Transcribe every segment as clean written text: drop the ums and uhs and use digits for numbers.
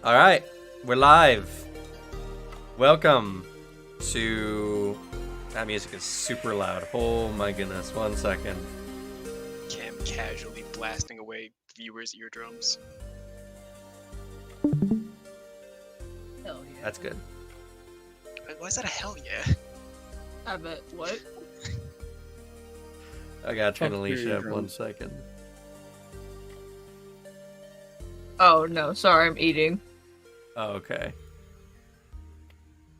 All right, we're live. Welcome to... That music is super loud. Oh my goodness, 1 second. Cam casually blasting away viewers' eardrums. Hell yeah. That's good. Why is that a hell yeah? I bet. What? I gotta turn Fuck Alicia up your 1 drums. second. Oh no, sorry, I'm eating. Oh, okay.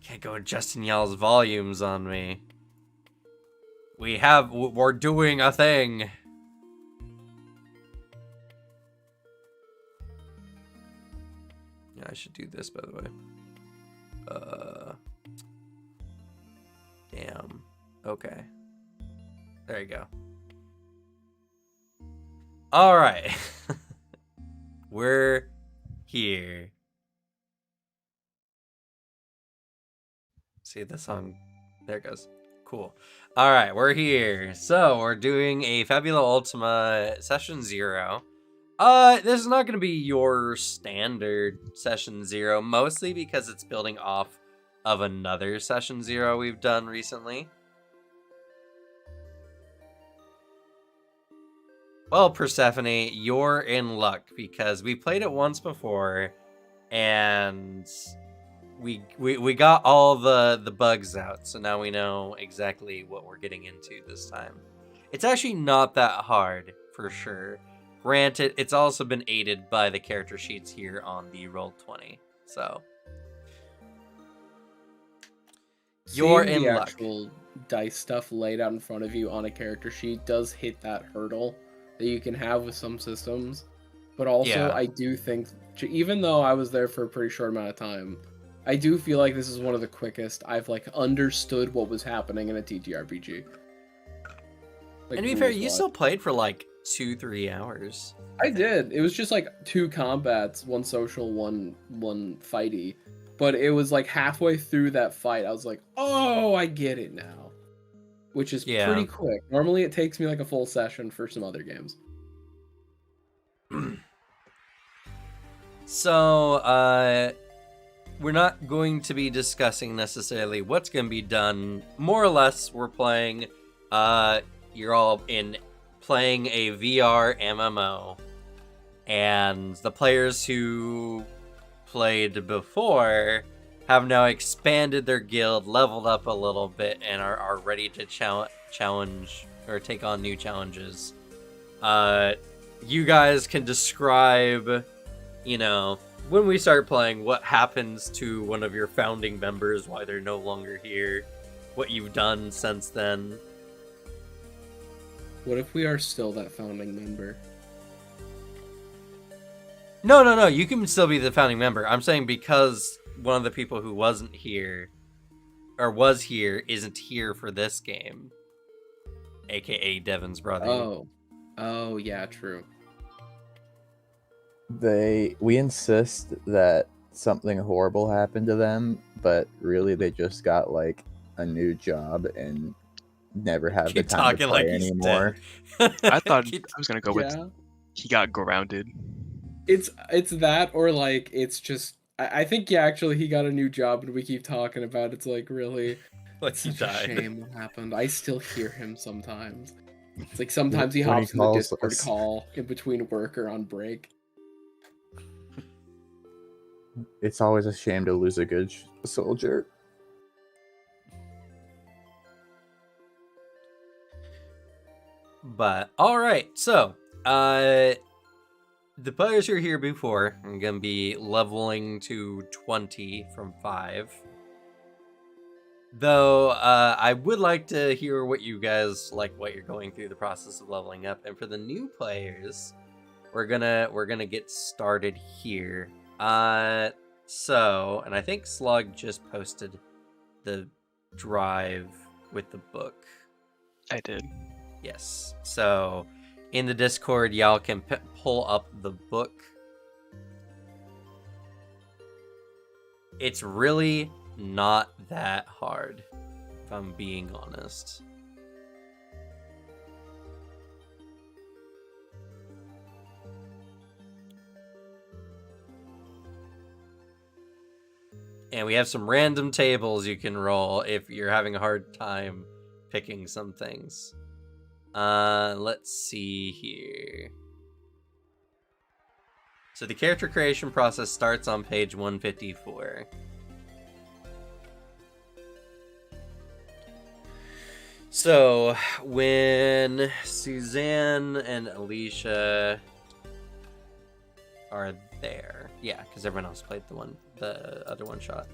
Can't go adjusting y'all's volumes on me. We're doing a thing. Yeah, I should do this, by the way. Damn. Okay. There you go. All right. We're here. See the song? There it goes. Cool. All right, we're here. So we're doing a Fabula Ultima Session 0. This is not going to be your standard Session 0, mostly because it's building off of another Session 0 we've done recently. Well, Persephone, you're in luck because we played it once before, and we got all the bugs out, so now we know exactly what we're getting into this time. It's actually not that hard, for sure. Granted, it's also been aided by the character sheets here on the Roll20, so... You're Seeing in the luck. actual dice stuff laid out in front of you on a character sheet does hit that hurdle that you can have with some systems. But also, Yeah. I do think, even though I was there for a pretty short amount of time, I do feel like this is one of the quickest I've understood what was happening in a TTRPG. And to be fair, you still played for 2-3 hours. I did. It was just 2 combats, 1 social, one fighty. But it was halfway through that fight, I was like, oh, I get it now. Which is pretty quick. Normally it takes me a full session for some other games. So, we're not going to be discussing necessarily what's going to be done. More or less, we're playing, you're all playing a VR MMO. And the players who played before have now expanded their guild, leveled up a little bit, and are ready to challenge or take on new challenges. You guys can describe, when we start playing, what happens to one of your founding members, why they're no longer here, what you've done since then. What if we are still that founding member? No, you can still be the founding member. I'm saying because one of the people who wasn't here, or was here, isn't here for this game. AKA Devin's brother. Oh, yeah, true. We insist that something horrible happened to them, but really they just got a new job and never have the time to play anymore. I thought I was gonna go with he got grounded. It's that, or it's just I think actually he got a new job and we keep talking about it. It's really It's such died. a shame what happened. I still hear him sometimes. It's sometimes he When he hops in the calls Discord us. call in between work or on break. It's always a shame to lose a good soldier. But, alright, so, the players who are here before are going to be leveling to 20 from 5. Though, I would like to hear what you guys, what you're going through the process of leveling up. And for the new players, we're gonna get started here. So, and I think Slug just posted the drive with the book. I did. Yes. So, in the Discord, y'all can pull up the book. It's really not that hard, if I'm being honest. And we have some random tables you can roll if you're having a hard time picking some things. Let's see here. So the character creation process starts on page 154. So when Suzanne and Alicia are there, yeah, because everyone else played the other one shot.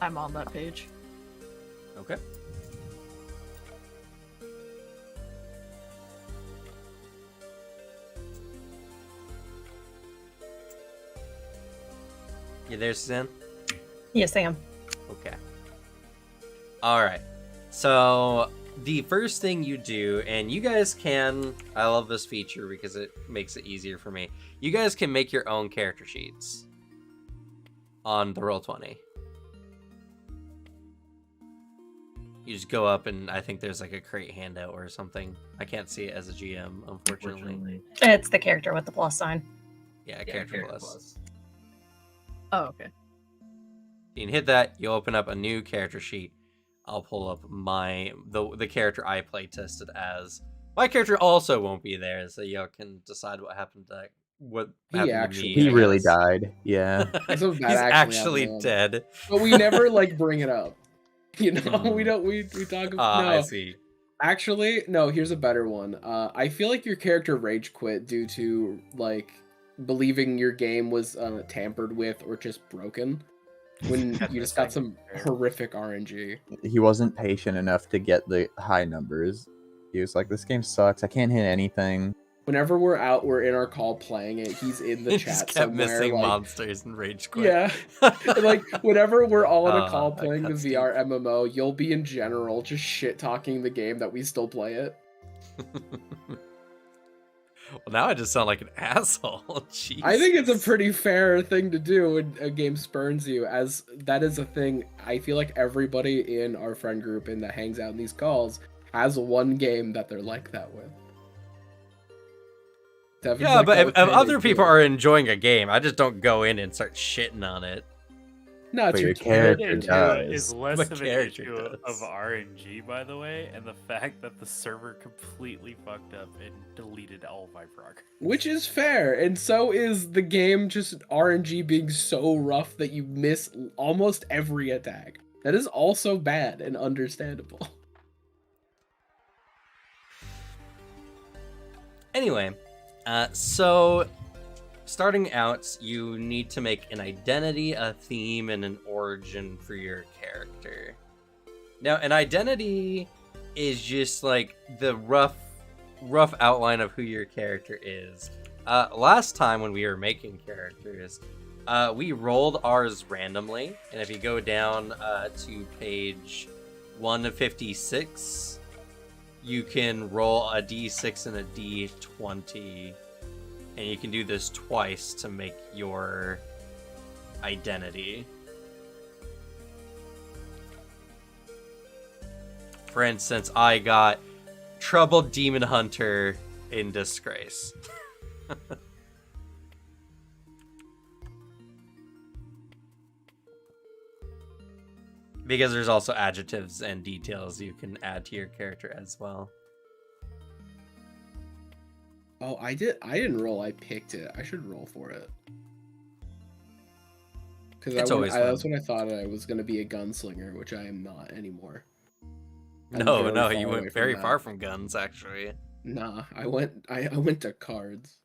I'm on that page. Okay. You there, Suzanne? Yes, I am. Okay. All right. So the first thing you do, and you guys can, I love this feature because it makes it easier for me. You guys can make your own character sheets on the Roll20. You just go up and I think there's like a crate handout or something. I can't see it as a GM, unfortunately. It's the character with the plus sign. Yeah, character plus. Oh, okay. You can hit that, you open up a new character sheet. I'll pull up the character I play tested as. My character also won't be there, so y'all can decide what happened to He really died. Yeah. So He's actually dead. But we never like bring it up. You know, we talk about I see. Actually, no, here's a better one. I feel like your character rage quit due to like believing your game was tampered with or just broken when you just got some horrific RNG. He wasn't patient enough to get the high numbers. He was like, this game sucks. I can't hit anything. Whenever we're in our call playing it, he's in the chat kept somewhere. Missing like, monsters and rage quit. Yeah. Like, whenever we're all in a call playing the VR MMO, you'll be in general just shit-talking the game that we still play it. Well, now I just sound like an asshole. Jeez. I think it's a pretty fair thing to do when a game spurns you, as that is a thing I feel like everybody in our friend group and that hangs out in these calls has one game that they're like that with. Devin's yeah, like, but if other too. people are enjoying a game, I just don't go in and start shitting on it. No, it's But your your character It does. is less My of an character issue does. of RNG, by the way, and the fact that the server completely fucked up and deleted all of my progress. Which is fair, and so is the game just RNG being so rough that you miss almost every attack. That is also bad and understandable. Anyway, so starting out, you need to make an identity, a theme, and an origin for your character. Now, an identity is just like the rough outline of who your character is. Last time when we were making characters, we rolled ours randomly, and if you go down to page 156, you can roll a d6 and a d20, and you can do this twice to make your identity. For instance, I got Troubled Demon Hunter in Disgrace. Because there's also adjectives and details you can add to your character as well. Oh, I didn't roll, I picked it. I should roll for it. Because that's what I thought I was going to be a gunslinger, which I am not anymore. No, you went very far from guns, actually. Nah, I went to cards.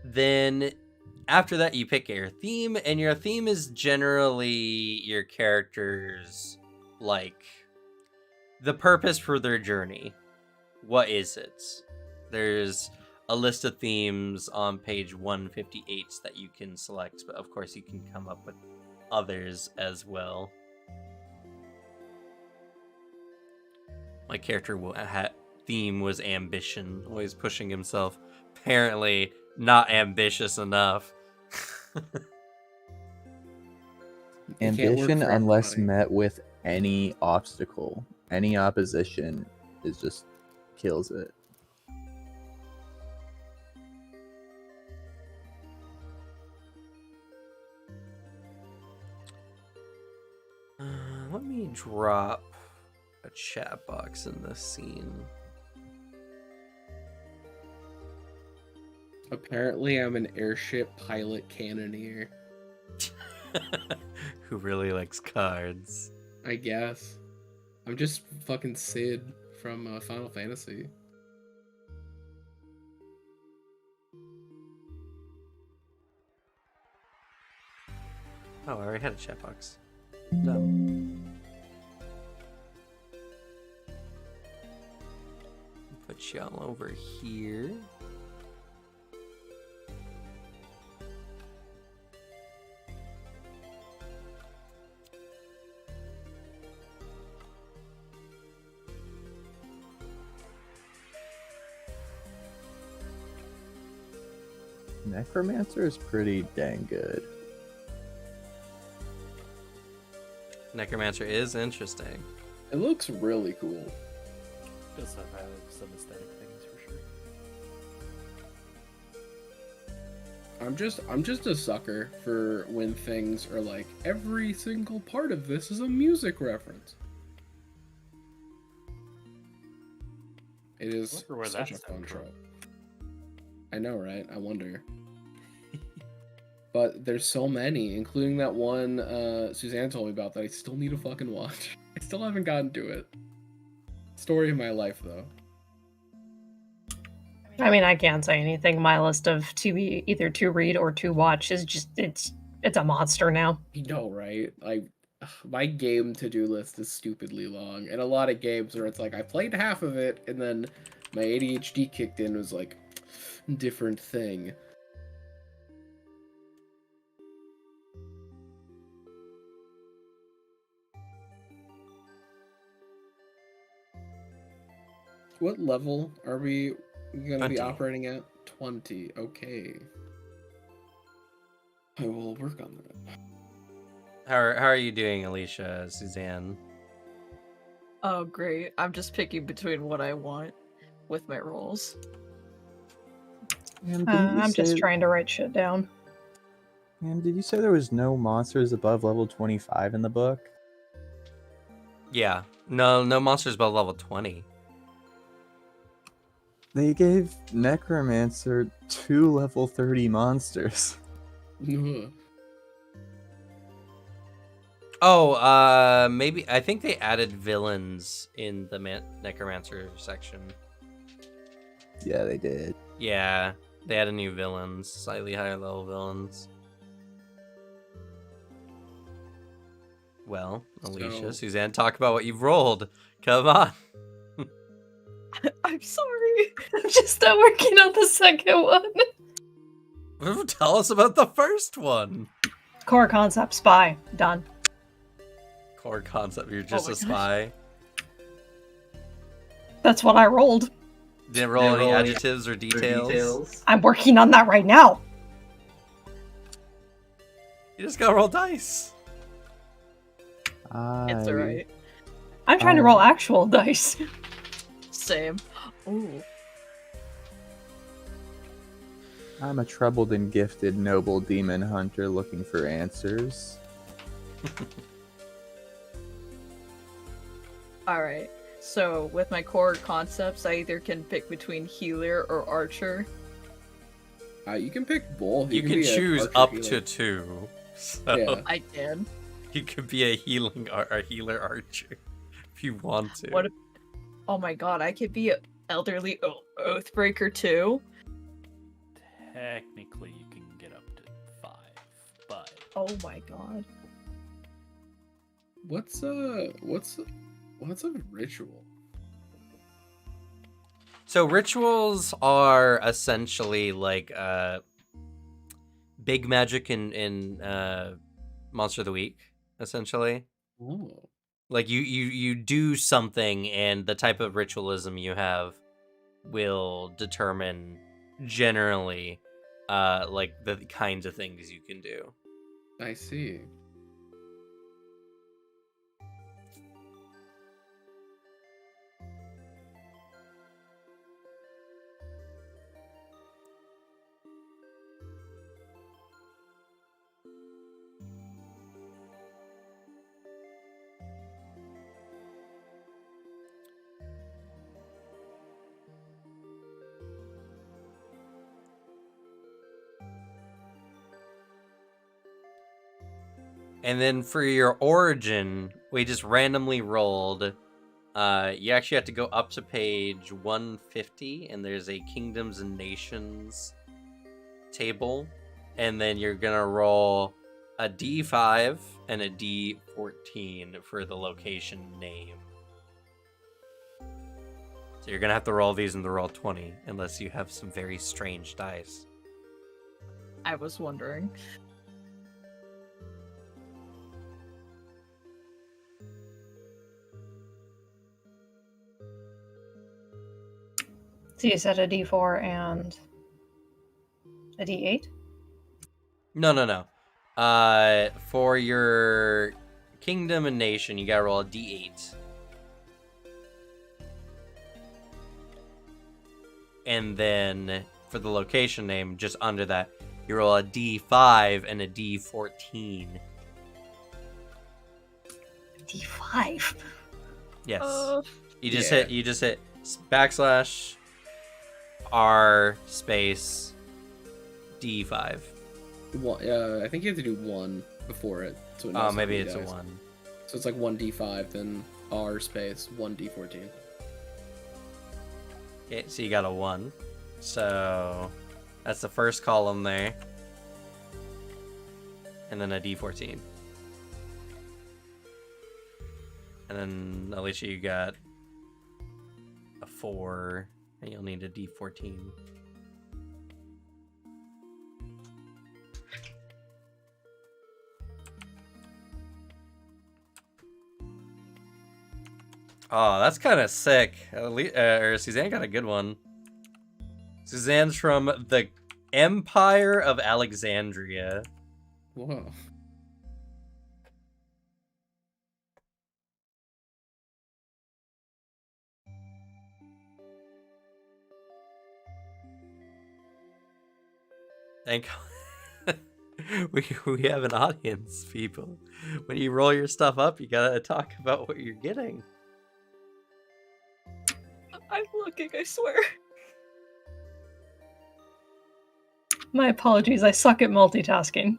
Then after that, you pick your theme, and your theme is generally your character's, like, the purpose for their journey. What is it? There's a list of themes on page 158 that you can select, but of course you can come up with others as well. My character theme was ambition, always pushing himself. Apparently not ambitious enough. It can't work Ambition, for unless everybody. met with any obstacle, any opposition, is just kills it. Let me drop a chat box in this scene. Apparently, I'm an airship pilot cannoneer. Who really likes cards? I guess. I'm just fucking Sid from Final Fantasy. Oh, I already had a chat box. No. Put y'all over here. Necromancer is pretty dang good. Necromancer is interesting. It looks really cool. Does have some aesthetic things for sure. I'm just a sucker for when things are like every single part of this is a music reference. It is Wonder where such a that's fun come from. trope. I know, right? I wonder. But there's so many, including that one Suzanne told me about that I still need to fucking watch. I still haven't gotten to it. Story of my life, though. I mean, I can't say anything. My list of either to read or to watch is just it's a monster now. You know, right? Like, my game to-do list is stupidly long, and a lot of games where it's like I played half of it, and then my ADHD kicked in, was like, different thing. What level are we going to be 20. operating at? 20. Okay. I will work on that. How are you doing, Alicia, Suzanne? Oh, great. I'm just picking between what I want with my rolls. I'm just trying to write shit down. And did you say there was no monsters above level 25 in the book? Yeah. No monsters above level 20. They gave Necromancer 2 level 30 monsters. Oh, maybe I think they added villains in the Necromancer section. Yeah, they did. Yeah, they added new villains, slightly higher level villains. Well, Alicia, Suzanne, talk about what you've rolled. Come on. I'm sorry. I'm just not working on the second one. Tell us about the first one. Core concept spy done. Core concept, you're just my a spy. That's what I rolled. Didn't roll any adjectives or details. I'm working on that right now. You just gotta roll dice. It's alright. I'm trying to roll actual dice. Same. Ooh. I'm a troubled and gifted noble demon hunter looking for answers. Alright. So, with my core concepts, I either can pick between healer or archer. You can pick both. You can be a choose archer up healer. to 2. So Yeah. I did. you could be a healer archer if you want to. What? Oh my god, I could be an elderly oathbreaker too. Technically, you can get up to 5, but Oh my god. What's a ritual? So rituals are essentially like big magic in Monster of the Week, essentially. Oh. Like you do something, and the type of ritualism you have will determine generally like the kinds of things you can do. I see. And then for your origin, we just randomly rolled. You actually have to go up to page 150, and there's a Kingdoms and Nations table. And then you're going to roll a D5 and a D14 for the location name. So you're going to have to roll these in the roll 20, unless you have some very strange dice. I was wondering. So you said a D4 and a D8? No. For your Kingdom and Nation, you gotta roll a D8. And then for the location name, just under that, you roll a D5 and a D14. D5? Yes. You just hit backslash R space D5. I think you have to do 1 before it. So it knows maybe how many it's a dice. 1. So it's like 1d5, then R space 1d14. Okay, so you got a 1. So that's the first column there. And then a D14. And then, Alicia, you got a 4. And you'll need a D14. Oh, that's kind of sick. Suzanne got a good one. Suzanne's from the Empire of Alexandria. Whoa. Thank we have an audience, people. When you roll your stuff up, you gotta talk about what you're getting. I'm looking, I swear. My apologies, I suck at multitasking.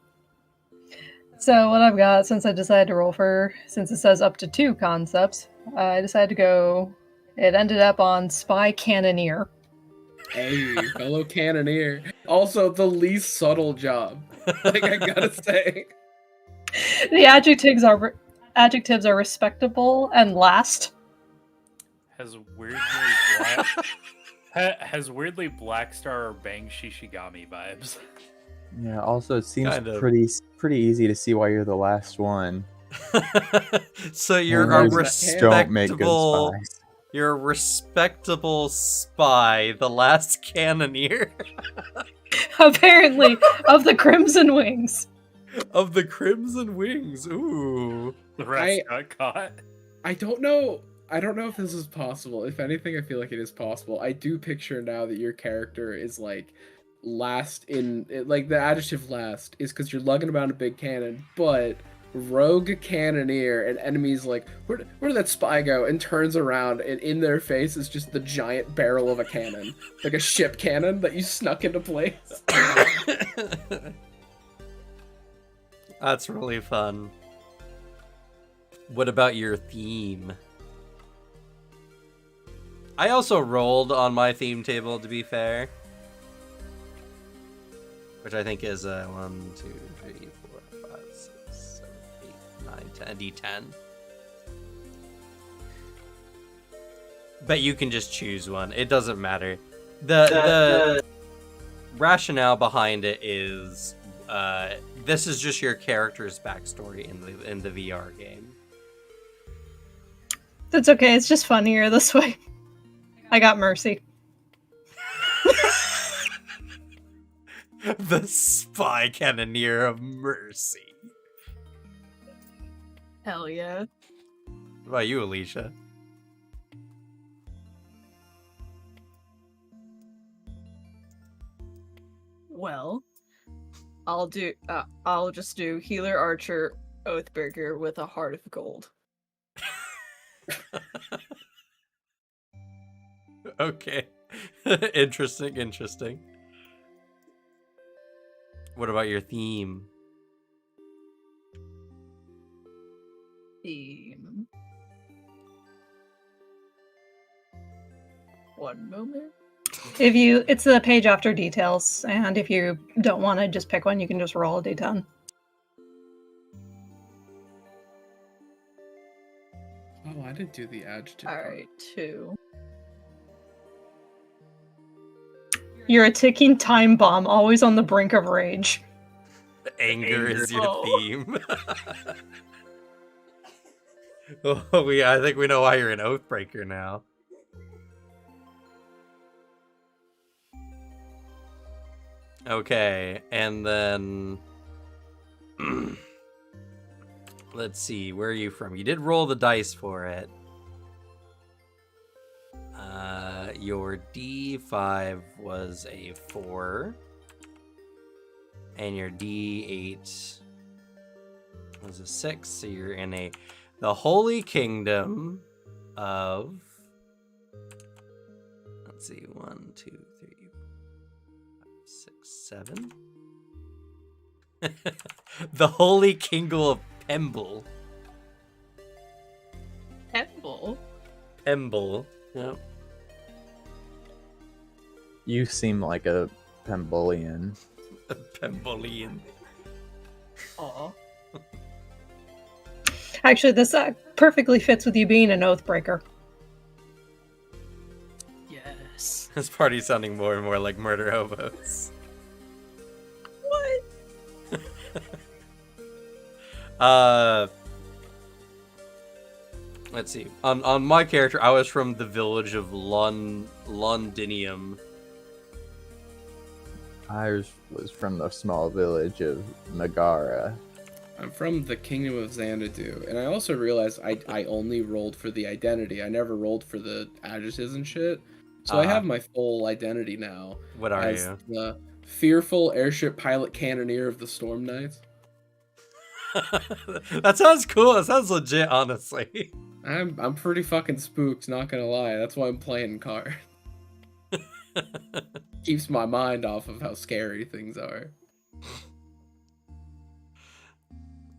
So what I've got, since I decided to roll since it says up to 2 concepts, I decided to go, it ended up on Spy Cannoneer. Hey, fellow cannoneer. Also, the least subtle job. Like, I gotta say. The adjectives are respectable and last. Has weirdly Black Star or Bang Shishigami vibes. Yeah, also it seems Kind of. pretty easy to see why you're the last one. So you're a Cannoneers don't make good respectable. spies. You're a respectable spy, the last cannoneer Apparently, of the Crimson Wings. of the Crimson Wings. Ooh. The rest got caught. I don't know if this is possible. If anything, I feel like it is possible. I do picture now that your character is like last in, like the adjective last is because you're lugging around a big cannon, but rogue cannoneer and enemies like, where did that spy go? And turns around and in their face is just the giant barrel of a cannon, like a ship cannon that you snuck into place. That's really fun. What about your theme? I also rolled on my theme table, to be fair. Which I think is 1, 2, 3, 4, 5, 6, 7, 8, 9, 10, a D10. But you can just choose one. It doesn't matter. The rationale behind it is this is just your character's backstory in the VR game. That's okay, it's just funnier this way. I got Mercy. The spy cannoneer of mercy. Hell yeah. What about you, Alicia? Well, I'll just do Healer Archer Oathbreaker with a Heart of Gold. Okay. Interesting. What about your theme? theme. One moment. It's the page after details, and if you don't want to just pick one, you can just roll a d10. Oh, I didn't do the adjective. Alright, 2. You're a ticking time bomb, always on the brink of rage. Anger is your theme. I think we know why you're an Oathbreaker now. Okay, and then let's see, where are you from? You did roll the dice for it. Your D5 was a 4, and your D8 was a 6. So you're in the Holy Kingdom of. Let's see, 1, 2, 3, 5, 6, 7. The Holy Kingdom of Pemble. Pemble? Pemble. Yep. You seem like a Pembolian. A Pembolian. Aw. Actually, this perfectly fits with you being an Oathbreaker. Yes. This party's sounding more and more like murder hobos. What? Let's see. On my character, I was from the village of Londinium. I was from the small village of Megara. I'm from the Kingdom of Xanadu, and I also realized I only rolled for the identity. I never rolled for the adjectives and shit. So I have my full identity now. What are as you? The fearful airship pilot cannoneer of the Storm Knights. That sounds cool. That sounds legit, honestly. I'm pretty fucking spooked, not gonna lie. That's why I'm playing card. Keeps my mind off of how scary things are.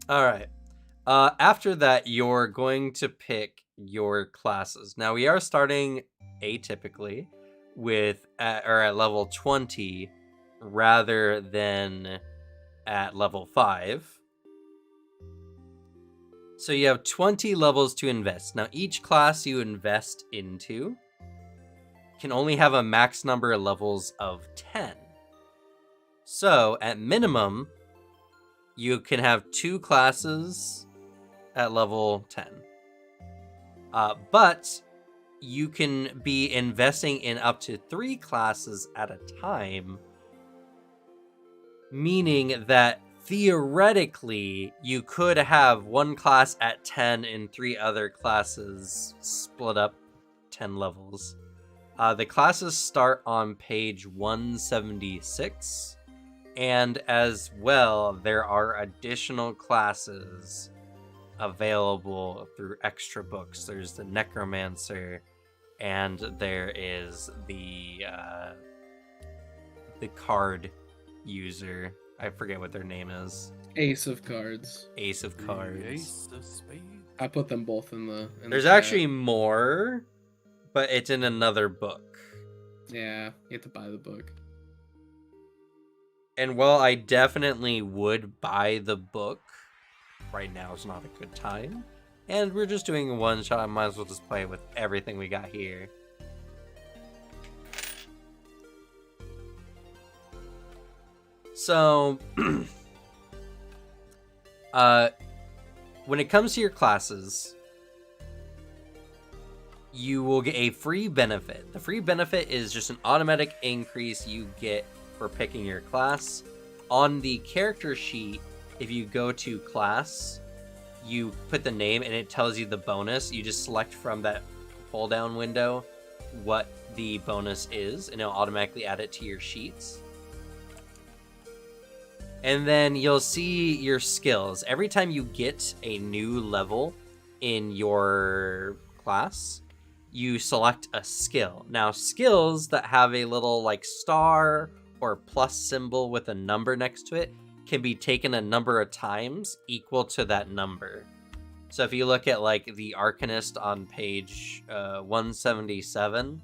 Alright. After that, you're going to pick your classes. Now, we are starting atypically with at level 20 rather than at level 5. So you have 20 levels to invest. Now, each class you invest into can only have a max number of levels of 10. So, at minimum, you can have 2 classes at level 10. But you can be investing in up to 3 classes at a time, meaning that theoretically, you could have 1 class at 10 and 3 other classes split up 10 levels. The classes start on page 176, and as well, there are additional classes available through extra books. There's the Necromancer, and there is the card user. I forget what their name is. Ace of Cards. Ace of Cards. Ace of Spades. I put them both in the. There's actually more, but it's in another book. Yeah, you have to buy the book. And while I definitely would buy the book, right now is not a good time. And we're just doing a one shot. I might as well just play with everything we got here. So, when it comes to your classes, you will get a free benefit. The free benefit is just an automatic increase you get for picking your class. On the character sheet, if you go to class, you put the name and it tells you the bonus. You just select from that pull down window what the bonus is, and it'll automatically add it to your sheets. And then you'll see your skills. Every time you get a new level in your class, you select a skill. Now, skills that have a little like star or plus symbol with a number next to it can be taken a number of times equal to that number. So if you look at like the Arcanist on page 177,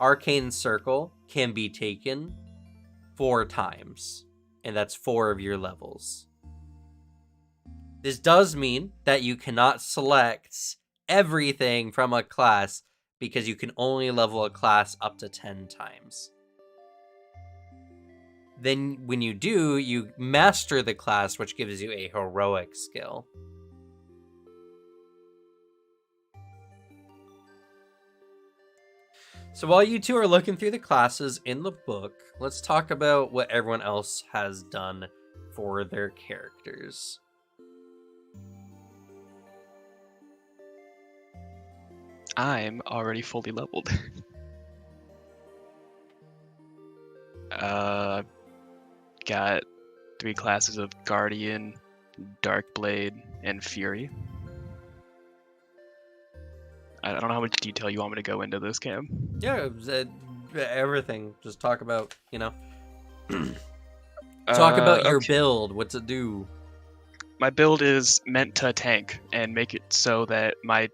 Arcane Circle can be taken 4 times, and that's 4 of your levels. This does mean that you cannot select everything from a class because you can only level a class up to 10 times. Then when you do, you master the class, which gives you a heroic skill. So while you two are looking through the classes in the book, let's talk about what everyone else has done for their characters. I'm already fully leveled. Got 3 classes of Guardian, Darkblade, and Fury. I don't know how much detail you want me to go into this, Cam. Yeah, everything. Just talk about, talk about your build. What's it do? My build is meant to tank and make it so that my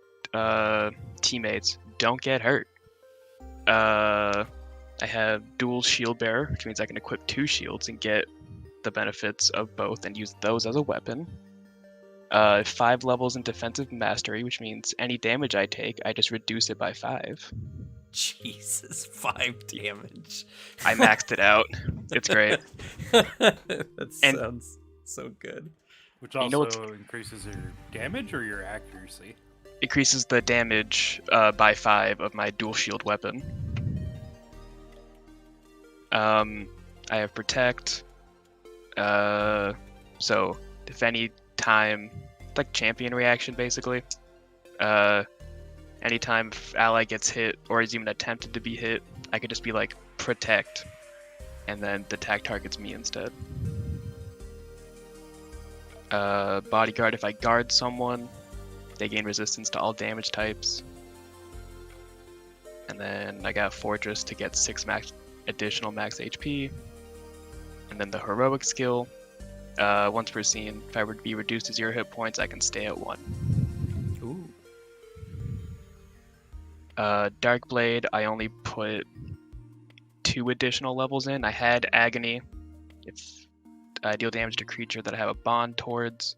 teammates don't get hurt. I have dual shield bearer, which means I can equip 2 shields and get the benefits of both and use those as a weapon. 5 levels in defensive mastery, which means any damage I take, I just reduce it by 5. Jesus, 5 damage. I maxed it out. It's great. That sounds so good. Which also increases your damage or your accuracy? Increases the damage by 5 of my dual shield weapon. I have protect. So if any time, like champion reaction basically. Anytime ally gets hit or is even attempted to be hit, I could just be like protect, and then the attack targets me instead. Bodyguard, if I guard someone, they gain resistance to all damage types. And then I got Fortress to get 6 additional max HP. And then the heroic skill, once per scene, if I were to be reduced to 0 hit points, I can stay at 1. Ooh. Darkblade, I only put 2 additional levels in. I had Agony. If I deal damage to a creature that I have a bond towards,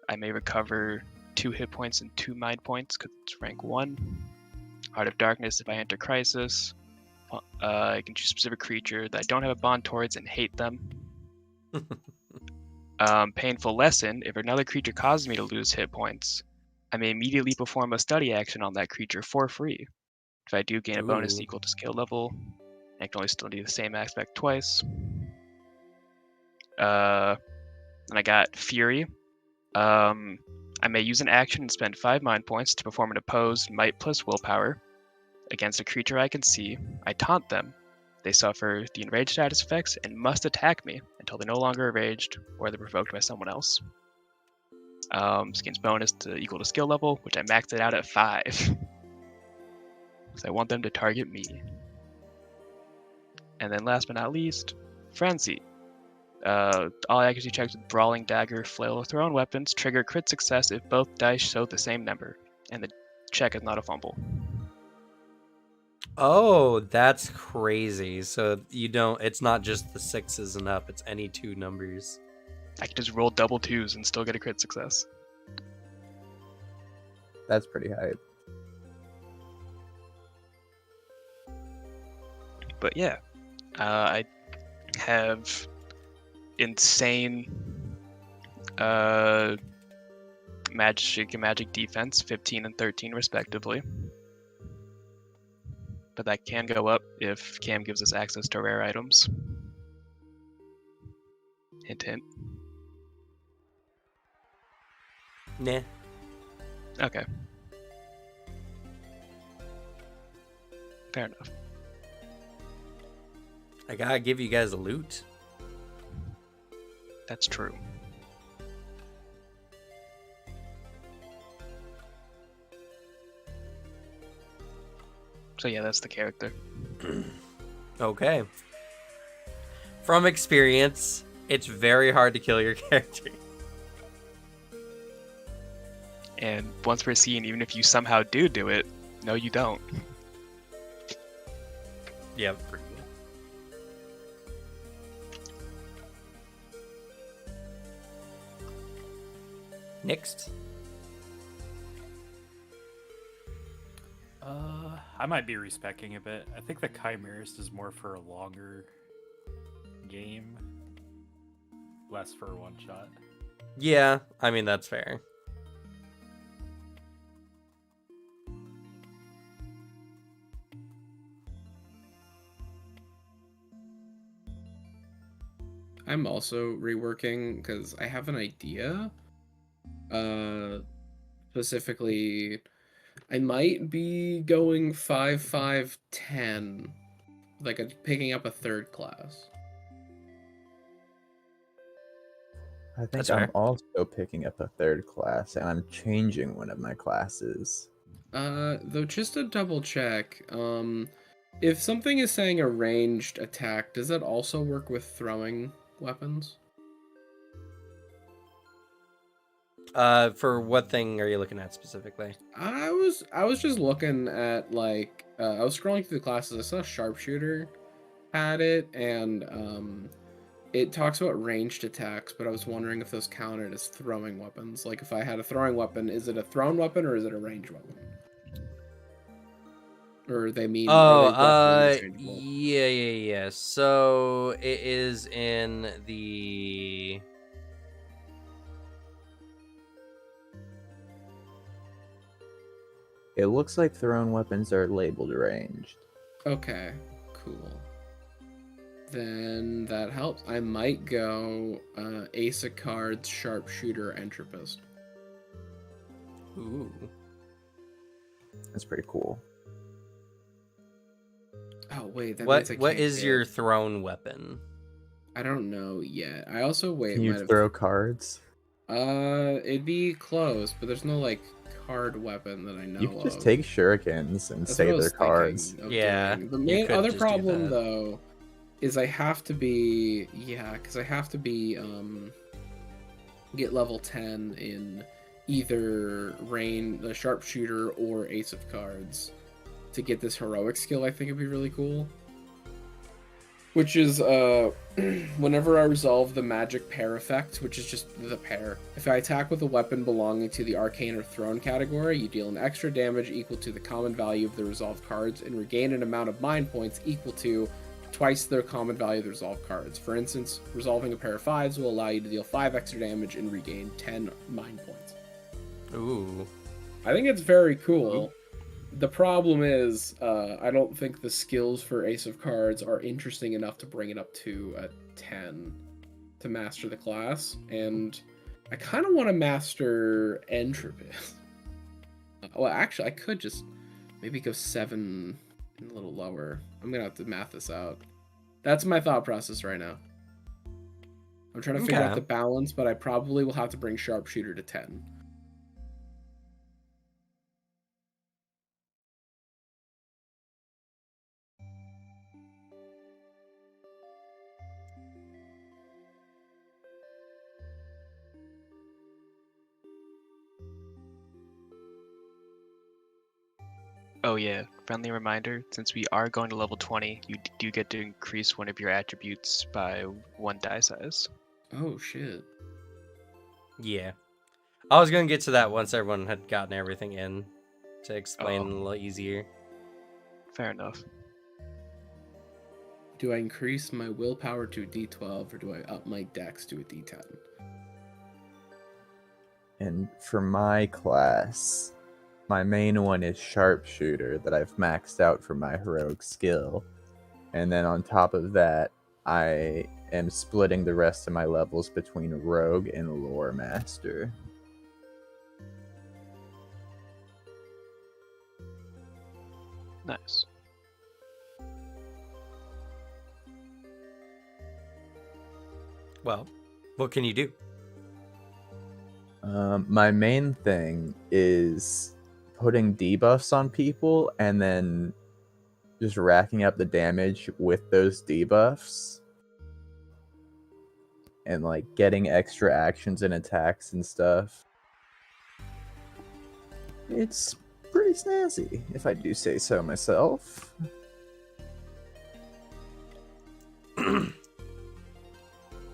I may recover 2 hit points and 2 mind points because it's rank 1. Heart of Darkness, if I enter Crisis, I can choose a specific creature that I don't have a bond towards and hate them. Painful Lesson, if another creature causes me to lose hit points, I may immediately perform a study action on that creature for free. If I do gain a bonus equal to skill level, I can only still do the same aspect twice. And I got Fury. I may use an action and spend 5 mind points to perform an opposed might plus willpower against a creature I can see. I taunt them. They suffer the enraged status effects and must attack me until they're no longer enraged or they're provoked by someone else. This gains bonus to equal to skill level, which I maxed it out at 5. Because I want them to target me. And then last but not least, Frenzy. All accuracy checks with Brawling Dagger, Flail, or Thrown weapons trigger crit success if both dice show the same number, and the check is not a fumble. Oh, that's crazy. So it's not just the 6s and up, it's any 2 numbers. I can just roll double 2s and still get a crit success. That's pretty hype. But yeah, I have insane magic and magic defense, 15 and 13 respectively. But that can go up if Cam gives us access to rare items. Hint, hint. Nah. Okay. Fair enough. I gotta give you guys a loot. That's true. So yeah, that's the character. Okay. From experience, it's very hard to kill your character. And once we're seeing, even if you somehow do it, no, you don't. Yeah, pretty good. Next. I might be respecing a bit. I think the Chimerist is more for a longer game, less for a one shot. Yeah, I mean that's fair. I'm also reworking because I have an idea. Specifically, I might be going 5-5-10, like picking up a third class. I think That's I'm fair. also picking up a third class, and I'm changing one of my classes. Though just to double check, if something is saying a ranged attack, does that also work with throwing weapons? For what thing are you looking at specifically? I was just looking at like I was scrolling through the classes. I saw Sharpshooter had it, and it talks about ranged attacks, but I was wondering if those counted as throwing weapons. Like if I had a throwing weapon, is it a thrown weapon or is it a ranged weapon? Or they mean Oh, are they interchangeable? yeah. So it is in the. It looks like thrown weapons are labeled ranged. Okay, cool. Then that helps. I might go Ace of Cards, Sharpshooter, Entropist. Ooh. That's pretty cool. Oh wait, that What means I what can't is hit. your thrown weapon? I don't know yet. I also Can you throw cards? It'd be close, but there's no like card weapon that I know You can just of. take shurikens and That's say what I was they're cards. thinking of Yeah, doing. The you main could other just do problem that. though is I have to be get level 10 in either the Sharpshooter or Ace of Cards to get this heroic skill. I think it'd be really cool. Which is whenever I resolve the magic pair effect, which is just the pair. If I attack with a weapon belonging to the arcane or thrown category, you deal an extra damage equal to the common value of the resolved cards and regain an amount of mind points equal to twice the common value of the resolved cards. For instance, resolving a pair of 5s will allow you to deal 5 extra damage and regain 10 mind points. Ooh. I think it's very cool. The problem is, I don't think the skills for Ace of Cards are interesting enough to bring it up to a 10 to master the class, and I kind of want to master Entropist. Well, actually, I could just maybe go 7 and a little lower. I'm gonna have to math this out. That's my thought process right now. I'm trying to figure out the balance, but I probably will have to bring Sharpshooter to 10. Oh yeah, friendly reminder, since we are going to level 20, you do get to increase one of your attributes by 1 die size. Oh shit. Yeah. I was gonna get to that once everyone had gotten everything in to explain a little easier. Fair enough. Do I increase my willpower to a D12 or do I up my dex to a D10? And for my class, my main one is Sharpshooter that I've maxed out for my heroic skill. And then on top of that, I am splitting the rest of my levels between Rogue and Lore Master. Nice. Well, what can you do? My main thing is putting debuffs on people and then just racking up the damage with those debuffs. And like getting extra actions and attacks and stuff. It's pretty snazzy, if I do say so myself.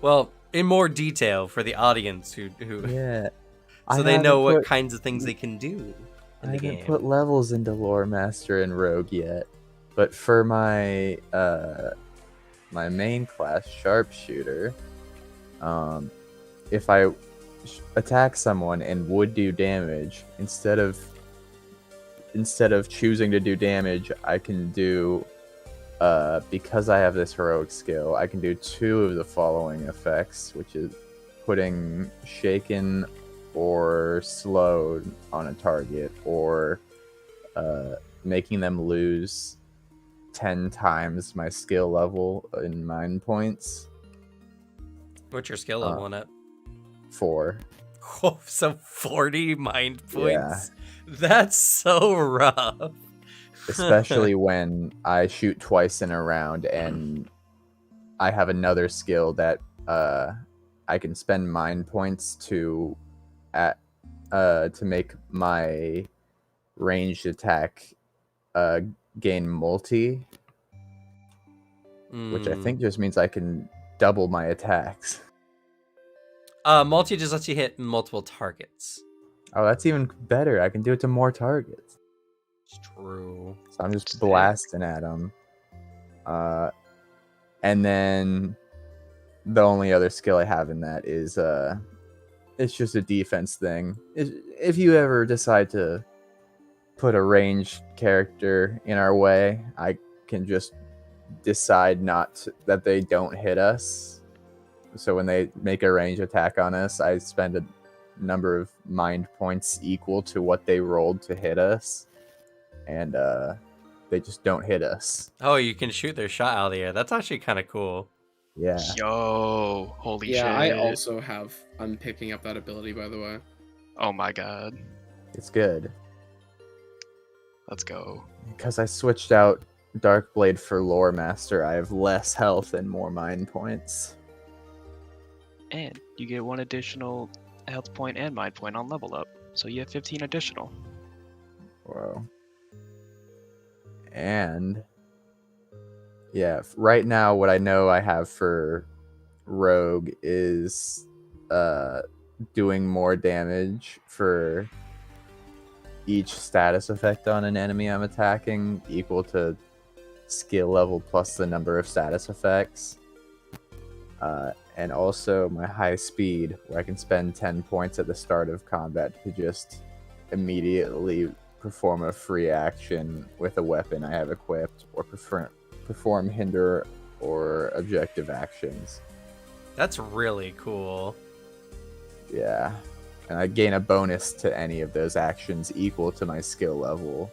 Well, in more detail for the audience who Yeah. so they know what kinds of things they can do in the I game. haven't put levels into Lore Master and Rogue yet, but for my my main class, Sharpshooter, if I attack someone and would do damage, instead of choosing to do damage, I can do because I have this heroic skill, I can do 2 of the following effects, which is putting shaken or slowed on a target, or making them lose 10 times my skill level in mind points. What's your skill level on it? 4. Oh, so 40 mind points? Yeah. That's so rough. Especially when I shoot twice in a round and I have another skill that I can spend mind points to make my ranged attack gain multi, which I think just means I can double my attacks. Multi just lets you hit multiple targets. Oh, that's even better. I can do it to more targets. It's true. So I'm just blasting at them. And then the only other skill I have in that is it's just a defense thing. If you ever decide to put a ranged character in our way, I can just decide that they don't hit us. So when they make a ranged attack on us, I spend a number of mind points equal to what they rolled to hit us, and they just don't hit us. Oh, you can shoot their shot out of the air. That's actually kind of cool. Yeah. Yo, holy shit. Yeah, I also have. I'm picking up that ability, by the way. Oh my god. It's good. Let's go. Because I switched out Darkblade for Lore Master, I have less health and more mind points. And you get 1 additional health point and mind point on level up. So you have 15 additional. Whoa. And yeah, right now what I know I have for Rogue is doing more damage for each status effect on an enemy I'm attacking, equal to skill level plus the number of status effects. And also my high speed, where I can spend 10 points at the start of combat to just immediately perform a free action with a weapon I have equipped, or perform hinder or objective actions. That's really cool. Yeah. And I gain a bonus to any of those actions equal to my skill level,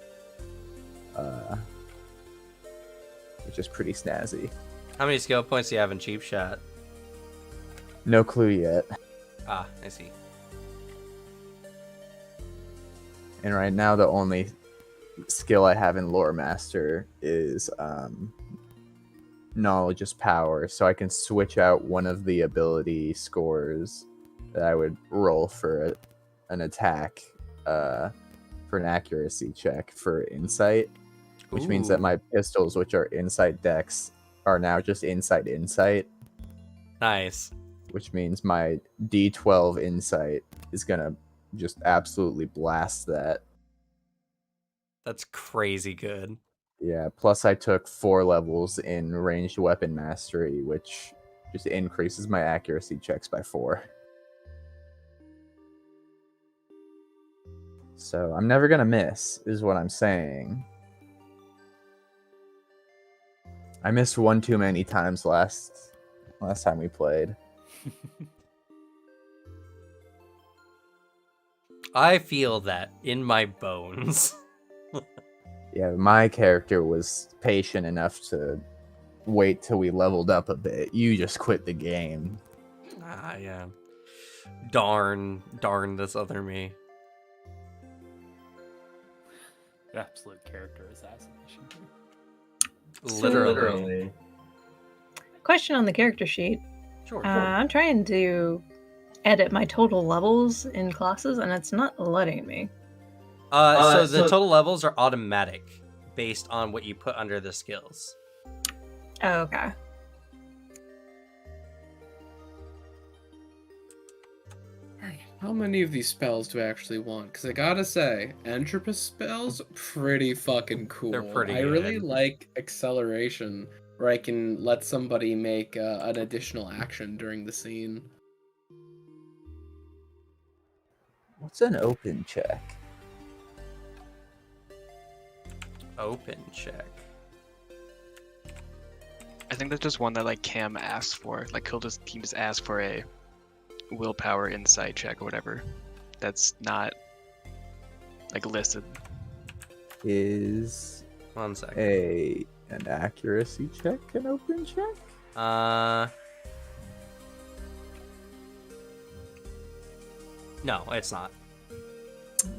which is pretty snazzy. How many skill points do you have in Cheap Shot? No clue yet. Ah, I see. And right now the only skill I have in Lore Master is Knowledge is Power, so I can switch out one of the ability scores that I would roll for an attack for an accuracy check for Insight, which means that my pistols, which are Insight Dex, are now just Insight. Nice. Which means my D12 Insight is gonna just absolutely blast that. That's crazy good. Yeah, plus I took 4 levels in Ranged Weapon Mastery, which just increases my accuracy checks by 4. So I'm never gonna miss, is what I'm saying. I missed one too many times last time we played. I feel that in my bones. Yeah, my character was patient enough to wait till we leveled up a bit. You just quit the game. Ah, yeah. Darn this other me. Absolute character assassination. Literally. Question on the character sheet. Sure. I'm trying to edit my total levels in classes, and it's not letting me. So the total levels are automatic based on what you put under the skills. Oh, okay. How many of these spells do I actually want? Because I gotta say, Entropist spells, pretty fucking cool. They're pretty I really good. like Acceleration, where I can let somebody make an additional action during the scene. What's an open check? Open check. I think that's just one that like Cam asks for. Like he can just ask for a willpower insight check or whatever. That's not like listed. Is 1 second. an accuracy check an open check? No, it's not.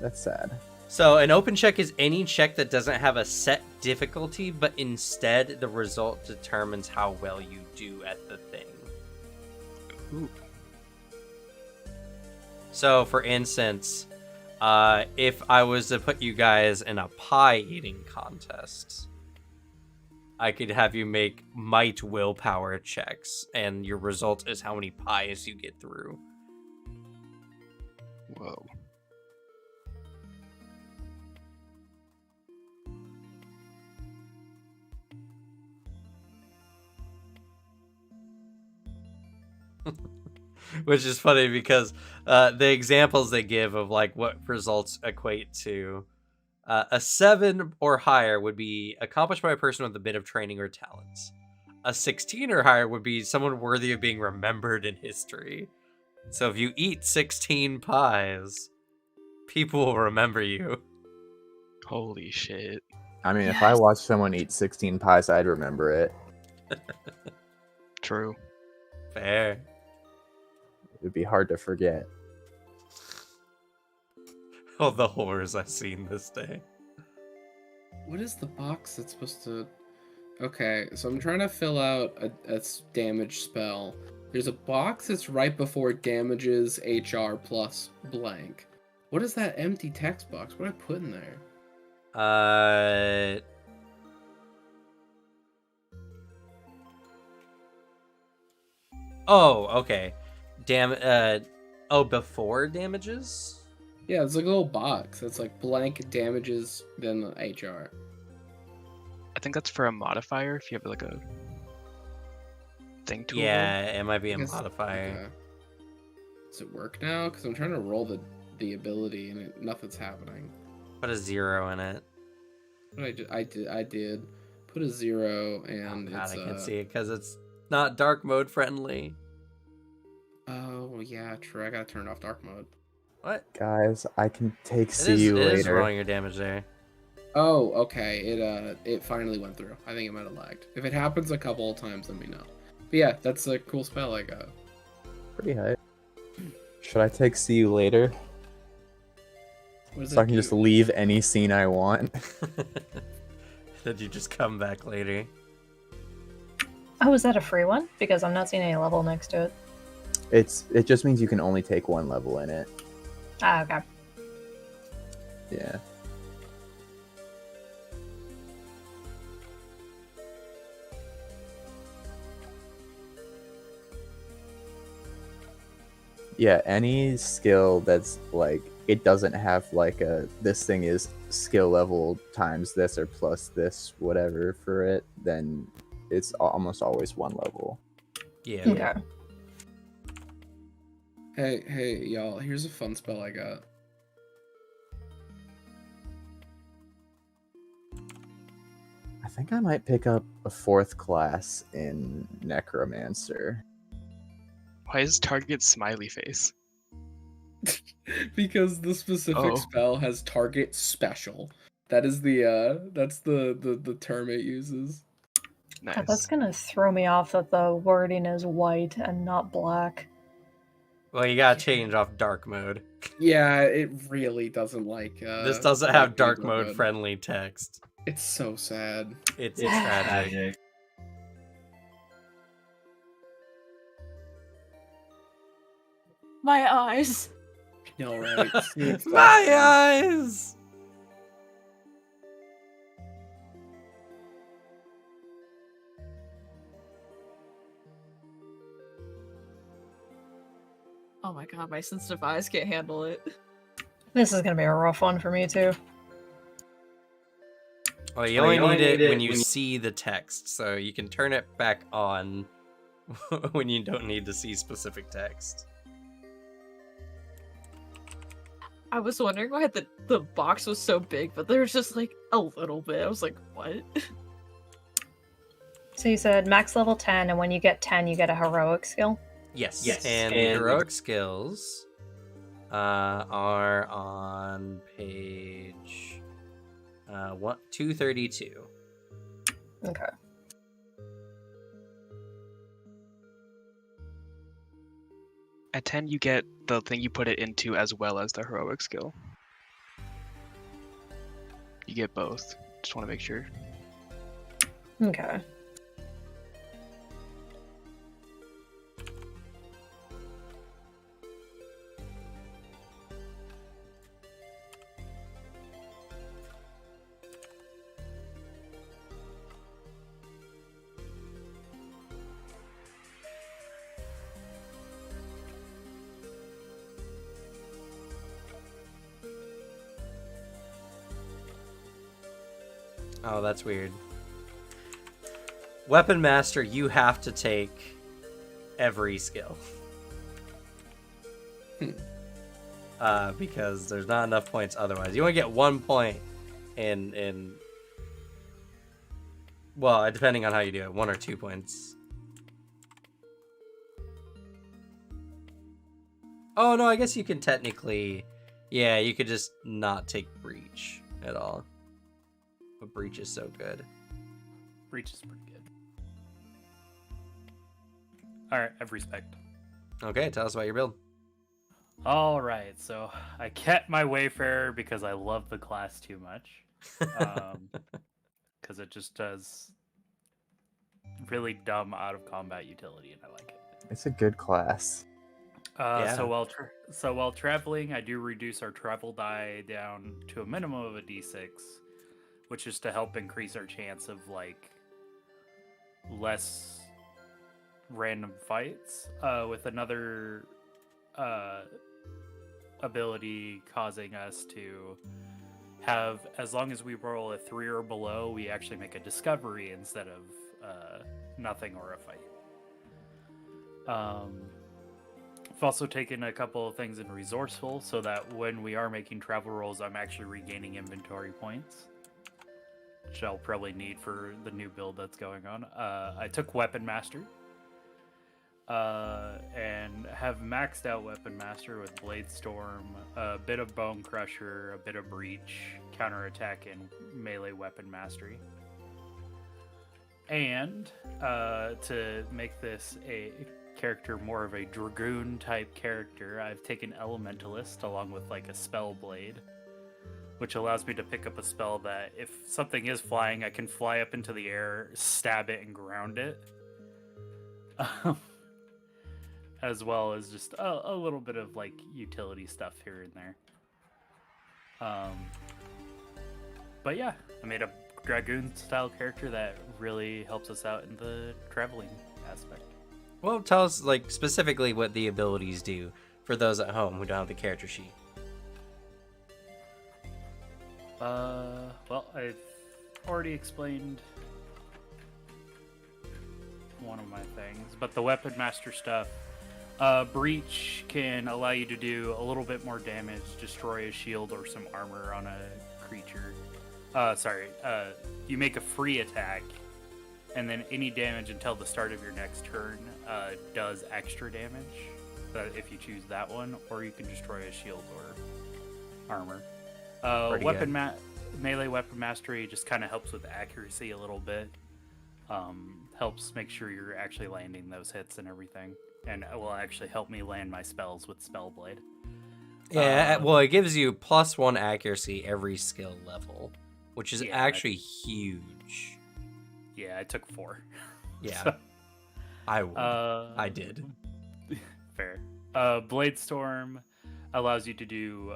That's sad. So an open check is any check that doesn't have a set difficulty, but instead the result determines how well you do at the thing. Ooh. So, for instance, if I was to put you guys in a pie eating contest, I could have you make might willpower checks, and your result is how many pies you get through. Whoa. Which is funny because the examples they give of like what results equate to a 7 or higher would be accomplished by a person with a bit of training or talents. A 16 or higher would be someone worthy of being remembered in history. So if you eat 16 pies, people will remember you. Holy shit. I mean, if I watched someone eat 16 pies, I'd remember it. True. Fair. It'd be hard to forget. All the horrors I've seen this day. What is the box that's supposed to... Okay, so I'm trying to fill out a damage spell. There's a box that's right before damages HR plus blank. What is that empty text box? What do I put in there? Oh, okay. Before damages? Yeah, it's like a little box. It's like blank damages, then the HR. I think that's for a modifier if you have like a thing tool. Yeah, it might be a Because- modifier. okay. Does it work now? Because I'm trying to roll the ability and nothing's happening. Put a 0 in it. I did. Put a 0 Oh and god, it's I can see it because it's not dark mode friendly. Oh yeah, true. I gotta turn off dark mode. What? Guys, I can take It see you is later. rolling your damage there. Oh, okay. It finally went through. I think it might have lagged. If it happens a couple of times, let me know. But yeah, that's a cool spell I got. Pretty high. Should I take see you later? What does So I it can just do? leave any scene I want? Did you just come back later? Oh, is that a free one? Because I'm not seeing any level next to it. It just means you can only take one level in it. Ah, okay. Yeah. Yeah, any skill that's like it doesn't have like a this thing is skill level times this or plus this whatever for it, then it's almost always one level. Yeah. Okay. Hey, y'all. Here's a fun spell I got. I think I might pick up a 4th class in Necromancer. Why is target smiley face? Because the specific Oh. spell has target special. That is the term it uses. Nice. God, that's gonna throw me off that the wording is white and not black. Well, you gotta change off dark mode. Yeah, it really doesn't like. This doesn't like have dark neighborhood. mode friendly text. It's so sad. It's tragic. My eyes. No, right? My eyes! Oh my god, my sensitive eyes can't handle it. This is gonna be a rough one for me too. Well, you only need it when you see the text, so you can turn it back on when you don't need to see specific text. I was wondering why the box was so big, but there was just like a little bit. I was like, what? So you said max level 10, and when you get 10, you get a heroic skill? Yes. And the heroic skills are on page 232. Okay. At 10, you get the thing you put it into as well as the heroic skill. You get both. Just want to make sure. Okay. Oh, that's weird. Weapon Master, you have to take every skill. Because there's not enough points otherwise. You only get 1 point in well, depending on how you do it, 1 or 2 points. Oh no, I guess you can technically, yeah, you could just not take Breach at all. But Breach is so good. Breach is pretty good. Alright, I have respect. Okay, tell us about your build. Alright, so I kept my Wayfarer because I love the class too much. Because it just does really dumb out of combat utility, and I like it. It's a good class. Yeah. So while traveling, I do reduce our travel die down to a minimum of a d6, which is to help increase our chance of like less random fights. With another ability causing us to have, as long as we roll a 3 or below, we actually make a discovery instead of nothing or a fight. I've also taken a couple of things in resourceful so that when we are making travel rolls, I'm actually regaining inventory points, which I'll probably need for the new build that's going on. I took Weapon Master and have maxed out Weapon Master with Blade Storm, a bit of Bone Crusher, a bit of Breach, Counterattack, and Melee Weapon Mastery. And to make this a character more of a Dragoon type character, I've taken Elementalist along with like a Spell Blade, which allows me to pick up a spell that if something is flying, I can fly up into the air, stab it, and ground it. As well as just a little bit of like utility stuff here and there. But yeah, I made a Dragoon style character that really helps us out in the traveling aspect. Well, tell us like specifically what the abilities do for those at home who don't have the character sheet. Well, I've already explained one of my things, but the Weapon Master stuff, Breach can allow you to do a little bit more damage, destroy a shield or some armor on a creature. You make a free attack, and then any damage until the start of your next turn does extra damage, if you choose that one, or you can destroy a shield or armor. Melee Weapon Mastery just kind of helps with accuracy a little bit. Helps make sure you're actually landing those hits and everything, and it will actually help me land my spells with Spellblade. Yeah, well, it gives you +1 accuracy every skill level, which is actually huge. Yeah, I took 4. Yeah, so, I would. I did. Fair. Blade Storm allows you to do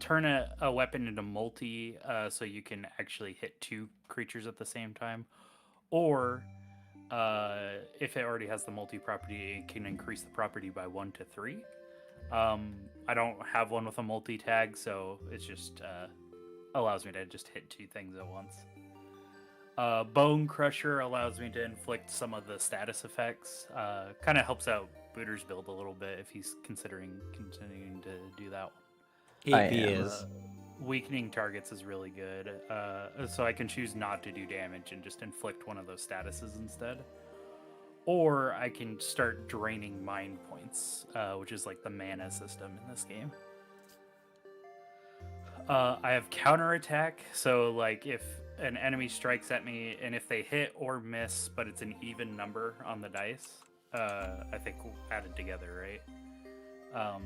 turn a weapon into multi, so you can actually hit 2 creatures at the same time, or if it already has the multi-property, it can increase the property by 1 to 3. I don't have one with a multi-tag, so it's just allows me to just hit 2 things at once. Bone Crusher allows me to inflict some of the status effects. Kind of helps out Booter's build a little bit if he's considering continuing to do that one. He is. Weakening targets is really good. So I can choose not to do damage and just inflict one of those statuses instead. Or I can start draining mind points, which is like the mana system in this game. I have counterattack, so like if an enemy strikes at me and if they hit or miss, but it's an even number on the dice, I think added together, right?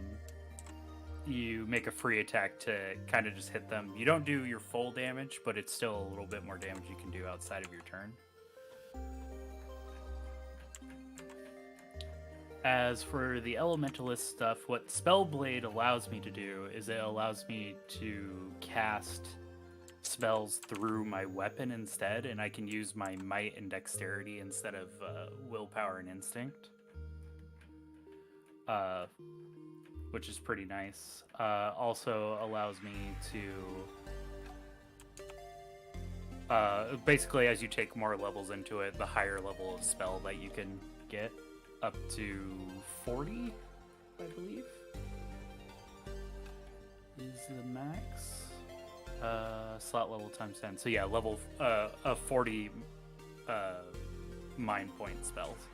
You make a free attack to kind of just hit them. You don't do your full damage, but it's still a little bit more damage you can do outside of your turn. As for the elementalist stuff, what Spellblade allows me to do is it allows me to cast spells through my weapon instead, and I can use my might and dexterity instead of willpower and instinct, which is pretty nice. Also allows me to basically, as you take more levels into it, the higher level of spell that you can get, up to 40, I believe, is the max. Slot level times 10. So yeah, level of 40 mind point spells.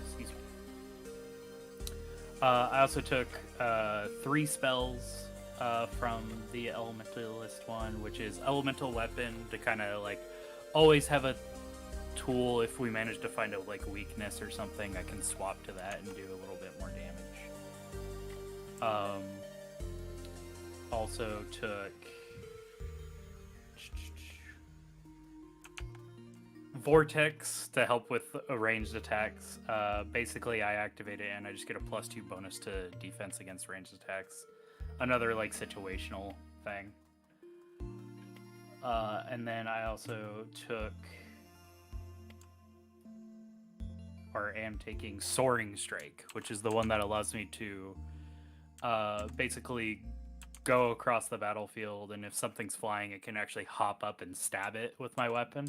Excuse me. I also took 3 spells from the elementalist one, which is elemental weapon, to kind of like always have a tool. If we manage to find a like weakness or something, I can swap to that and do a little bit more damage. Also took Vortex to help with ranged attacks. Basically, I activate it and I just get a +2 bonus to defense against ranged attacks. Another like situational thing. And then I also took, or am taking, Soaring Strike, which is the one that allows me to basically go across the battlefield, and if something's flying, it can actually hop up and stab it with my weapon.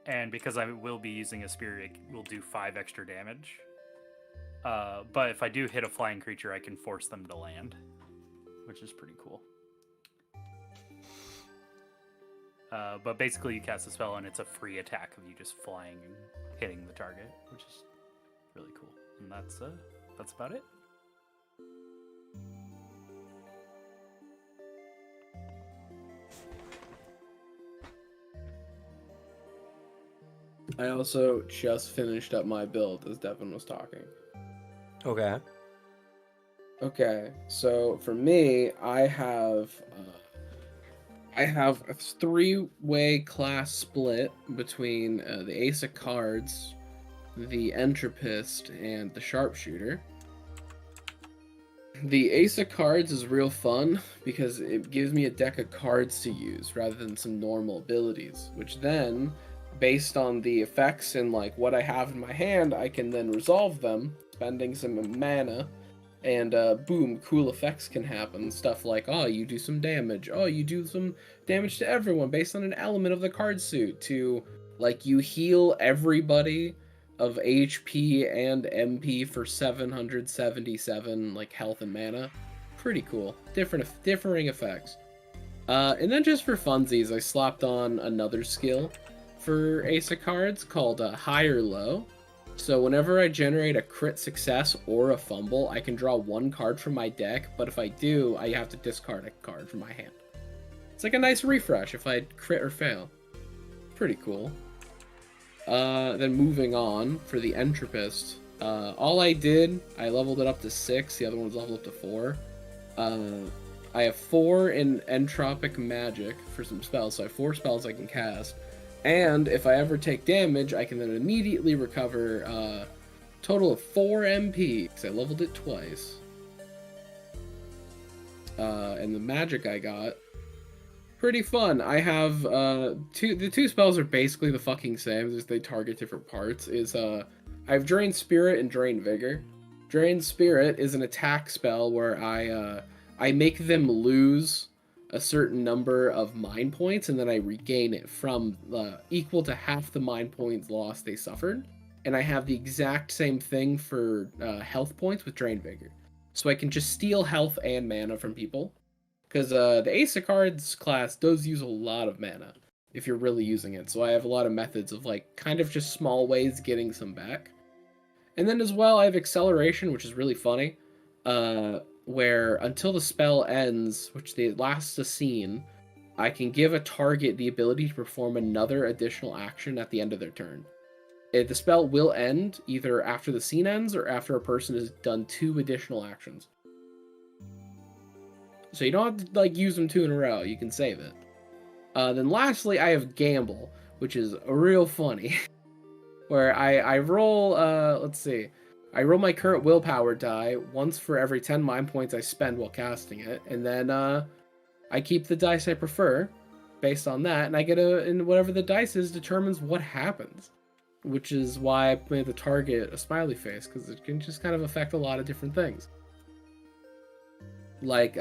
And because I will be using a spear, it will do 5 extra damage. But if I do hit a flying creature, I can force them to land, which is pretty cool. But basically, you cast a spell, and it's a free attack of you just flying and hitting the target, which is really cool. And that's about it. I also just finished up my build as Devin was talking. Okay. Okay, so for me, I have a 3-way class split between the Ace of Cards, the Entropist, and the Sharpshooter. The Ace of Cards is real fun because it gives me a deck of cards to use rather than some normal abilities, which then, based on the effects and like what I have in my hand, I can then resolve them, spending some mana, and boom, cool effects can happen. Stuff like, oh, you do some damage, oh, you do some damage to everyone based on an element of the card suit, to like you heal everybody of HP and MP for 777 like health and mana. Pretty cool. Differing effects. And then just for funsies, I slapped on another skill for Ace of Cards called High or Low. So whenever I generate a crit success or a fumble, I can draw 1 card from my deck, but if I do, I have to discard a card from my hand. It's like a nice refresh if I crit or fail. Pretty cool. Then moving on, for the Entropist, all I did, I leveled it up to 6, the other one's leveled up to 4. I have 4 in Entropic Magic for some spells, so I have 4 spells I can cast. And if I ever take damage, I can then immediately recover a total of 4 MP, because I leveled it twice. And the magic I got pretty fun. I have the two spells are basically the fucking same, just they target different parts. I have Drain Spirit and Drain Vigor. Drain Spirit is an attack spell where I make them lose a certain number of mind points, and then I regain it from equal to half the mind points lost they suffered. And I have the exact same thing for health points with Drain Vigor. So I can just steal health and mana from people. Because the Ace of Cards class does use a lot of mana if you're really using it. So I have a lot of methods of like kind of just small ways getting some back. And then as well, I have Acceleration, which is really funny. Where until the spell ends, which lasts a scene, I can give a target the ability to perform another additional action at the end of their turn. The spell will end either after the scene ends or after a person has done 2 additional actions. So you don't have to like use them 2 in a row. You can save it. Then lastly, I have Gamble, which is real funny. Where I roll, let's see. I roll my current willpower die once for every 10 mind points I spend while casting it. And then I keep the dice I prefer based on that. And I get and whatever the dice is determines what happens. Which is why I made the target a smiley face, because it can just kind of affect a lot of different things. Like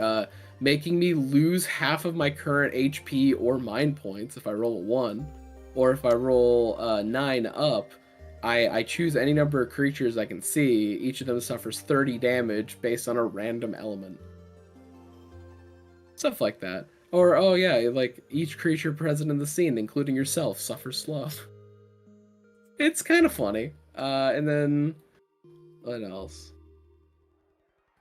making me lose half of my current HP or mind points if I roll a 1, or if I roll 9 up, I choose any number of creatures I can see. Each of them suffers 30 damage based on a random element. Stuff like that. Or, oh yeah, like each creature present in the scene, including yourself, suffers slow. It's kind of funny. And then, what else?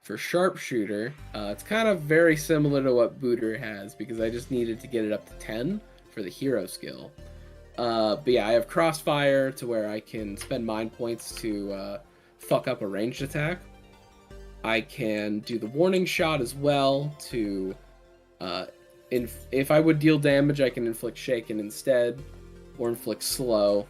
For Sharpshooter, it's kind of very similar to what Booter has, because I just needed to get it up to 10 for the hero skill. But yeah, I have Crossfire to where I can spend mind points to fuck up a ranged attack. I can do the Warning Shot as well to... if I would deal damage, I can inflict Shaken instead, or inflict Slow.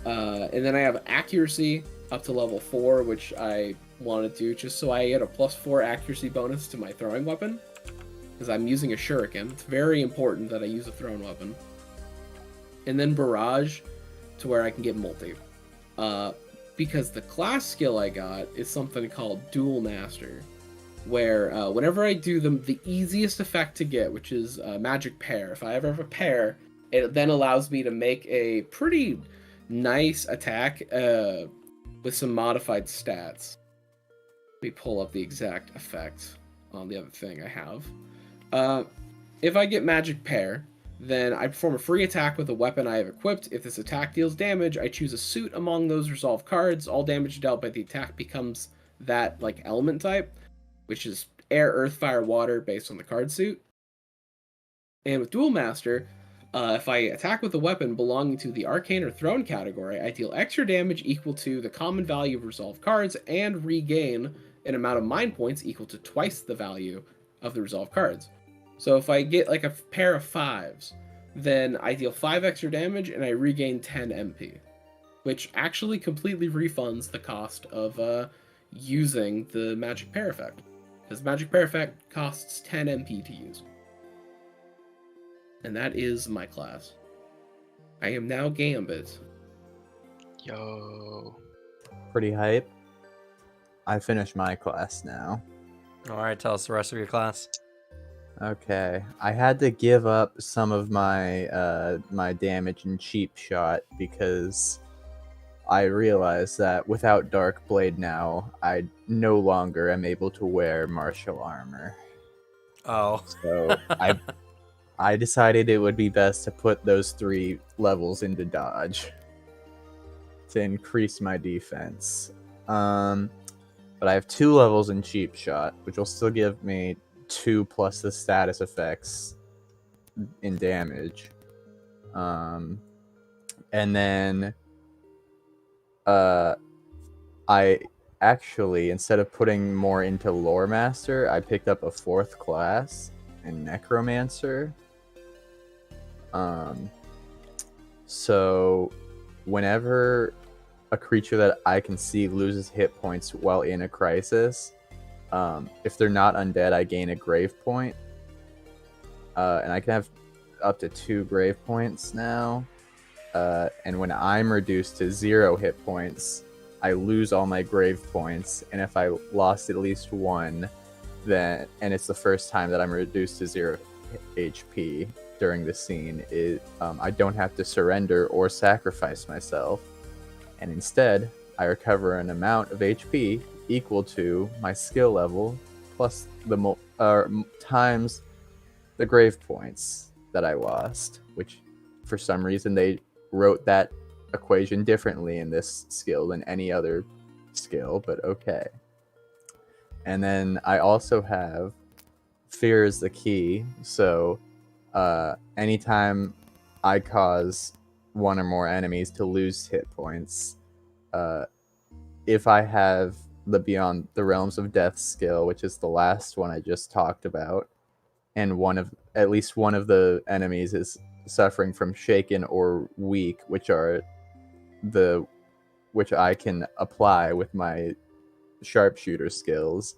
And then I have Accuracy up to level 4, which I want to do just so I get a +4 accuracy bonus to my throwing weapon. Because I'm using a Shuriken. It's very important that I use a thrown weapon. And then Barrage to where I can get multi. Because the class skill I got is something called Dual Master. Where whenever I do the easiest effect to get, which is Magic Pair. If I ever have a pair, it then allows me to make a pretty nice attack with some modified stats. Let me pull up the exact effect on the other thing I have. If I get Magic Pair, then I perform a free attack with a weapon I have equipped. If this attack deals damage, I choose a suit among those resolved cards. All damage dealt by the attack becomes that like element type, which is air, earth, fire, water based on the card suit. And with Dual Master, if I attack with a weapon belonging to the Arcane or Throne category, I deal extra damage equal to the common value of resolved cards and regain an amount of mind points equal to twice the value of the resolved cards. So if I get like a pair of 5s, then I deal 5 extra damage and I regain 10 MP, which actually completely refunds the cost of using the Magic Pair effect, because Magic Pair effect costs 10 MP to use. And that is my class. I am now Gambit. Yo. Pretty hype. I finished my class now. Alright, tell us the rest of your class. Okay, I had to give up some of my my damage in Cheap Shot because I realized that without Dark Blade now, I no longer am able to wear martial armor. Oh. So I decided it would be best to put those 3 levels into dodge to increase my defense. But I have 2 levels in Cheap Shot, which will still give me 2 plus the status effects in damage. And then I actually, instead of putting more into Lore Master, I picked up a 4th class in Necromancer. So whenever a creature that I can see loses hit points while in a crisis, if they're not undead, I gain a grave point. and I can have up to 2 grave points now. And when I'm reduced to 0 hit points, I lose all my grave points. And if I lost at least 1, then and it's the first time that I'm reduced to 0 HP during the scene, I don't have to surrender or sacrifice myself, and instead I recover an amount of HP equal to my skill level plus times the grave points that I lost, which for some reason they wrote that equation differently in this skill than any other skill, but okay. And then I also have Fear is the Key, so anytime I cause one or more enemies to lose hit points, if I have the Beyond the Realms of Death skill, which is the last one I just talked about, and at least one of the enemies is suffering from Shaken or Weak, which I can apply with my sharpshooter skills,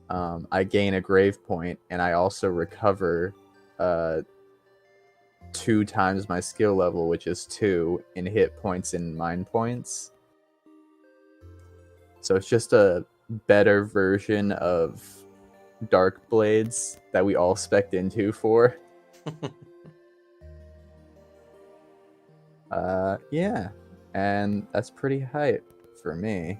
I gain a grave point, and I also recover 2 times my skill level, which is 2 in hit points and mind points. So it's just a better version of Dark Blades that we all spec'd into for. Yeah, and that's pretty hype for me.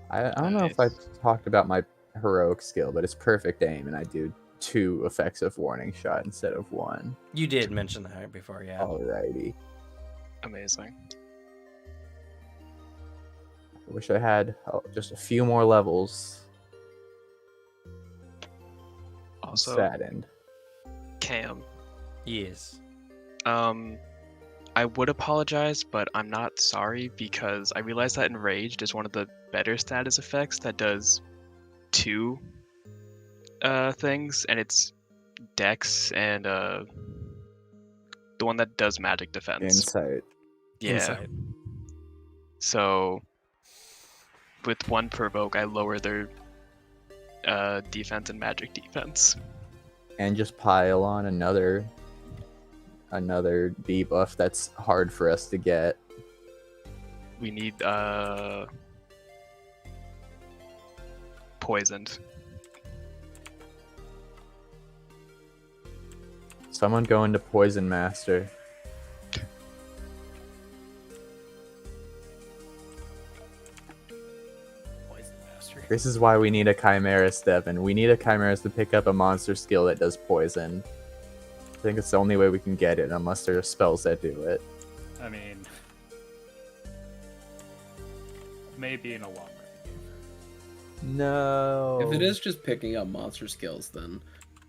I don't know if I talked about my heroic skill, but it's perfect aim, and I do 2 effects of warning shot instead of 1. You did mention that before, yeah. Alrighty. Amazing. I wish I had just a few more levels. Also, saddened. Cam. Yes. I would apologize, but I'm not sorry, because I realized that Enraged is one of the better status effects that does 2 things, and it's Dex and the one that does magic defense. Insight. Yeah. Insight. So with 1 provoke, I lower their defense and magic defense. And just pile on another debuff that's hard for us to get. We need poisoned. Someone go into Poison Master. Poison Master. This is why we need a Chimeras, Devin. We need a Chimeras to pick up a monster skill that does poison. I think it's the only way we can get it, unless there are spells that do it. I mean, maybe in a long run. No. If it is just picking up monster skills, then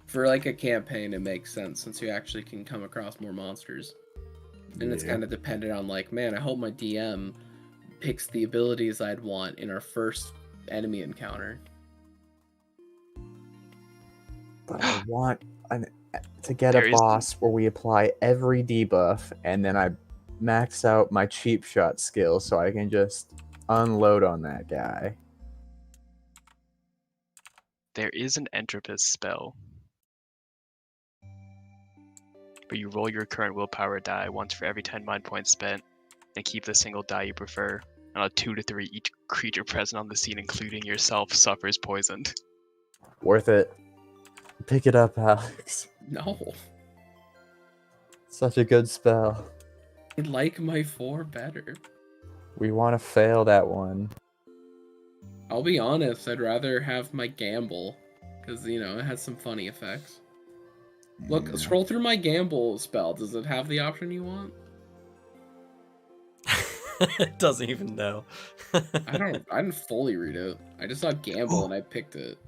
for like a campaign, it makes sense since you actually can come across more monsters. And it's kind of dependent on like, man, I hope my DM picks the abilities I'd want in our first enemy encounter. But I want to get a boss where we apply every debuff, and then I max out my cheap shot skill so I can just unload on that guy. There is an Entropist spell, where you roll your current willpower die once for every 10 mind points spent, and keep the single die you prefer. On a 2 to 3, each creature present on the scene, including yourself, suffers poisoned. Worth it. Pick it up, Alex. No. Such a good spell. I like my 4 better. We want to fail that one. I'll be honest, I'd rather have my gamble, because, you know, it has some funny effects. Look, scroll through my gamble spell. Does it have the option you want? It doesn't even know. I didn't fully read it. I just saw gamble and I picked it.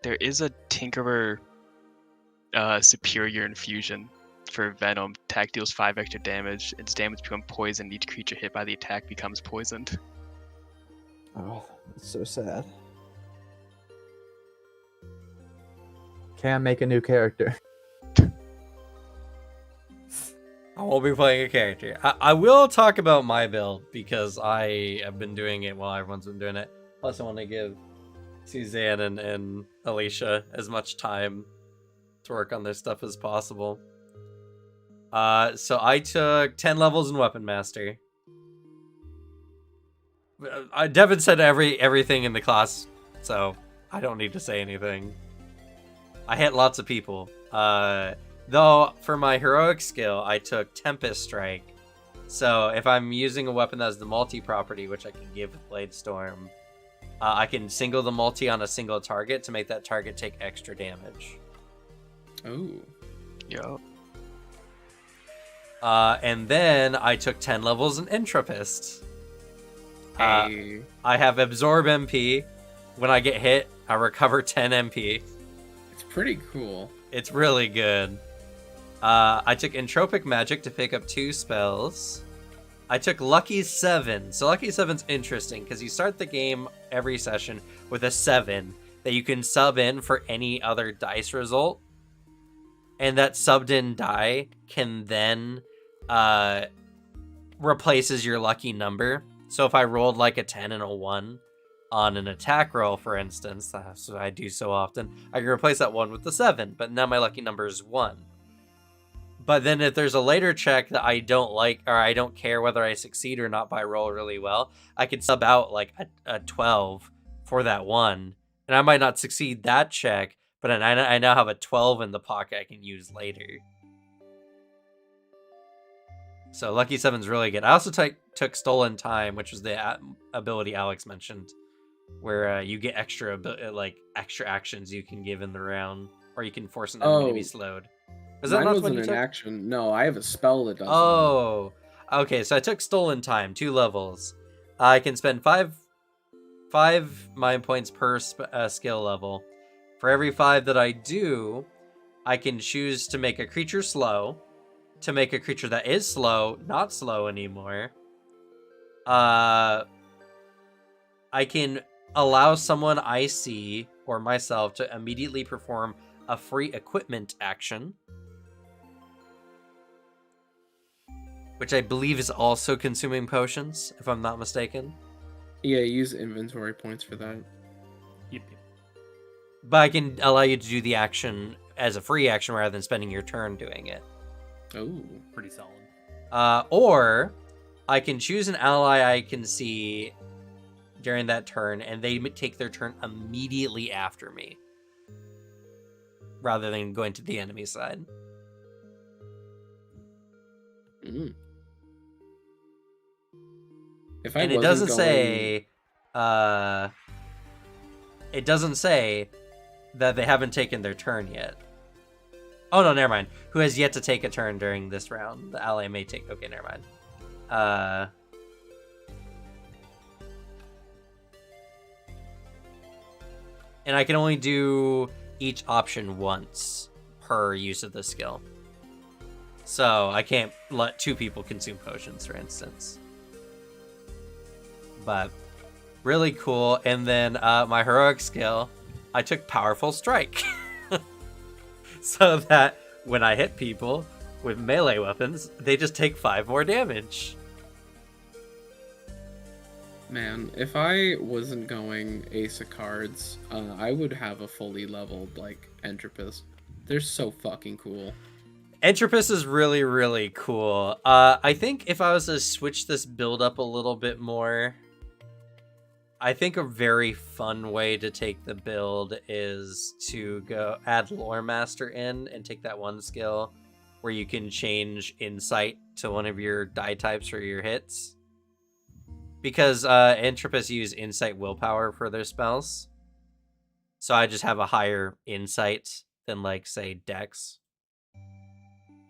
There is a Tinkerer Superior Infusion for Venom. Attack deals 5 extra damage. Its damage becomes poisoned. Each creature hit by the attack becomes poisoned. Oh, that's so sad. Can't make a new character. I won't be playing a character. I will talk about my build because I have been doing it while everyone's been doing it. Plus, I want to give Suzanne and Alicia as much time to work on their stuff as possible. So I took 10 levels in Weapon Master. Devin said everything in the class, so I don't need to say anything. I hit lots of people. Though for my heroic skill, I took Tempest Strike. So if I'm using a weapon that has the multi property, which I can give with Blade Storm, I can single the multi on a single target to make that target take extra damage. Oh. Yo. And then I took 10 levels in Entropist. Hey. I have Absorb MP. When I get hit, I recover 10 MP. It's pretty cool. It's really good. I took Entropic Magic to pick up 2 spells. I took Lucky 7. So Lucky 7's interesting because you start the game every session with a 7 that you can sub in for any other dice result. And that subbed in die can then replaces your lucky number. So if I rolled like a 10 and a 1 on an attack roll, for instance, that's what I do so often, I can replace that 1 with the 7, but now my lucky number is 1. But then if there's a later check that I don't like, or I don't care whether I succeed or not, but I roll really well, I could sub out like a 12 for that 1. And I might not succeed that check, but I now have a 12 in the pocket I can use later. So Lucky 7's really good. I also took Stolen Time, which was the ability Alex mentioned, where you get extra actions you can give in the round, or you can force an enemy to be slowed. Was that Mine not wasn't one you an took? action. No, I have a spell that does Oh, okay. So I took Stolen Time, 2 levels. I can spend 5 mind points per skill level. For every 5 that I do, I can choose to make a creature slow, to make a creature that is slow not slow anymore. I can allow someone I see or myself to immediately perform a free equipment action, which I believe is also consuming potions, if I'm not mistaken. Yeah, use inventory points for that. Yep. But I can allow you to do the action as a free action rather than spending your turn doing it. Oh. Pretty solid. Or I can choose an ally I can see during that turn, and they take their turn immediately after me, rather than going to the enemy side. Mm. And it doesn't say that they haven't taken their turn yet. Oh no, never mind. Who has yet to take a turn during this round? The ally may take. Okay, never mind. And I can only do each option once per use of the skill. So I can't let 2 people consume potions, for instance. But really cool. And then my heroic skill, I took Powerful Strike. So that when I hit people with melee weapons, they just take 5 more damage. Man, if I wasn't going Ace of Cards, I would have a fully leveled, like, Entropist. They're so fucking cool. Entropist is really, really cool. I think if I was to switch this build up a little bit more, I think a very fun way to take the build is to go add Lore Master in and take that one skill where you can change Insight to one of your die types for your hits. Because Entropists use Insight Willpower for their spells. So I just have a higher Insight than, like, say, Dex.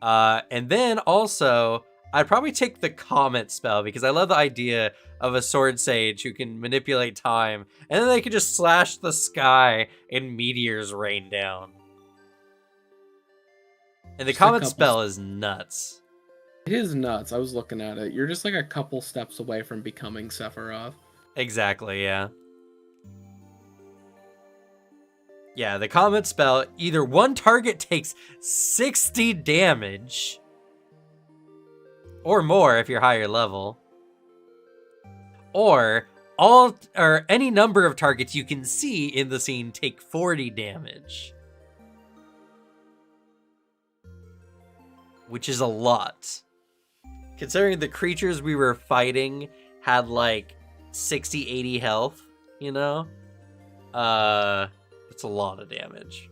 And then also, I'd probably take the Comet spell because I love the idea of a Sword Sage who can manipulate time, and then they can just slash the sky and meteors rain down. And the Just a Comet couple spell is nuts. It is nuts. I was looking at it. You're just like a couple steps away from becoming Sephiroth. Exactly, yeah. Yeah, the Comet spell, either one target takes 60 damage, or more if you're higher level, or all or any number of targets you can see in the scene take 40 damage. Which is a lot. Considering the creatures we were fighting had like 60, 80 health, you know? It's a lot of damage.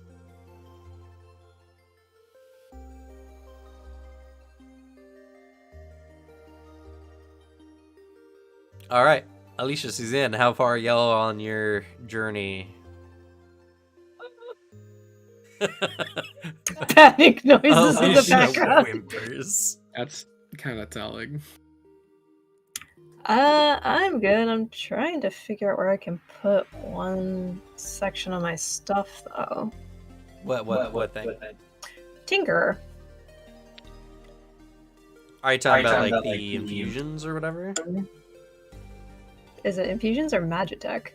All right, Alicia, Suzanne, how far are y'all on your journey? Panic noises in the Alicia background. whimpers. That's kind of telling. I'm good. I'm trying to figure out where I can put one section of my stuff, though. What thing? Tinker. Are you talking about like the infusions or whatever? Is it infusions or Magitech?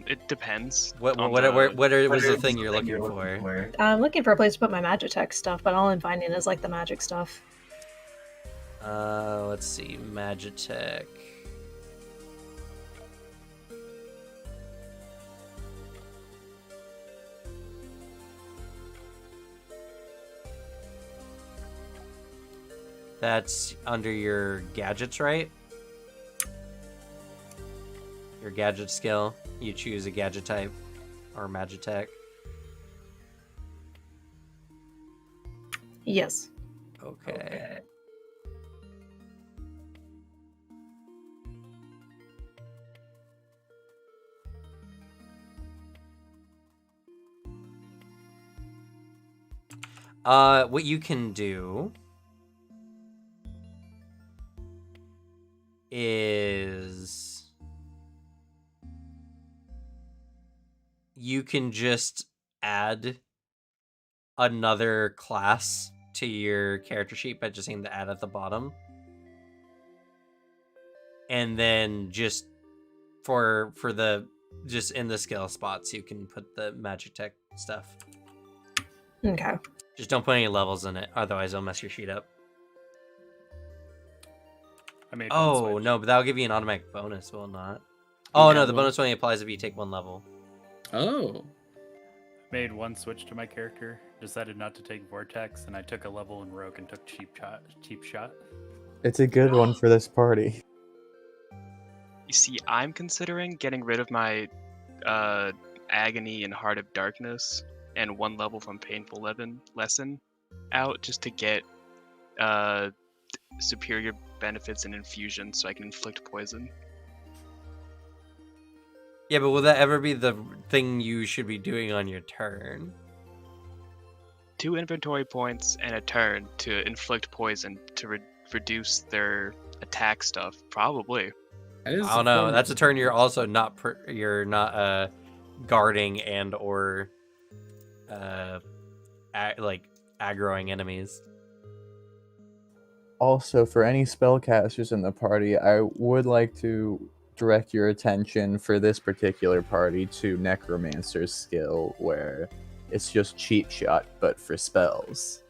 It depends. What on was the- the thing you're looking for? I'm looking for a place to put my Magitech stuff, but all I'm finding is like the magic stuff. Let's see, Magitech. That's under your gadgets, right? Your gadget skill. You choose a gadget type or Magitech. Yes. Okay. What you can do is you can just add another class to your character sheet by just hitting the add at the bottom. And then just for the just in the skill spots you can put the Magitech stuff. Okay. Just don't put any levels in it, otherwise it'll mess your sheet up. I made one Oh, switch. no, but that'll give you an automatic bonus, will it not? Oh, no, the bonus only applies if you take one level. Oh. Made one switch to my character, decided not to take Vortex, and I took a level in Rogue and took Cheap Shot. It's a good one for this party. You see, I'm considering getting rid of my Agony and Heart of Darkness and one level from Painful Lesson out just to get superior benefits in infusion so I can inflict poison. Yeah, but will that ever be the thing you should be doing on your turn? 2 inventory points and a turn to inflict poison to reduce their attack stuff. Probably. I don't know. That's a turn you're also not guarding and or aggroing enemies. Also, for any spellcasters in the party, I would like to direct your attention for this particular party to Necromancer's skill, where it's just Cheap Shot, but for spells.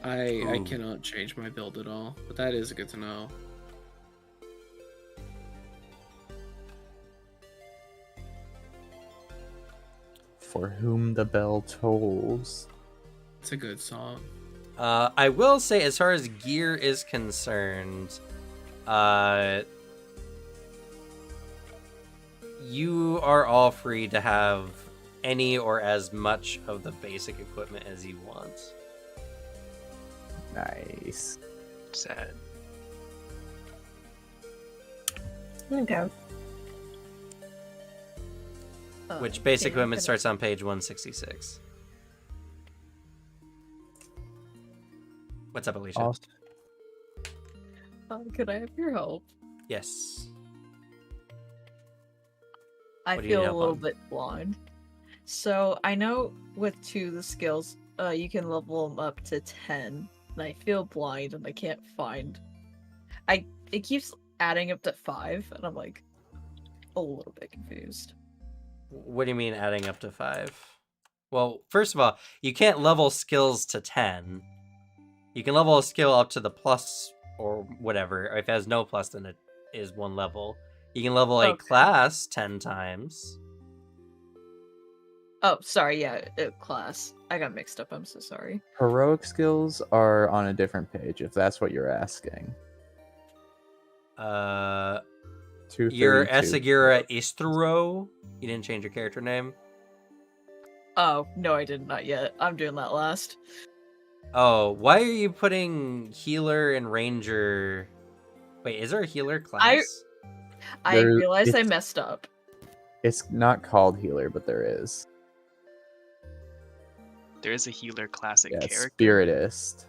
I cannot change my build at all, but that is good to know. For whom the bell tolls. It's a good song. I will say, as far as gear is concerned, you are all free to have any or as much of the basic equipment as you want. Nice. Sad. Okay. Which basic equipment starts on page 166. What's up, Alicia? Awesome. Could I have your help? Yes. I What do you feel need a help little on? bit blind. So I know with 2 of the skills, you can level them up to 10. And I feel blind and I can't find. It keeps adding up to 5, and I'm like a little bit confused. What do you mean adding up to 5? Well, first of all, you can't level skills to 10. You can level a skill up to the plus or whatever. If it has no plus, then it is 1 level. You can level a class 10 times. Oh, sorry, yeah, class. I got mixed up, I'm so sorry. Heroic skills are on a different page, if that's what you're asking. You're Esagura Istro. You didn't change your character name? Oh, no, I did not yet. I'm doing that last. Oh, why are you putting healer and ranger? Wait, is there a healer class? I realized I messed up. It's not called healer, but there is. There is a healer classic character. Spiritist.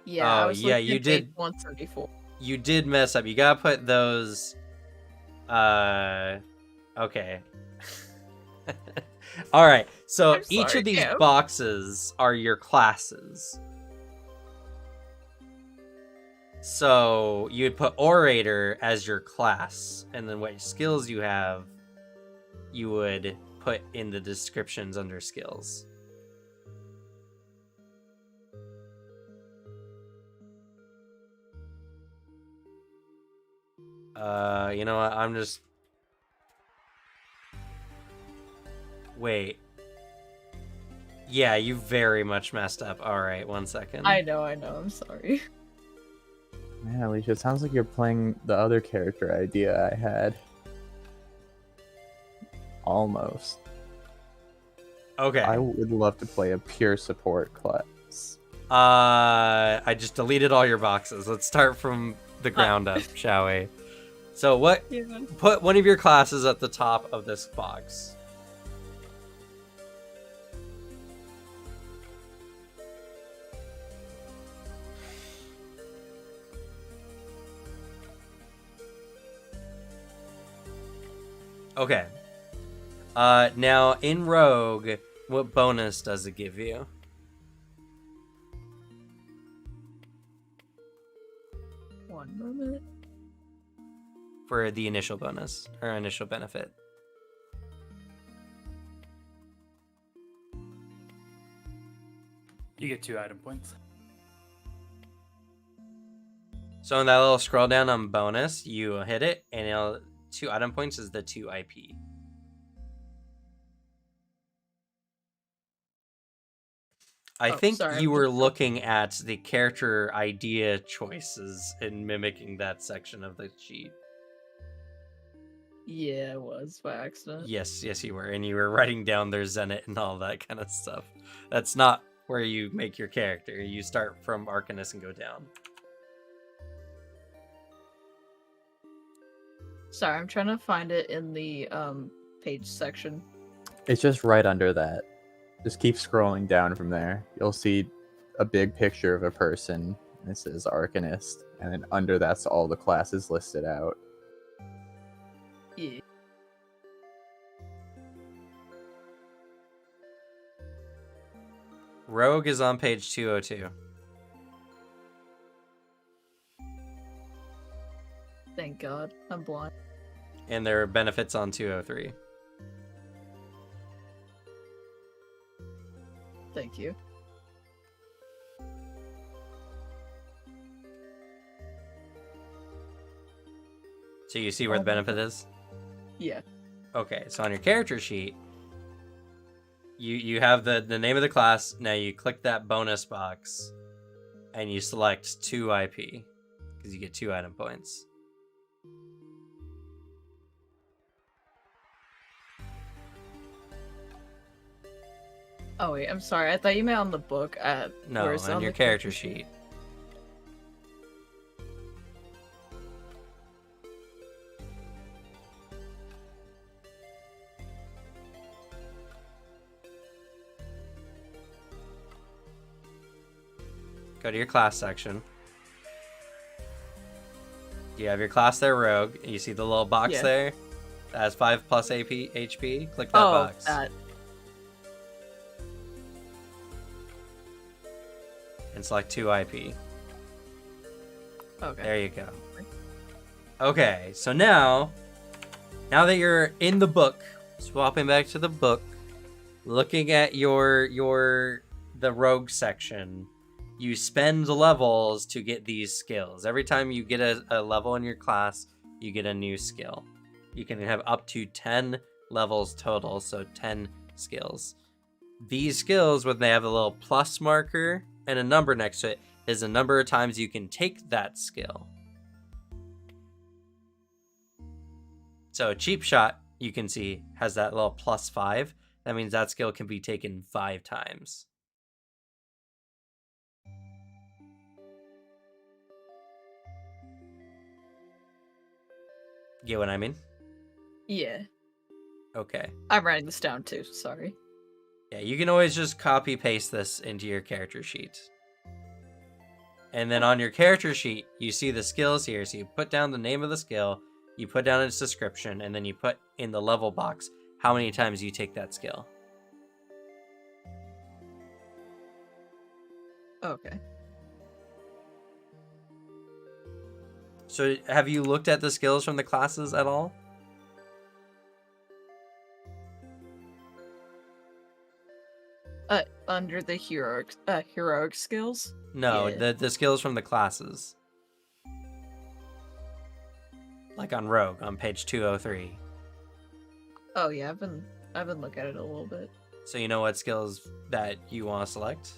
Yeah, you did 134. You did mess up. You gotta put those. Okay. All right. So each of these boxes are your classes. So you would put orator as your class, and then what skills you have, you would put in the descriptions under skills. You know what? I'm just... Wait. Yeah, you very much messed up. Alright, 1 second. I know, I'm sorry. Man, Alicia, it sounds like you're playing the other character idea I had. Almost. Okay. I would love to play a pure support class. I just deleted all your boxes. Let's start from the ground up, shall we? So put one of your classes at the top of this box. Okay. Now in Rogue, what bonus does it give you? One moment. For the initial bonus or initial benefit. You get 2 item points. So in that little scroll down on bonus, you hit it, and 2 item points is the 2 IP. I think you were looking at the character idea choices and mimicking that section of the sheet. Yeah, it was by accident. Yes, you were. And you were writing down their Zenit and all that kind of stuff. That's not where you make your character. You start from Arcanist and go down. Sorry, I'm trying to find it in the page section. It's just right under that. Just keep scrolling down from there. You'll see a big picture of a person. It says Arcanist. And then under that's all the classes listed out. Yeah. Rogue is on page 202. Thank God. I'm blind. And there are benefits on 203. Thank you. So you see where the benefit is? Yeah. Okay, so on your character sheet, you have the name of the class. Now you click that bonus box, and you select 2 IP, because you get 2 item points. Oh wait, I'm sorry. I thought you meant on the book. No, on your character sheet. Go to your class section. You have your class there, Rogue. You see the little box there? That has 5 plus AP, HP. Click that box. And select 2 IP. Okay. There you go. Okay, so now that you're in the book, swapping back to the book, looking at the Rogue section, you spend levels to get these skills. Every time you get a level in your class, you get a new skill. You can have up to 10 levels total, so 10 skills. These skills, when they have a little plus marker and a number next to it, is the number of times you can take that skill. So a cheap shot, you can see, has that little +5. That means that skill can be taken 5 times. Get what I mean? Yeah. Okay. I'm writing this down too, sorry. Yeah, you can always just copy paste this into your character sheet. And then on your character sheet, you see the skills here. So you put down the name of the skill, you put down its description, and then you put in the level box how many times you take that skill. Okay. So have you looked at the skills from the classes at all? Under the heroic skills? No, Yeah. the skills from the classes. Like on Rogue, on page 203. Oh yeah, I've been looking at it a little bit. So you know what skills that you want to select?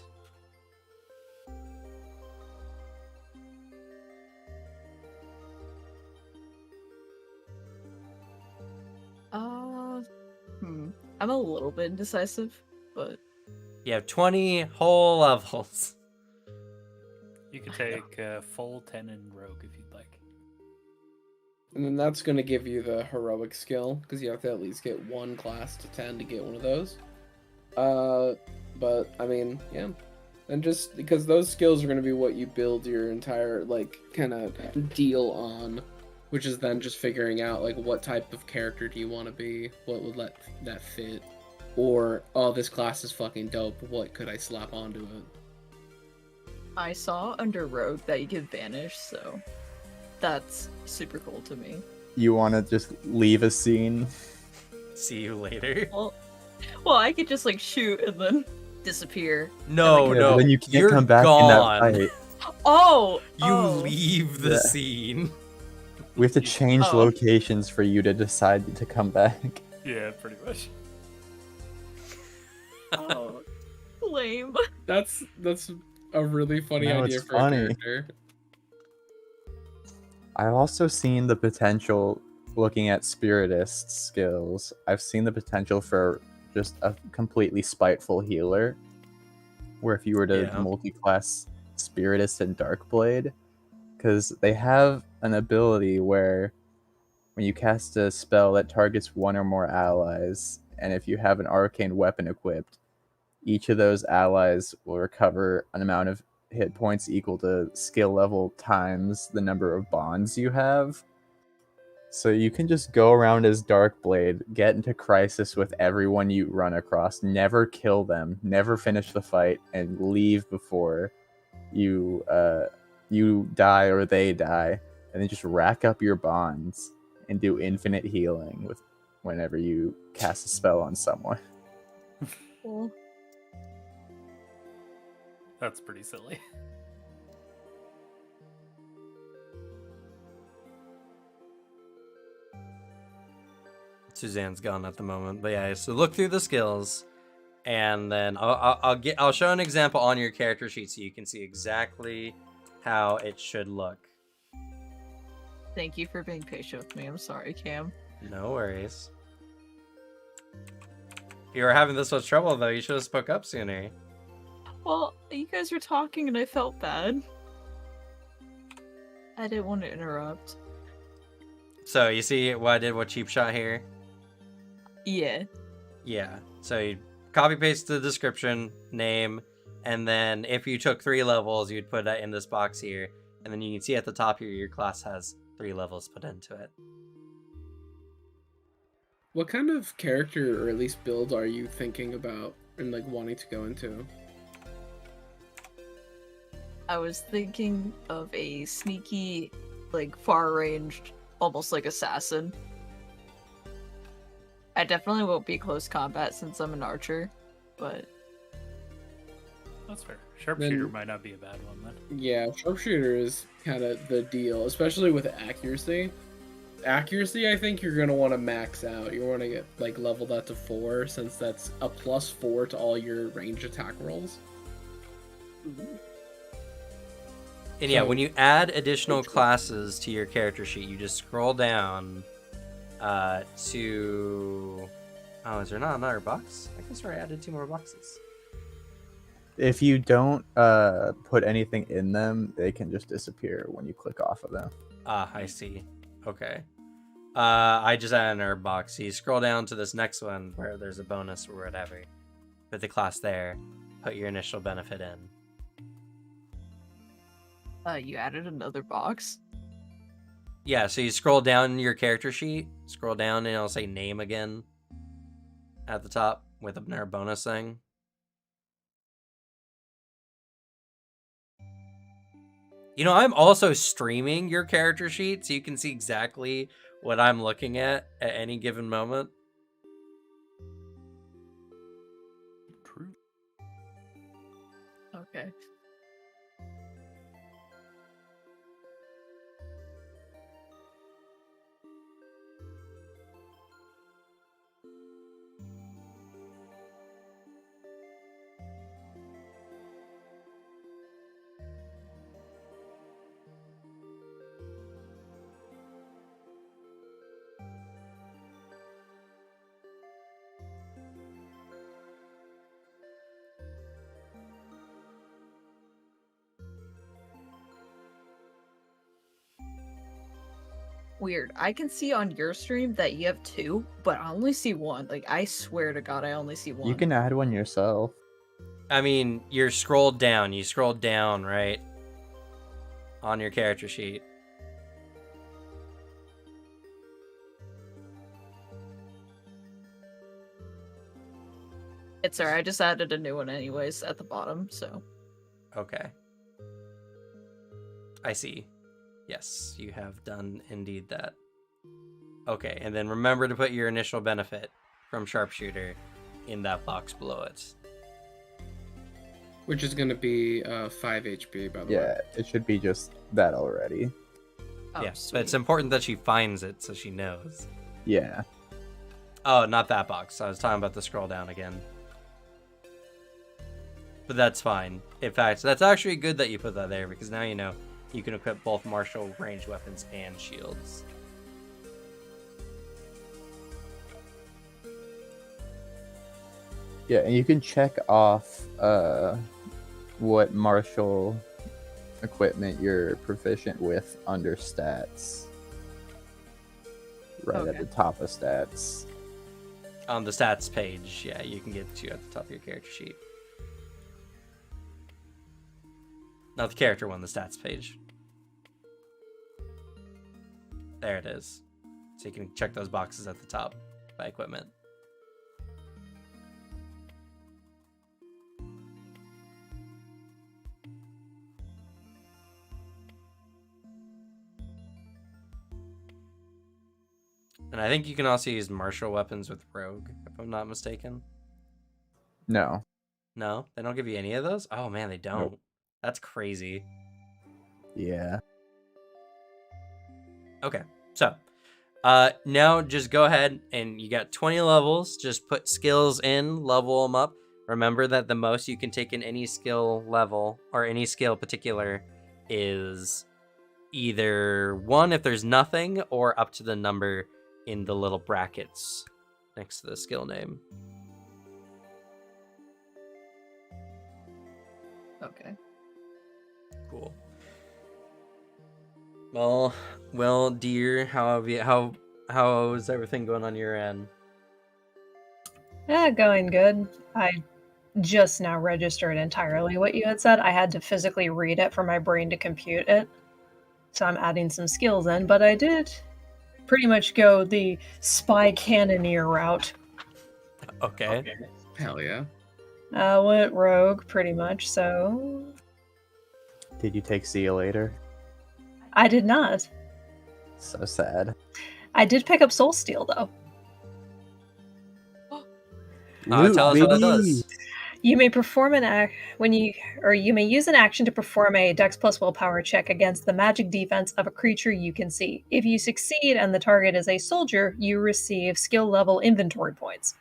I'm a little bit indecisive, but You have 20 whole levels. You could take full 10 in Rogue if you'd like. And then that's going to give you the heroic skill, because you have to at least get one class to 10 to get one of those. But, I mean, yeah. And just because those skills are going to be what you build your entire, like, kind of deal on, which is then just figuring out, like, what type of character do you want to be, what would let that fit, or, oh, this class is fucking dope, what could I slap onto it? I saw under Rogue that you could vanish, so that's super cool to me. You want to just leave a scene? See you later. Well, I could just like shoot and then disappear. No, Yeah, no. But then you can't You're come back gone. in that fight. Oh, You leave the Yeah. scene. We have to change Oh. locations for you to decide to come back. Yeah, pretty much. Oh, lame. That's a really funny No, idea it's for funny. a character. I've also seen the potential, looking at Spiritist skills, I've seen the potential for just a completely spiteful healer, where if you were to Yeah. multi-class Spiritist and Darkblade, because they have an ability where when you cast a spell that targets one or more allies, and if you have an arcane weapon equipped, each of those allies will recover an amount of hit points equal to skill level times the number of bonds you have. So you can just go around as Darkblade, get into crisis with everyone you run across, never kill them, never finish the fight, and leave before you die or they die, and then just rack up your bonds and do infinite healing with whenever you cast a spell on someone. Cool. That's pretty silly. Suzanne's gone at the moment, but yeah. So look through the skills, and then I'll show an example on your character sheet so you can see exactly how it should look. Thank you for being patient with me. I'm sorry, Cam. No worries. If you were having this much trouble, though, you should have spoke up sooner. Well, you guys were talking and I felt bad. I didn't want to interrupt. So you see what I did with Cheap Shot here? Yeah. Yeah. So you copy paste the description, name, and then if you took 3 levels, you'd put that in this box here, and then you can see at the top here your class has 3 levels put into it. What kind of character, or at least build, are you thinking about and like wanting to go into? I was thinking of a sneaky, like far-ranged, almost like assassin. I definitely won't be close combat since I'm an archer, but That's fair. Sharpshooter Then- might not be a bad one then. Yeah, sharpshooter is kind of the deal, especially with accuracy. accuracy, I think you're gonna want to max out. You want to get like level that to 4, since that's a +4 to all your range attack rolls. And yeah, So- when you add additional classes to your character sheet, you just scroll down to... Oh, is there not another box? I guess I added 2 more boxes. If you don't put anything in them, they can just disappear when you click off of them. Ah, I see. Okay. I just added another box. So you scroll down to this next one where there's a bonus or whatever. Put the class there. Put your initial benefit in. You added another box? Yeah, so you scroll down your character sheet. Scroll down and it'll say name again at the top with another bonus thing. You know, I'm also streaming your character sheet so you can see exactly what I'm looking at any given moment. True. Okay. Weird. I can see on your stream that you have 2, but I only see 1. Like, I swear to God, I only see 1. You can add one yourself. I mean, you're scrolled down. You scroll down, right? On your character sheet. It's alright. I just added a new one anyways at the bottom, so. Okay. I see. Yes, you have done indeed that. Okay, and then remember to put your initial benefit from Sharpshooter in that box below it. Which is gonna be 5 HP, by the way. Yeah, it should be just that already. Oh, Yes, sweet. but it's important that she finds it so she knows. Yeah. Oh, not that box. I was talking about the scroll down again. But that's fine. In fact, that's actually good that you put that there because now you know you can equip both martial ranged weapons and shields. Yeah, and you can check off what martial equipment you're proficient with under stats. Right at Okay. the top of stats. On the stats page, yeah, you can get to at the top of your character sheet. Not the character one, the stats page. There it is. So you can check those boxes at the top by equipment. And I think you can also use martial weapons with rogue, if I'm not mistaken. No. No, they don't give you any of those? Oh man, they don't. Nope. That's crazy. Yeah. Okay, so now just go ahead and you got 20 levels. Just put skills in, level them up. Remember that the most you can take in any skill level or any skill particular is either 1 if there's nothing or up to the number in the little brackets next to the skill name. Okay. Cool. Well, dear, how's everything going on your end? Yeah, going good. I just now registered entirely what you had said. I had to physically read it for my brain to compute it. So I'm adding some skills in, but I did pretty much go the spy cannoneer route. Okay. Hell yeah. Went rogue pretty much, so Did you take See You Later? I did not. So sad. I did pick up Soul Steel though. Tell us what it does. You may perform you may use an action to perform a Dex plus Willpower check against the magic defense of a creature you can see. If you succeed and the target is a soldier, you receive skill level inventory points.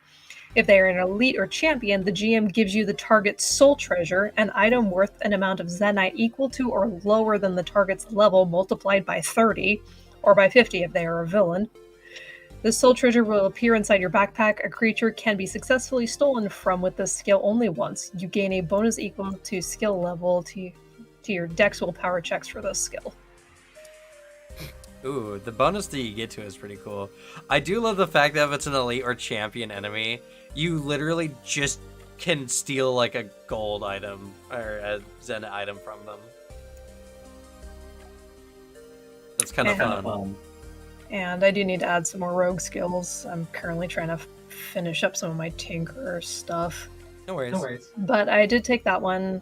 If they are an elite or champion, the GM gives you the target's soul treasure, an item worth an amount of Zenyte equal to or lower than the target's level multiplied by 30, or by 50 if they are a villain. The soul treasure will appear inside your backpack. A creature can be successfully stolen from with this skill only once. You gain a bonus equal to skill level to your Dex Willpower checks for this skill. Ooh, the bonus that you get to is pretty cool. I do love the fact that if it's an elite or champion enemy, you literally just can steal like a gold item or a Zen item from them. That's kind of fun. And I do need to add some more rogue skills. I'm currently trying to finish up some of my tinker stuff. No worries. But I did take that one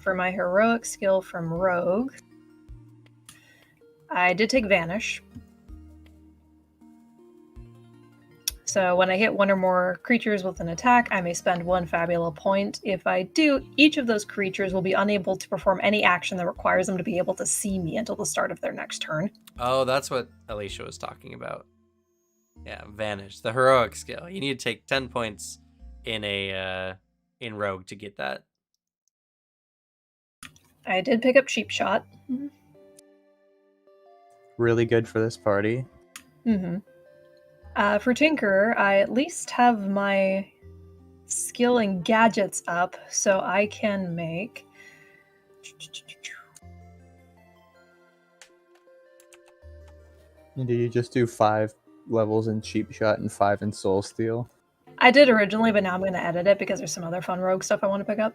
for my heroic skill from rogue. I did take Vanish. So when I hit one or more creatures with an attack, I may spend 1 Fabula point. If I do, each of those creatures will be unable to perform any action that requires them to be able to see me until the start of their next turn. Oh, that's what Alicia was talking about. Yeah, Vanish, the heroic skill. You need to take 10 points in Rogue to get that. I did pick up Cheap Shot. Really good for this party. Mm-hmm. For Tinker, I at least have my skill and gadgets up, so I can make... Did you just do 5 levels in Cheap Shot and 5 in Soul Steal? I did originally, but now I'm going to edit it because there's some other fun rogue stuff I want to pick up.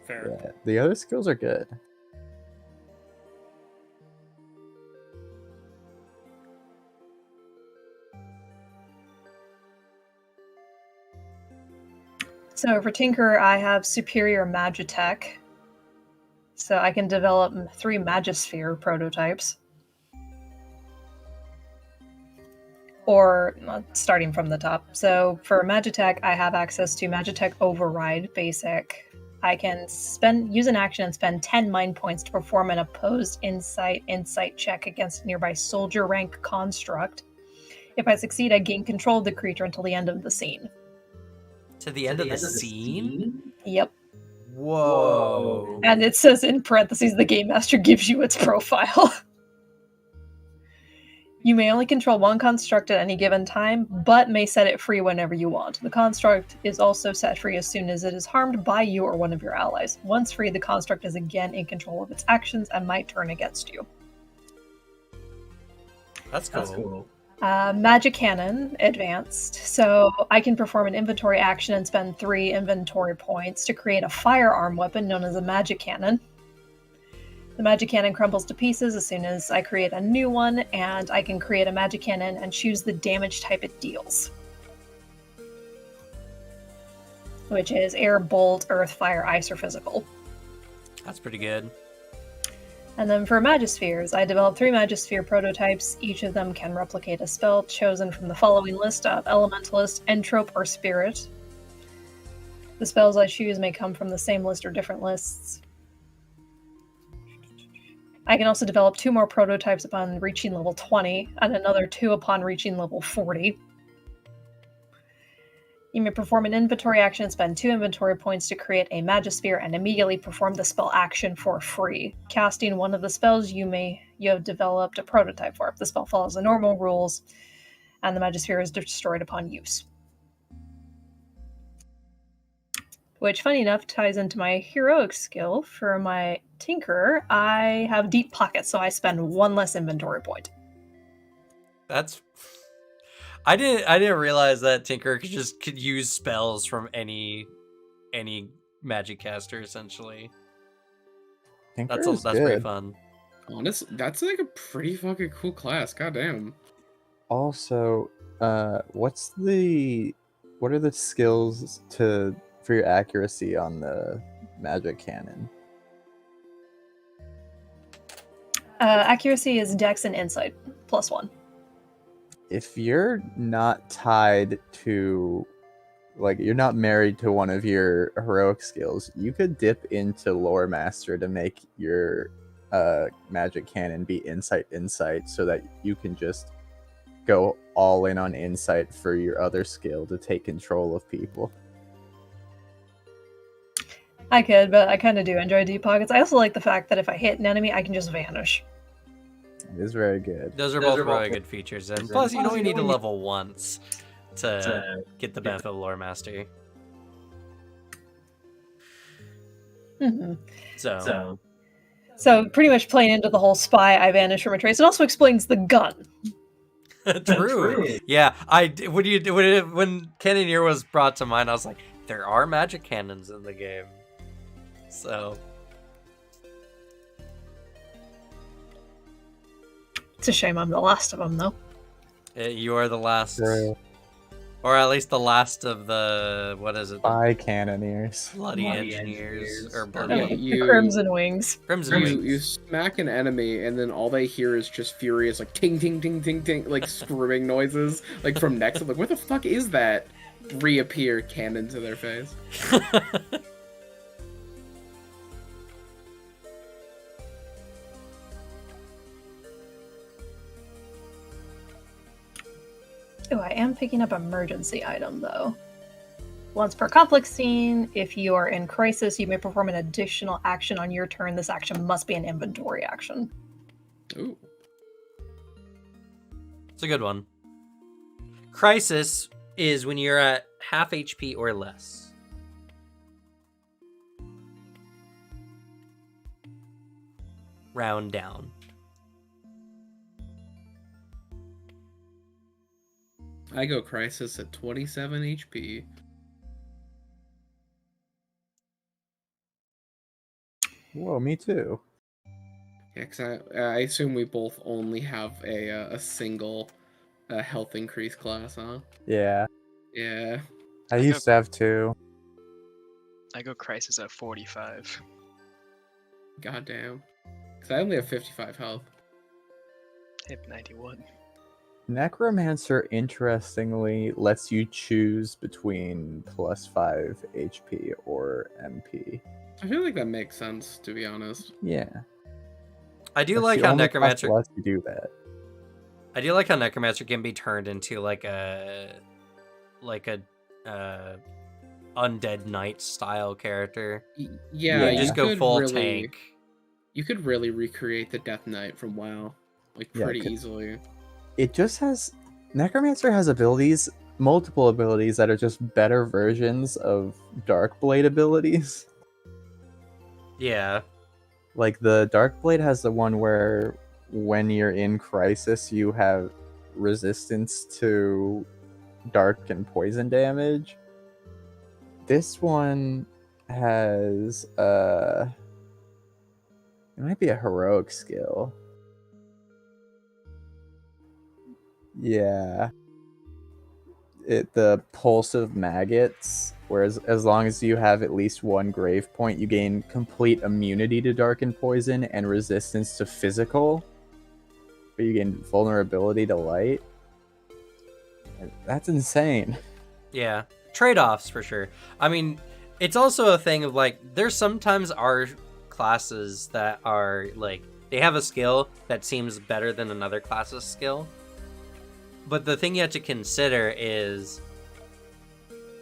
Fair. Yeah, the other skills are good. So for Tinker, I have Superior Magitech. So I can develop 3 Magisphere prototypes. Or starting from the top. So for Magitech, I have access to Magitech Override Basic. I can use an action and spend 10 mind points to perform an opposed insight check against a nearby soldier rank construct. If I succeed, I gain control of the creature until the end of the scene. To the end of the scene? Yep. Whoa. And it says in parentheses, the Game Master gives you its profile. You may only control one construct at any given time, but may set it free whenever you want. The construct is also set free as soon as it is harmed by you or one of your allies. Once free, the construct is again in control of its actions and might turn against you. That's cool. Magic Cannon Advanced. So I can perform an inventory action and spend 3 inventory points to create a firearm weapon known as a Magic Cannon. The Magic Cannon crumbles to pieces as soon as I create a new one, and I can create a Magic Cannon and choose the damage type it deals. Which is air, bolt, earth, fire, ice, or physical. That's pretty good. And then for Magispheres, I developed 3 Magisphere prototypes. Each of them can replicate a spell chosen from the following list of Elementalist, Entrope, or Spirit. The spells I choose may come from the same list or different lists. I can also develop 2 more prototypes upon reaching level 20, and another 2 upon reaching level 40. You may perform an inventory action and spend 2 inventory points to create a Magisphere and immediately perform the spell action for free. Casting one of the spells you have developed a prototype for. The spell follows the normal rules, and the Magisphere is destroyed upon use. Which, funny enough, ties into my heroic skill. For my Tinker, I have Deep Pockets, so I spend 1 less inventory point. That's... I didn't realize that Tinker could use spells from any magic caster, essentially. Tinker That's good. pretty fun. Honestly, that's like a pretty fucking cool class. Goddamn. Also, what are the skills for your accuracy on the Magic Cannon? Accuracy is Dex and Insight, +1. If you're not tied to like you're not married to one of your heroic skills, you could dip into Lore Master to make your magic cannon be insight so that you can just go all in on insight for your other skill to take control of people. I could, but I kind of do enjoy deep pockets. I also like the fact that if I hit an enemy, I can just vanish. It is very good. Those are both really good features, and plus you only need to level once to get the benefit of Lore Master. Mm-hmm. So pretty much playing into the whole spy, I vanish from a trace. It also explains the gun. True. Yeah, when Cannoneer was brought to mind, I was like, there are magic cannons in the game. So it's a shame I'm the last of them, though. You are the last, True. or at least the last of the Spy Cannoneers. Bloody engineers or The Crimson Wings. Crimson Wings. You smack an enemy, and then all they hear is just furious, like ting ting ting ting ting, like screaming noises, like from next to, like, what the fuck is that? Reappear cannon to their face. Oh, I am picking up emergency item, though. Once per conflict scene, if you are in crisis, you may perform an additional action on your turn. This action must be an inventory action. Ooh. It's a good one. Crisis is when you're at half HP or less. Round down. I go crisis at 27 HP. Whoa, me too. Yeah, because I assume we both only have a single health increase class, huh? Yeah. Yeah. I used to have 2. I go crisis at 45. Goddamn. Because I only have 55 health. I have 91. Necromancer, interestingly, lets you choose between +5 HP or MP. I feel like that makes sense, to be honest. Yeah. I do That's like the how only Necromancer. class lets you do that. I do like how Necromancer can be turned into like a undead knight style character. Yeah, You just go full tank. You could really recreate the Death Knight from WoW, like, pretty easily. It just has... Necromancer has multiple abilities that are just better versions of Darkblade abilities. Yeah. Like, the Darkblade has the one where when you're in crisis, you have resistance to dark and poison damage. This one has, it might be a heroic skill. Yeah. The Pulse of Maggots, whereas as long as you have at least 1 grave point, you gain complete immunity to dark and poison and resistance to physical, but you gain vulnerability to light. That's insane. Yeah. Trade-offs for sure. I mean, it's also a thing of like, there's sometimes our classes that are like, they have a skill that seems better than another class's skill. But the thing you have to consider is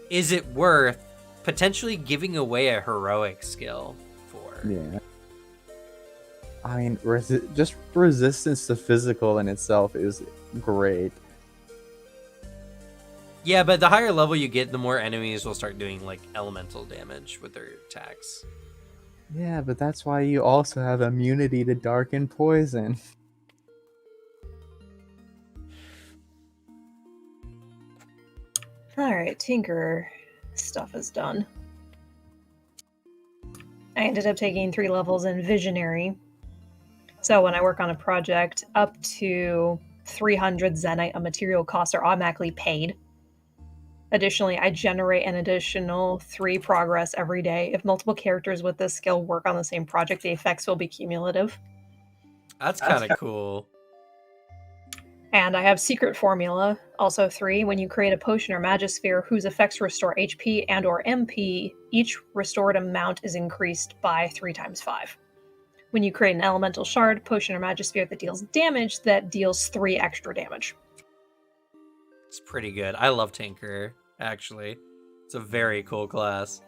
it worth potentially giving away a heroic skill for? Yeah. I mean, just resistance to physical in itself is great. Yeah, but the higher level you get, the more enemies will start doing like elemental damage with their attacks. Yeah, but that's why you also have immunity to dark and poison. Alright, Tinkerer stuff is done. I ended up taking 3 levels in Visionary. So when I work on a project, up to 300 Zenite of material costs are automatically paid. Additionally, I generate an additional 3 progress every day. If multiple characters with this skill work on the same project, the effects will be cumulative. That's kind of cool. And I have Secret Formula, also 3. When you create a potion or Magisphere whose effects restore HP and or MP, each restored amount is increased by 3 times 5. When you create an Elemental Shard, potion, or Magisphere that deals damage, that deals 3 extra damage. It's pretty good. I love Tinker, actually. It's a very cool class.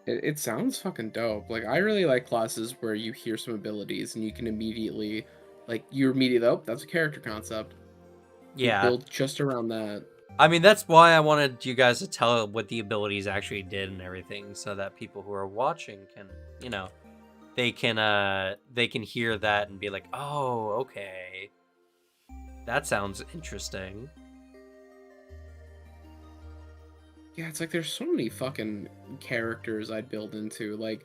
It sounds fucking dope. Like, I really like classes where you hear some abilities and you can immediately, oh, that's a character concept. Yeah. You build just around that. I mean, that's why I wanted you guys to tell what the abilities actually did and everything, so that people who are watching can, you know, they can hear that and be like, oh, okay. That sounds interesting. Yeah, it's like there's so many fucking characters I'd build into. Like,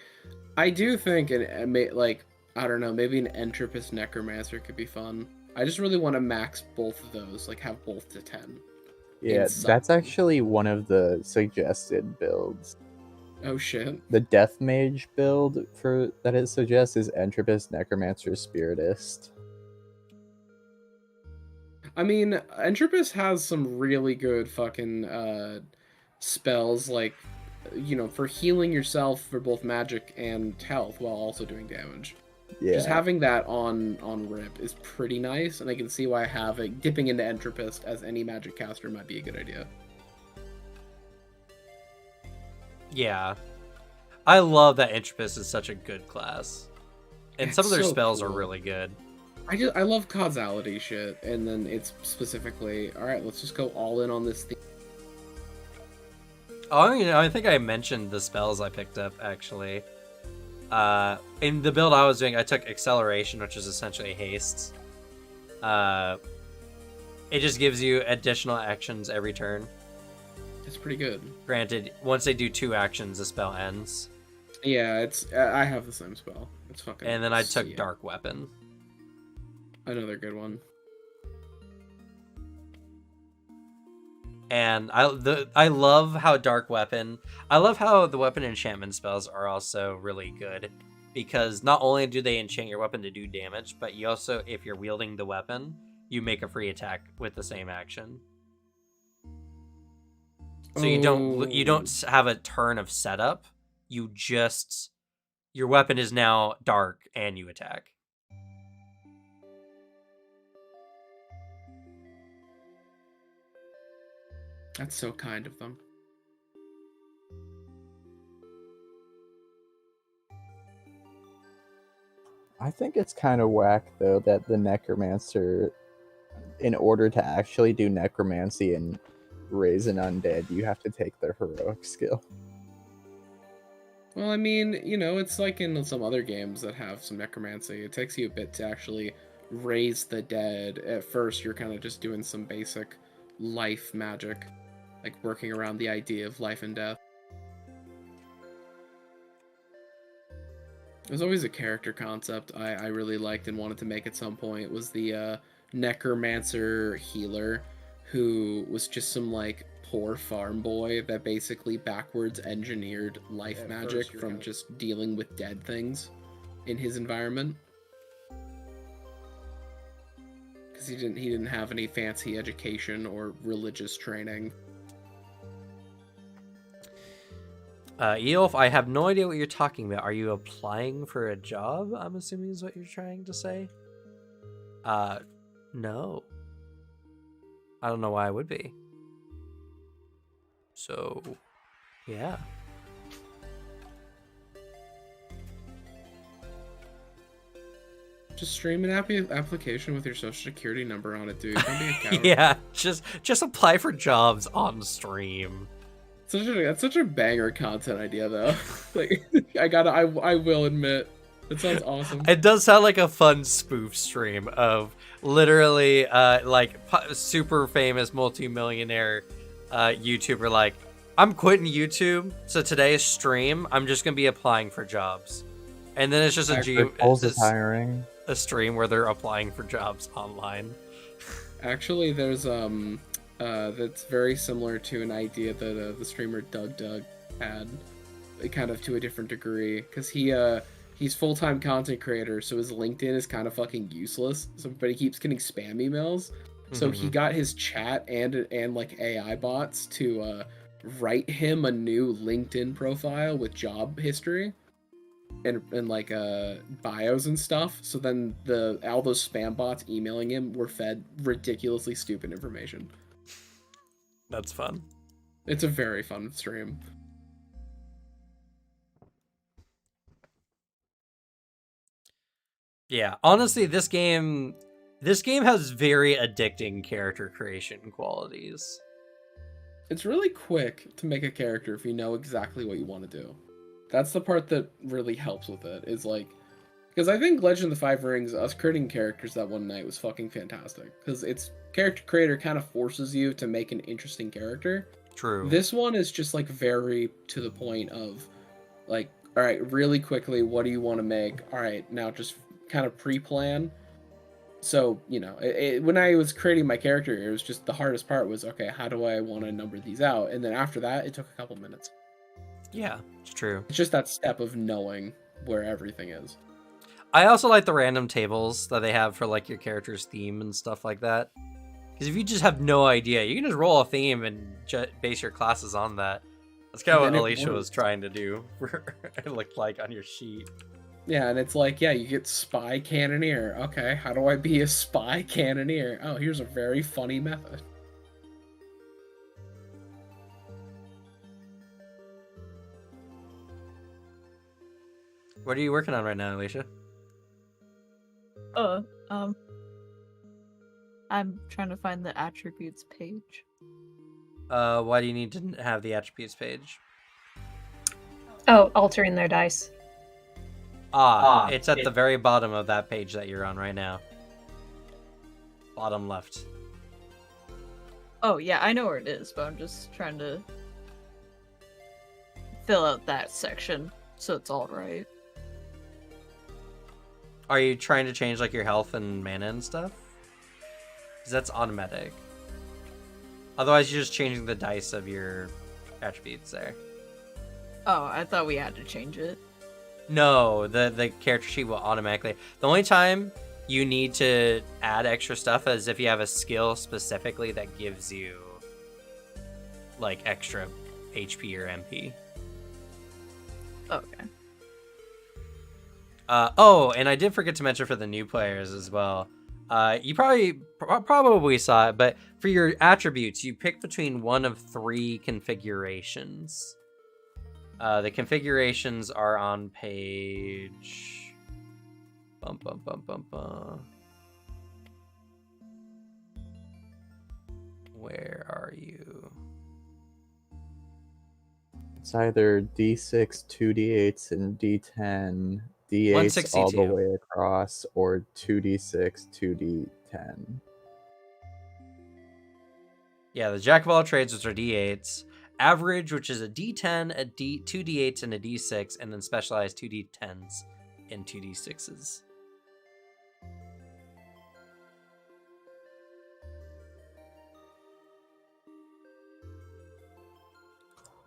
I do think, I don't know, maybe an Entropist Necromancer could be fun. I just really want to max both of those, like have both to 10. Yeah, that's actually one of the suggested builds. Oh shit. The Death Mage build that it suggests is Entropist Necromancer Spiritist. I mean, Entropist has some really good fucking spells, like, you know, for healing yourself for both magic and health while also doing damage. Yeah. Just having that on rip is pretty nice, and I can see why dipping into Entropist as any magic caster might be a good idea. Yeah. I love that Entropist is such a good class. And some of their spells are really good. I love causality shit, and then it's specifically, alright, let's just go all in on this theme. Oh, you know, I think I mentioned the spells I picked up, actually. In the build I was doing, I took Acceleration, which is essentially haste. It just gives you additional actions every turn. It's pretty good. Granted, once they do 2 actions, the spell ends. Yeah, I have the same spell. It's fucking. And then I took Dark Weapon. Another good one. And I love how Dark Weapon. I love how the weapon enchantment spells are also really good, because not only do they enchant your weapon to do damage, but you also, if you're wielding the weapon, you make a free attack with the same action. So you don't have a turn of setup. Your weapon is now dark and you attack. That's so kind of them. I think it's kind of whack, though, that the Necromancer, in order to actually do necromancy and raise an undead, you have to take their heroic skill. Well, I mean, you know, it's like in some other games that have some necromancy. It takes you a bit to actually raise the dead. At first, you're kind of just doing some basic life magic, like working around the idea of life and death. There's always a character concept I really liked and wanted to make at some point. Was the Necromancer healer, who was just some, like, poor farm boy that basically backwards engineered life magic from just dealing with dead things in his environment. Because he didn't have any fancy education or religious training. Eolf, I have no idea what you're talking about. Are you applying for a job? I'm assuming is what you're trying to say. No. I don't know why I would be. So, yeah. Just stream an application with your social security number on it, dude. Don't be a coward. Yeah, just apply for jobs on stream. That's such a banger content idea, though. Like, I will admit, that sounds awesome. It does sound like a fun spoof stream of literally, super famous multi-millionaire YouTuber like, I'm quitting YouTube, so today's stream, I'm just gonna be applying for jobs, and then it's just a stream where they're applying for jobs online. Actually, there's that's very similar to an idea that the streamer Doug had, kind of to a different degree, because he's full-time content creator, so his LinkedIn is kind of fucking useless. So, but he keeps getting spam emails, So he got his chat and like AI bots to write him a new LinkedIn profile with job history and like bios and stuff. So then all those spam bots emailing him were fed ridiculously stupid information. That's fun. It's a very fun stream. Yeah, honestly, this game has very addicting character creation qualities. It's really quick to make a character if you know exactly what you want to do. That's the part that really helps with it, is like, because I think Legend of the Five Rings, us creating characters that one night was fucking fantastic. Because its character creator kind of forces you to make an interesting character. True. This one is just like very to the point of like, all right, really quickly, what do you want to make? All right, now just kind of pre-plan. So, you know, when I was creating my character, it was just the hardest part was, okay, how do I want to number these out? And then after that, it took a couple minutes. Yeah, it's true. It's just that step of knowing where everything is. I also like the random tables that they have for like your character's theme and stuff like that. Because if you just have no idea, you can just roll a theme and base your classes on that. That's kind of what Alicia was trying to do. It looked like on your sheet. Yeah, and it's like, yeah, you get spy cannoneer. Okay, how do I be a spy cannoneer? Oh, here's a very funny method. What are you working on right now, Alicia? I'm trying to find the attributes page. Why do you need to have the attributes page? Oh, altering their dice. It's at the very bottom of that page that you're on right now. Bottom left. Oh, yeah, I know where it is, but I'm just trying to fill out that section so it's all right. Are you trying to change like your health and mana and stuff? Because that's automatic. Otherwise, you're just changing the dice of your attributes there. Oh, I thought we had to change it. No, the character sheet will automatically. The only time you need to add extra stuff is if you have a skill specifically that gives you like extra HP or MP. Okay. And I did forget to mention for the new players as well. You probably saw it, but for your attributes, you pick between one of 3 configurations. The configurations are on page... Where are you? It's either D6, 2D8s, and D10, D8s all the way across, or 2D6, 2D10. Yeah, the Jack of all trades, which are D8s. Average, which is a D10, a 2 D8s, and a D6, and then specialized 2 D10s and 2 D6s.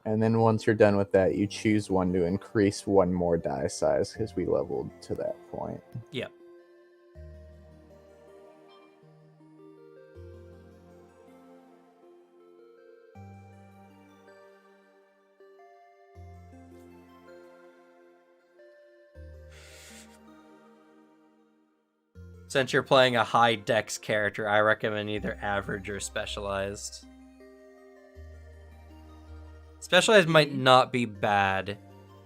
And then once you're done with that, you choose one to increase one more die size because we leveled to that point. Yep. Since you're playing a high dex character, I recommend either average or specialized. Specialized might not be bad,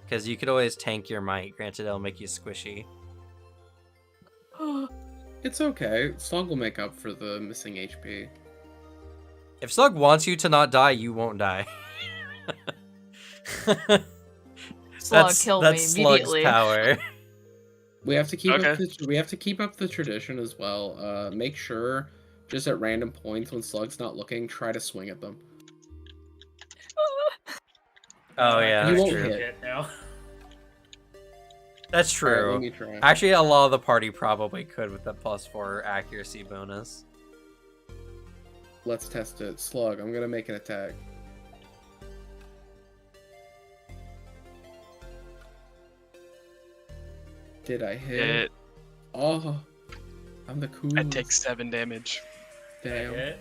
because you could always tank your might. Granted, it'll make you squishy. It's okay. Slug will make up for the missing HP. If Slug wants you to not die, you won't die. Slug killed me that's immediately. Slug's power. We have to keep up the tradition as well. Make sure, just at random points when Slug's not looking, try to swing at them. Oh yeah, You that's won't true. hit. Now. That's All right, true. let me try. Actually, a lot of the party probably could with the +4 accuracy bonus. Let's test it. Slug, I'm gonna make an attack. Did I hit? It, Oh, I'm the coolest. I take 7 damage. Damn. Hit.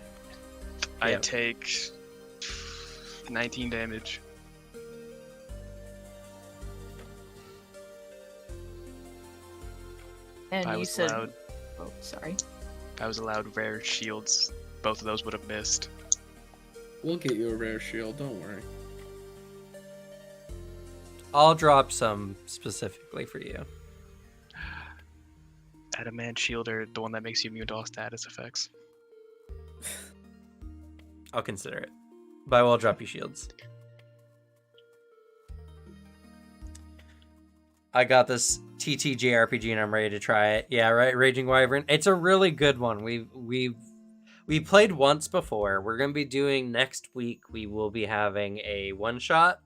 I Yep. take 19 damage. And I you was said, allowed. oh, sorry. If I was allowed rare shields, both of those would have missed. We'll get you a rare shield, don't worry. I'll drop some specifically for you. Adamant shield, or the one that makes you immune to all status effects. I'll consider it. But I will drop you shields. I got this TTJ RPG and I'm ready to try it. Yeah, right, Raging Wyvern. It's a really good one. We played once before. We're gonna be doing next week. We will be having a one shot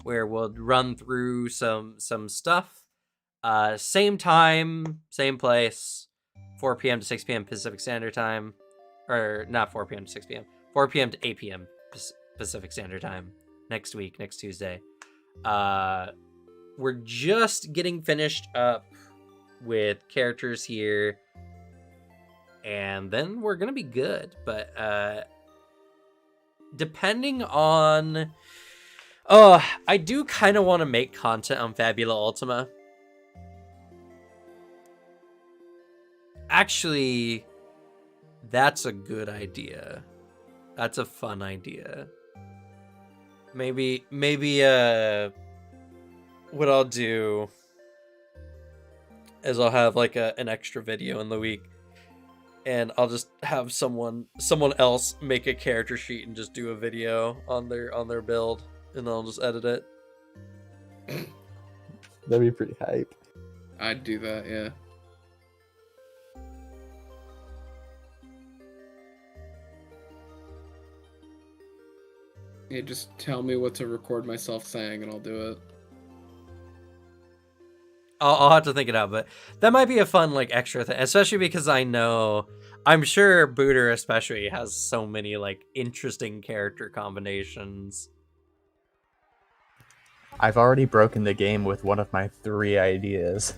where we'll run through some stuff. Same time, same place. 4 p.m. to 6 p.m. Pacific Standard Time. Or not 4 p.m. to 6 p.m. 4 p.m. to 8 p.m. Pacific Standard Time. Next week, next Tuesday. We're just getting finished up with characters here. And then we're going to be good. But depending on... Oh, I do kind of want to make content on Fabula Ultima. Actually, that's a good idea. That's a fun idea. Maybe what I'll do is I'll have like an extra video in the week, and I'll just have someone else make a character sheet and just do a video on their build, and I'll just edit it. That'd be pretty hype. I'd do that, yeah. Yeah, just tell me what to record myself saying and I'll do it. I'll have to think it out, but that might be a fun like extra thing, especially because I'm sure Booter especially has so many like interesting character combinations. I've already broken the game with one of my 3 ideas.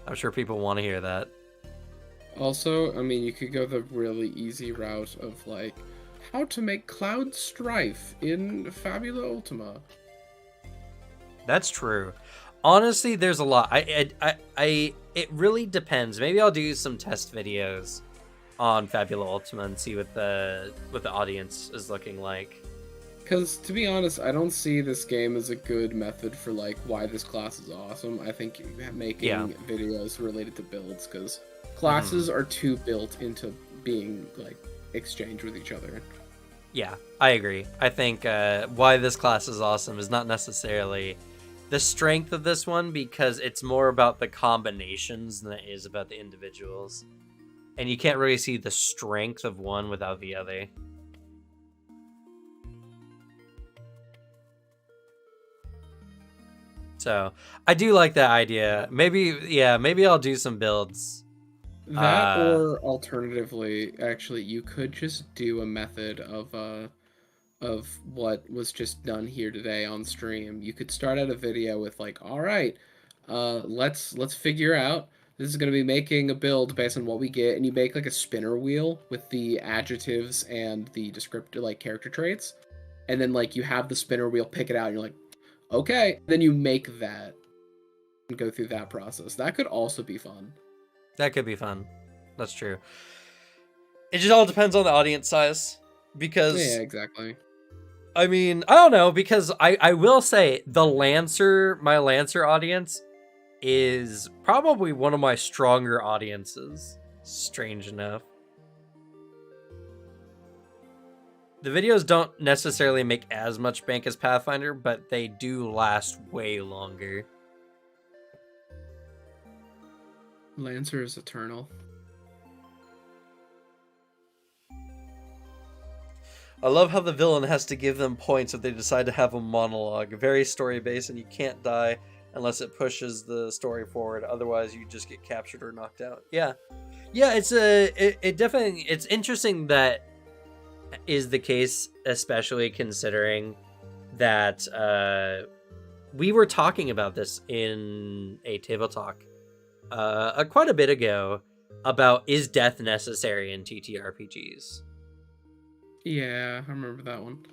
I'm sure people want to hear that. Also, I mean, you could go the really easy route of like how to make Cloud Strife in Fabula Ultima. That's true. Honestly, there's a lot. It really depends. Maybe I'll do some test videos on Fabula Ultima and see what the audience is looking like. Because, to be honest, I don't see this game as a good method for, like, why this class is awesome. I think making videos related to builds, because classes are too built into being, like, exchanged with each other. Yeah, I agree. I think why this class is awesome is not necessarily the strength of this one, because it's more about the combinations than it is about the individuals. And you can't really see the strength of one without the other. So, I do like that idea. Maybe I'll do some builds. That, or alternatively, actually, you could just do a method of what was just done here today on stream. You could start out a video with like, all right, let's figure out, this is going to be making a build based on what we get, and you make like a spinner wheel with the adjectives and the descriptor, like character traits, and then like you have the spinner wheel pick it out, and you're like, okay, then you make that and go through that process. That could also be fun. That could be fun. That's true. It just all depends on the audience size, because Yeah, exactly. I mean, I don't know, because I will say my Lancer audience is probably one of my stronger audiences, strange enough. The videos don't necessarily make as much bank as Pathfinder, but they do last way longer. Lancer is eternal. I love how the villain has to give them points if they decide to have a monologue. Very story-based, and you can't die unless it pushes the story forward. Otherwise, you just get captured or knocked out. Yeah, it definitely, it's interesting that is the case, especially considering that we were talking about this in a table talk quite a bit ago, about is death necessary in TTRPGs. Yeah, I remember that one.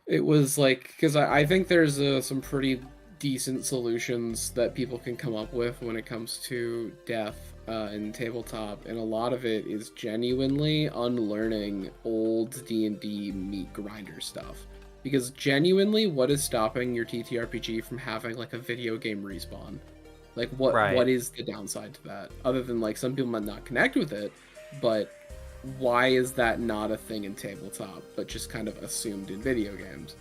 It was like, because I think there's some pretty decent solutions that people can come up with when it comes to death in tabletop, and a lot of it is genuinely unlearning old D&D meat grinder stuff. Because genuinely, what is stopping your TTRPG from having like a video game respawn? Like, what is the downside to that? Other than like some people might not connect with it, but why is that not a thing in tabletop, but just kind of assumed in video games?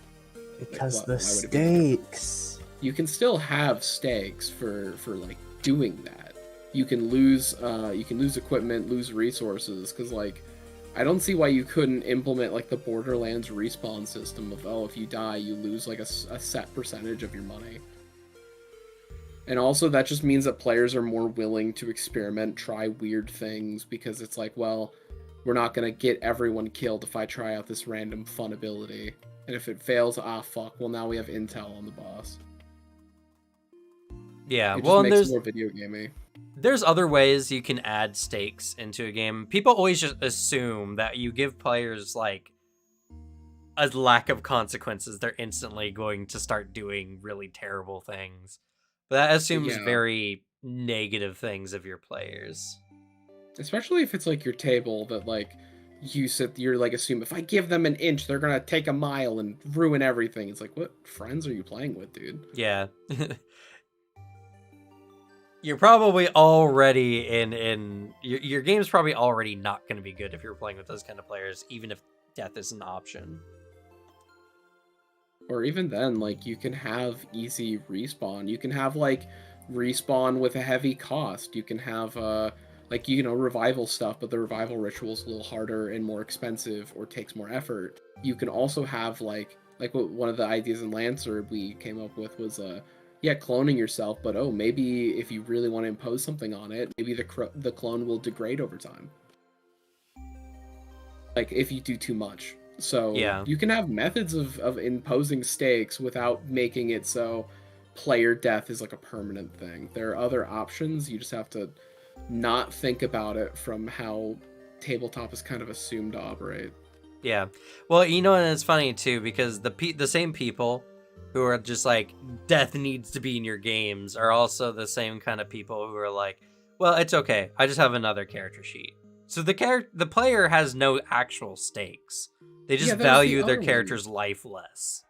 Because like, the stakes. You can still have stakes for like doing that. You can lose equipment, lose resources, because like I don't see why you couldn't implement like the Borderlands respawn system of, oh, if you die, you lose like a set percentage of your money. And also that just means that players are more willing to experiment, try weird things, because it's like, well, we're not going to get everyone killed if I try out this random fun ability. And if it fails, fuck, well, now we have intel on the boss. Yeah, it just well, makes there's it more video gamey. There's other ways you can add stakes into a game. People always just assume that you give players like a lack of consequences, they're instantly going to start doing really terrible things. But that assumes very negative things of your players. Especially if it's like your table that like you're like assume if I give them an inch, they're gonna take a mile and ruin everything. It's like, what friends are you playing with, dude? Yeah. You're probably already in your game's probably already not going to be good if you're playing with those kind of players, even if death is an option. Or even then, like, you can have easy respawn. You can have like respawn with a heavy cost. You can have like, you know, revival stuff, but the revival ritual is a little harder and more expensive or takes more effort. You can also have like what one of the ideas in Lancer we came up with was cloning yourself, but maybe if you really want to impose something on it, maybe the clone will degrade over time. Like, if you do too much. So you can have methods of imposing stakes without making it so player death is like a permanent thing. There are other options, you just have to not think about it from how tabletop is kind of assumed to operate. Yeah. Well, you know, and it's funny too, because the same people who are just like, death needs to be in your games, are also the same kind of people who are like, well, it's okay, I just have another character sheet. So the player has no actual stakes. They just value their character's life less.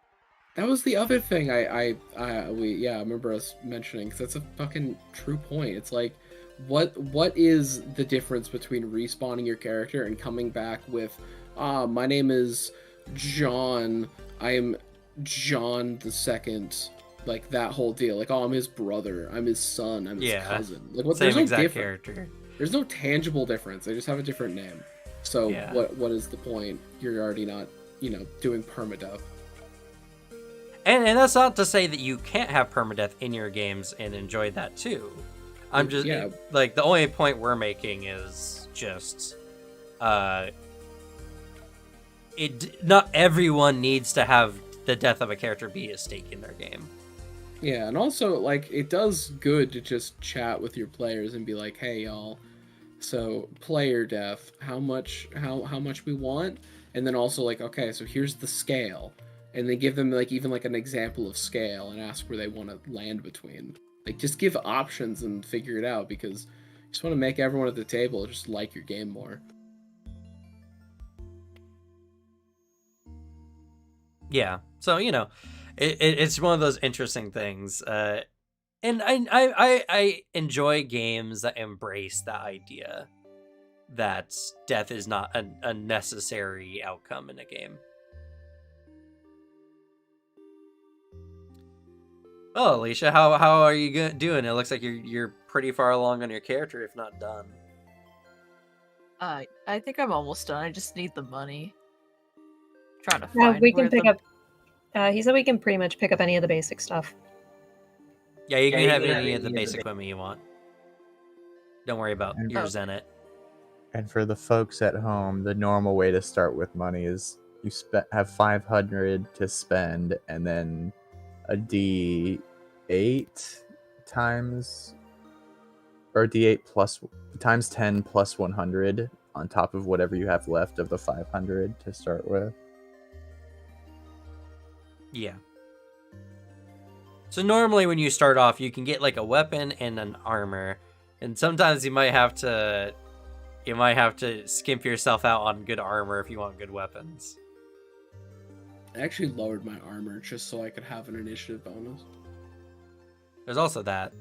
That was the other thing I remember us mentioning, because that's a fucking true point. It's like, what is the difference between respawning your character and coming back with, my name is John, I am John the Second, like that whole deal. Like, I'm his brother, I'm his son, I'm his cousin. Like, what? Same there's no exact character. There's no tangible difference. They just have a different name. So what is the point? You're already not, doing permadeath. And that's not to say that you can't have permadeath in your games and enjoy that too. I'm just like, the only point we're making is just not everyone needs to have the death of a character be a stake in their game. Yeah, and also, like, it does good to just chat with your players and be like, hey, y'all, so player death, how much we want? And then also, like, okay, so here's the scale. And they give them, like, even, like, an example of scale and ask where they want to land between. Like, just give options and figure it out, because you just want to make everyone at the table just like your game more. Yeah, so, it's one of those interesting things. And I enjoy games that embrace that idea that death is not a necessary outcome in a game. Oh, Alicia, how are you doing? It looks like you're pretty far along on your character, if not done. I think I'm almost done. I just need the money. Trying to find. We can pick up. He said we can pretty much pick up any of the basic stuff. Yeah, you can have any of the basic equipment you want. Don't worry about your Zenit. And for the folks at home, the normal way to start with money is you have 500 to spend, and then a D8 times or D8 plus times 10 plus 100 on top of whatever you have left of the 500 to start with. Yeah. So normally when you start off, you can get like a weapon and an armor, and sometimes you might have to skimp yourself out on good armor if you want good weapons. I actually lowered my armor just so I could have an initiative bonus. There's also that.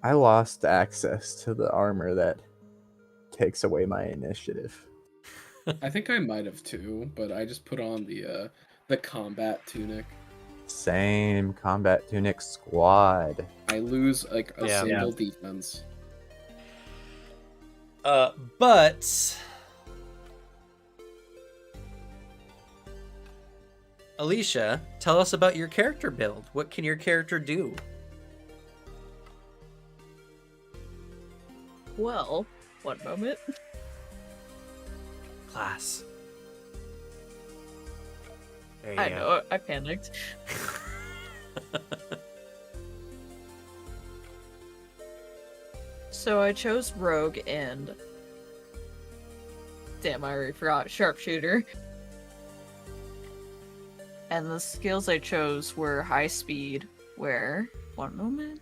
I lost access to the armor that takes away my initiative. I think I might have too, but I just put on the combat tunic. Same combat tunic squad. I lose like a single defense. But Alicia, tell us about your character build. What can your character do? Well, one moment. Class. There you I go. know, I panicked. So I chose Rogue and... Damn, I already forgot. Sharpshooter. And the skills I chose were High Speed, where... One moment.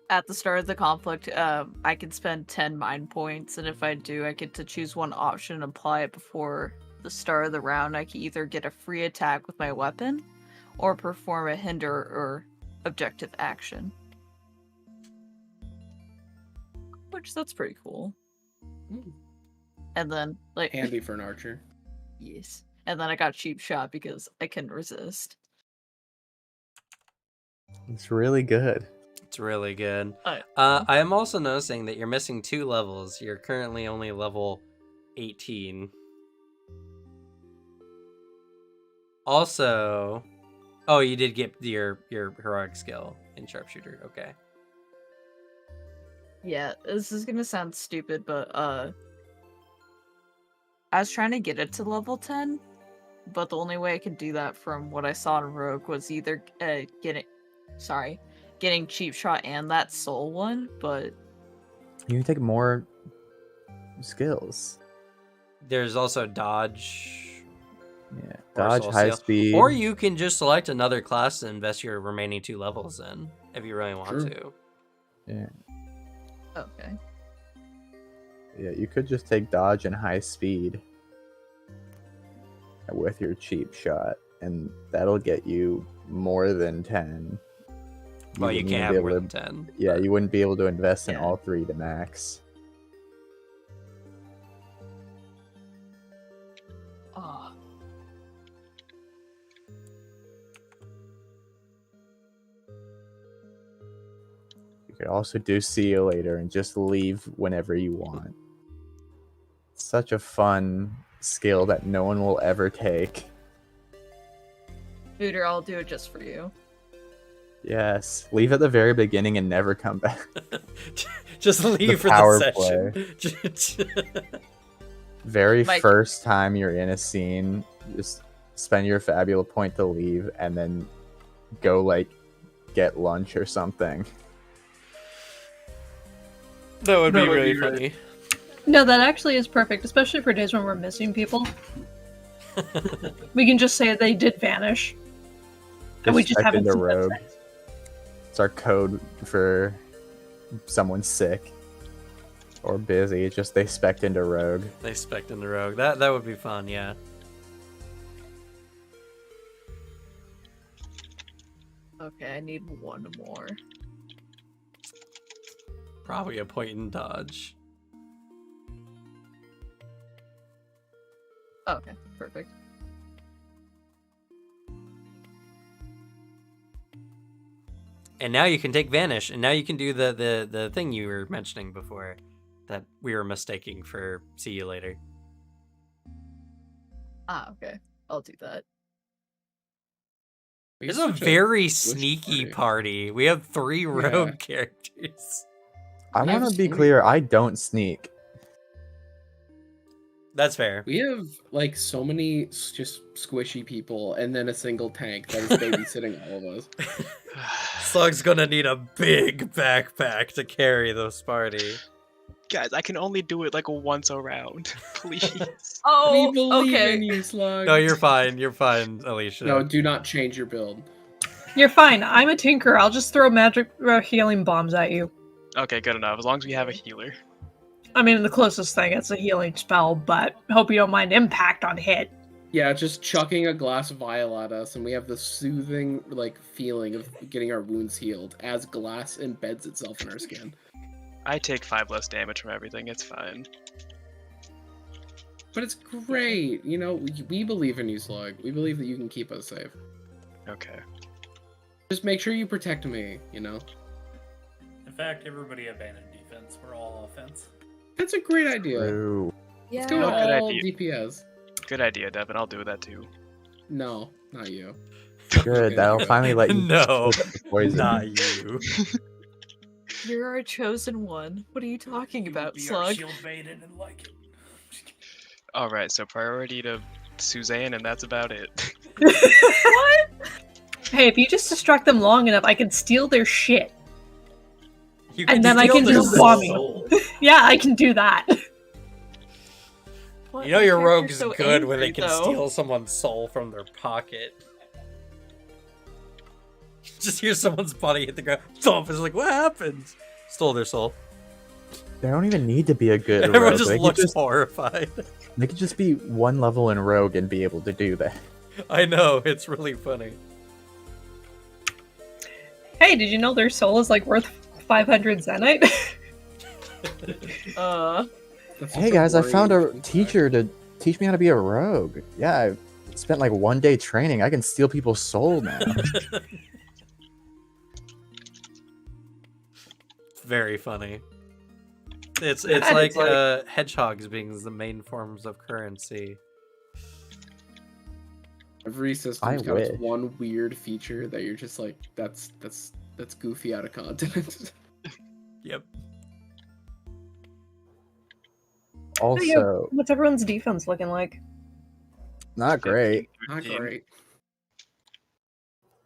At the start of the conflict, I can spend 10 mind points, and if I do, I get to choose one option and apply it before the start of the round. I can either get a free attack with my weapon, or perform a hinder or objective action. Which, that's pretty cool. And then, like... Handy for an archer. Yes. And then I got Cheap Shot because I couldn't resist. It's really good. It's really good. I am also noticing that you're missing 2 levels. You're currently only level 18. Also, oh, you did get your heroic skill in sharpshooter. Okay. Yeah, this is gonna sound stupid, but I was trying to get it to level 10, but the only way I could do that from what I saw in Rogue was either getting Cheap Shot and that soul one, but You can take more skills. There's also dodge. Yeah, or dodge, soul high seal. speed. Or you can just select another class to invest your remaining 2 levels in, if you really want True. to. Yeah, okay. yeah, you could just take dodge and high speed with your cheap shot, and that'll get you more than 10. Well, you wouldn't can't even have be more able than to- 10. Yeah, you wouldn't be able to invest in Yeah. all 3 to max. Oh, You could also do see you later and just leave whenever you want. Such a fun skill that no one will ever take. Booter, I'll do it just for you. Yes, leave at the very beginning and never come back. Just leave for power the session. Very Mike. first time you're in a scene, just spend your Fabula point to leave and then go like get lunch or something. That would be That would really be funny. No, that actually is perfect, especially for days when we're missing people. We can just say they did vanish. And we just type haven't into seen them rogue. since. It's our code for someone sick or busy. It's just they spec into rogue. They spec in the rogue. That would be fun, yeah. Okay, I need one more. Probably a point in dodge. Okay, perfect. And now you can take vanish, and now you can do the thing you were mentioning before that we were mistaking for see you later. Ah, okay. I'll do that. It's a very sneaky party. We have 3 rogue characters. I Yeah, want to be sneak. clear. I don't sneak. That's fair. We have like so many just squishy people, and then a single tank that is babysitting all of us. Slug's gonna need a big backpack to carry this party. Guys, I can only do it like once a round. Please. We believe okay. in you, Slug. No, you're fine. You're fine, Alicia. No, do not change your build. You're fine. I'm a tinker. I'll just throw magic healing bombs at you. Okay, good enough. As long as we have a healer. I mean, the closest thing, it's a healing spell, but hope you don't mind impact on hit. Yeah, just chucking a glass vial at us, and we have the soothing like feeling of getting our wounds healed as glass embeds itself in our skin. I take 5 less damage from everything. It's fine. But it's great, you know. We believe in you, Slug. We believe that you can keep us safe. Okay. Just make sure you protect me, you know. In fact, everybody abandoned defense. We're all offense. That's a great idea. True. Yeah. Let's go good all idea. DPS. Good idea, Devin. I'll do that too. No, not you. Good. That'll finally let you. No, take the poison. not you. You're our chosen one. What are you talking about, Slug? Shield baited and like it. Alright, so priority to Suzanne, and that's about it. What? Hey, if you just distract them long enough, I can steal their shit. You And then I steal can their do bombing. soul. Yeah, I can do that. What? You know My your character's rogue's so good when they angry, can though. steal someone's soul from their pocket. Just hear someone's body hit the ground. Thump! It's like, what happened? Stole their soul. They don't even need to be a good Everyone rogue. just They could looks just, horrified. they could just be one level in rogue and be able to do that. I know, it's really funny. Hey, did you know their soul is like worth 500 Zenite? That's Hey such guys, I found a worrying fact. teacher to teach me how to be a rogue. Yeah, I spent like 1 day training. I can steal people's soul now. Very funny. It's Yeah, like it's like- hedgehogs being the main forms of currency. Every system's I got its wish. one weird feature that you're just like, that's goofy out of context. Yep. Also, What's everyone's defense looking like? not great. Not great.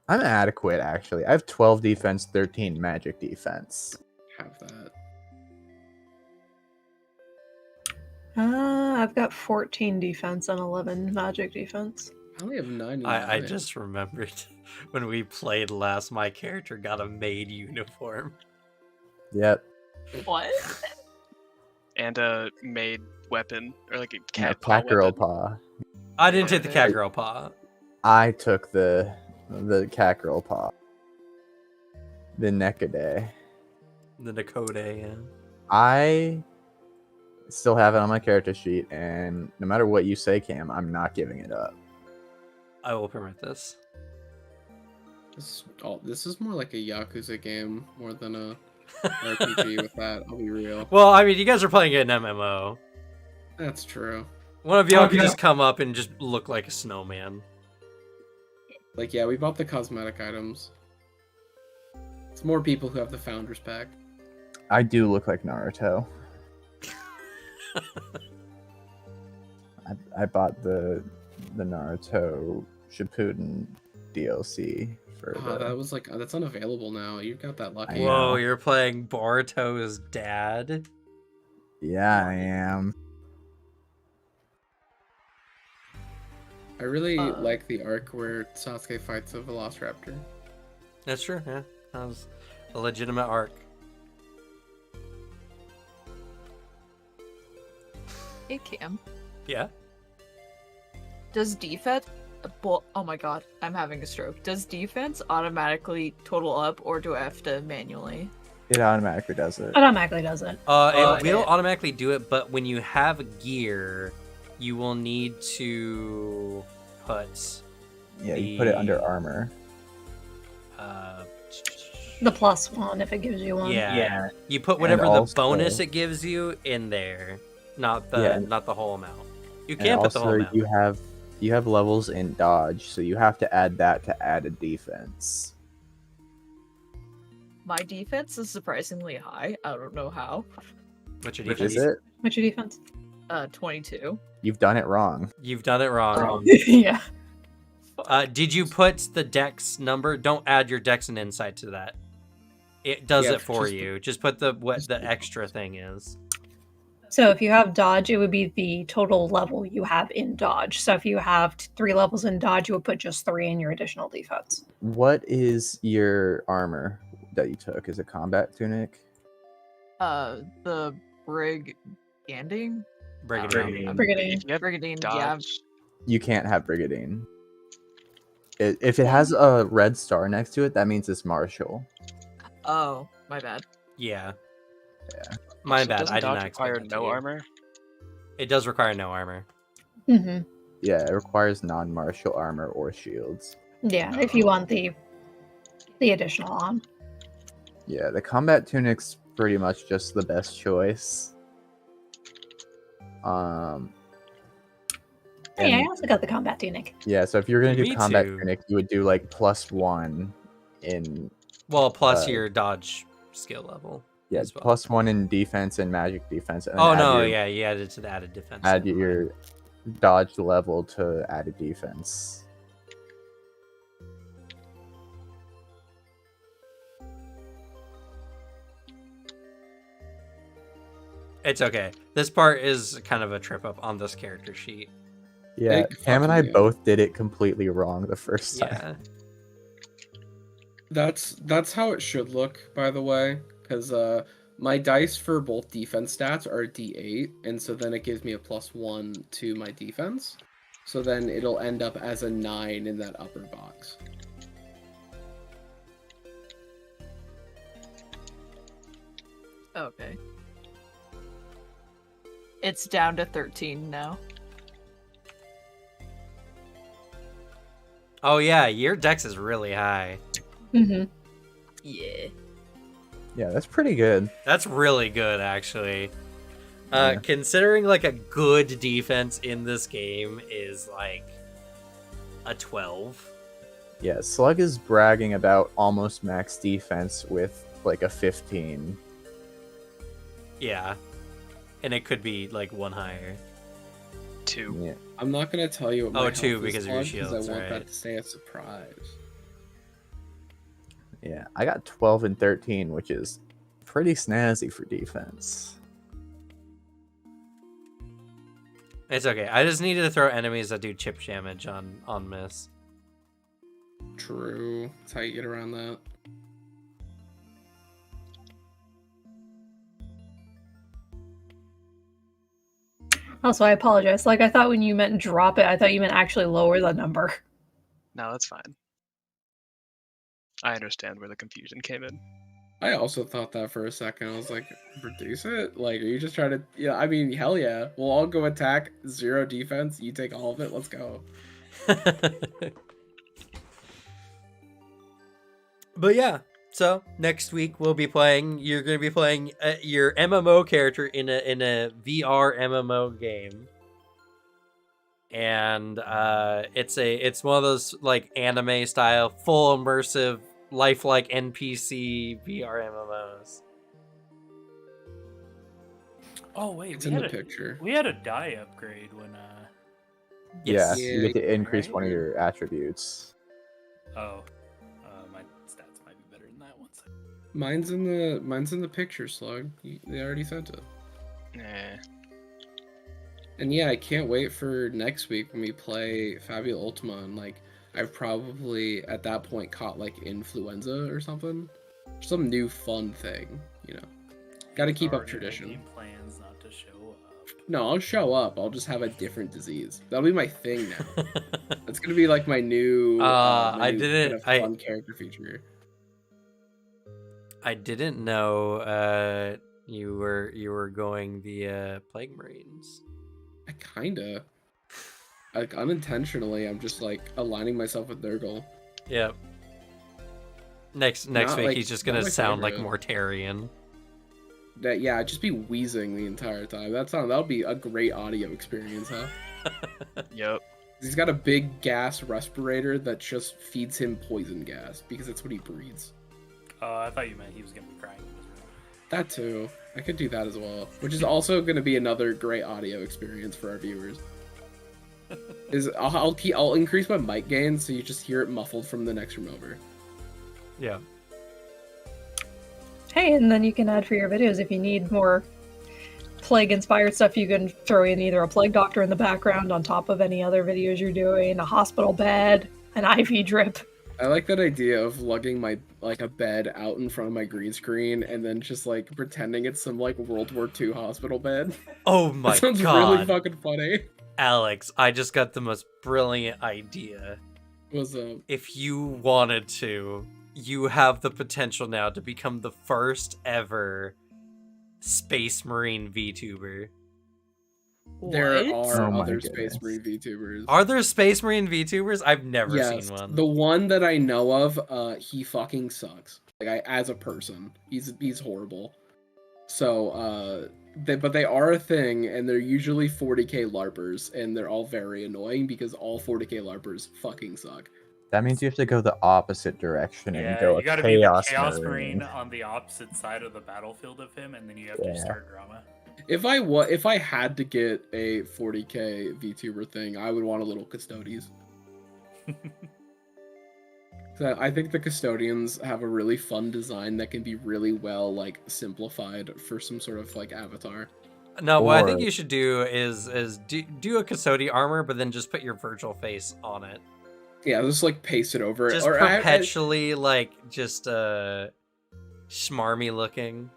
I'm adequate actually. I have 12 defense, 13 magic defense. Have that. I've got 14 defense and 11 magic defense. I only have 9. I just remembered when we played last, my character got a maid uniform. Yep. What? And a made weapon, or like a Yeah, cat paw girl weapon. paw. I didn't take the cat girl paw. I took the cat girl paw. The Nekade. The Nakode, yeah. I still have it on my character sheet, and no matter what you say, Cam, I'm not giving it up. I will permit this. This is more like a Yakuza game more than a RPG with that. I'll be real. Well, I mean, you guys are playing an MMO. That's true. One of y'all can just come up and just look like a snowman. Like, yeah, we bought the cosmetic items. It's more people who have the Founders Pack. I do look like Naruto. I bought the Naruto Shippuden DLC for Oh, that was like, that's unavailable now. You got that lucky. I Whoa, know. you're playing Boruto's dad? Yeah, I am. I really like the arc where Sasuke fights a Velociraptor. That's true, yeah. That was a legitimate arc. Hey, Cam. Yeah? Does defense... Oh my god, I'm having a stroke. Does defense automatically total up, or do I have to manually? It automatically does it. It automatically does it. It Okay. will automatically do it, but when you have gear, you will need to put Yeah, you put it under armor. The +1 if it gives you one. Yeah. You put And whatever the also- bonus it gives you in there, not the Yeah. not the whole amount. You And can't put the whole also, amount. you have levels in dodge, so you have to add that to add a defense. My defense is surprisingly high. I don't know how. Which Which is it? What's your defense? 22. You've done it wrong. You've done it wrong. Yeah. Did you put the dex number? Don't add your dex and insight to that. It does it for you. Just put what the extra thing is. So if you have dodge, it would be the total level you have in dodge. So if you have 3 levels in dodge, you would put just 3 in your additional defense. What is your armor that you took? Is it combat tunic? The Brigandine? Brigandine. Yeah. You can't have Brigandine. If it has a red star next to it, that means it's martial. Oh, my bad. Yeah. Yeah. My bad. Doesn't I did dodge not require expect it to no be. armor? It does require no armor. Mm-hmm. Yeah, it requires non-martial armor or shields. Yeah, if you want the additional on. Yeah, the combat tunic's pretty much just the best choice. Hey, I also got the combat tunic. Yeah, so if you're gonna do Me combat too. tunic, you would do like +1 in Well, plus your dodge skill level. yeah, as well. +1 in defense and magic defense. And then Oh add no, your, yeah, you added to the added defense. add Never mind. your dodge level to added defense. It's okay. This part is kind of a trip up on this character sheet. Yeah, Big Cam and I fucking yeah. both did it completely wrong the first time. Yeah. That's how it should look, by the way, because my dice for both defense stats are D8, and so then it gives me a +1 to my defense. So then it'll end up as a 9 in that upper box. Okay. It's down to 13 now. Oh yeah, your dex is really high. Mm-hmm. Yeah. Yeah, that's pretty good. That's really good, actually. Yeah. Considering like a good defense in this game is like a 12. Yeah, Slug is bragging about almost max defense with like a 15. Yeah. And it could be like one higher. 2. Yeah. I'm not gonna tell you what my Oh, health 2 is, because of your Slug, shields, I want right. that to stay a surprise. Yeah, I got 12 and 13, which is pretty snazzy for defense. It's okay. I just needed to throw enemies that do chip damage on miss. True. That's how you get around that. Also, I apologize. Like, I thought when you meant drop it, I thought you meant actually lower the number. No, that's fine. I understand where the confusion came in. I also thought that for a second. I was like, reduce it? Like, are you just trying to... Yeah, I mean, hell yeah. We'll all go attack, 0 defense. You take all of it. Let's go. But yeah, so next week we'll be playing. You're going to be playing your MMO character in a VR MMO game, and it's one of those like anime style, full immersive, lifelike NPC VR MMOs. Oh wait, It's in the picture. we had a die upgrade when Yes. Yeah, you get to increase right? one of your attributes. my stats might be better than that one. So. Mine's in the picture, Slug. They already sent it. Eh. And yeah, I can't wait for next week when we play Fabula Ultima, and like I've probably at that point caught like influenza or something. Some new fun thing, you know. Gotta keep up Already tradition. making plans not to show up. No, I'll show up. I'll just have a different disease. That'll be my thing now. That's gonna be like my new, I new didn't- kind of fun character feature. I didn't know you were going the Plague Marines. I kinda, like unintentionally, I'm just like aligning myself with their goal. Yep. Next Not week like- he's just not gonna my sound like favorite. Mortarian. That yeah, I'd just be wheezing the entire time. That'll be a great audio experience, huh? Yep. He's got a big gas respirator that just feeds him poison gas because that's what he breathes. Oh, I thought you meant he was gonna be crying in his room. That too. I could do that as well, which is also going to be another great audio experience for our viewers. is I'll increase my mic gain so you just hear it muffled from the next room over. Yeah. Hey, and then you can add for your videos if you need more plague-inspired stuff. You can throw in either a plague doctor in the background on top of any other videos you're doing, a hospital bed, an IV drip. I like that idea of lugging my a bed out in front of my green screen and then just like pretending it's some like World War II hospital bed. Oh my That sounds god. really fucking funny. Alex, I just got the most brilliant idea. What's up? If you wanted to, you have the potential now to become the first ever Space Marine VTuber. There What? are Oh my other goodness. Space Marine VTubers. Are there Space Marine VTubers? I've never Yes, seen one. the one that I know of, he fucking sucks. As a person, he's horrible. So, but they are a thing, and they're usually 40k LARPers, and they're all very annoying because all 40k LARPers fucking suck. That means you have to go the opposite direction and Yeah, go you a gotta be the chaos, Chaos Marine. Marine on the opposite side of the battlefield of him, and then you have to Yeah. start drama. If I had to get a 40k VTuber thing, I would want a little Custodians. So I think the Custodians have a really fun design that can be really well like simplified for some sort of like avatar. No, what I think Or- you should do is do a Custodian armor, but then just put your Virgil face on it. Yeah, just like paste it over it. Just Or perpetually, just schmarmy looking.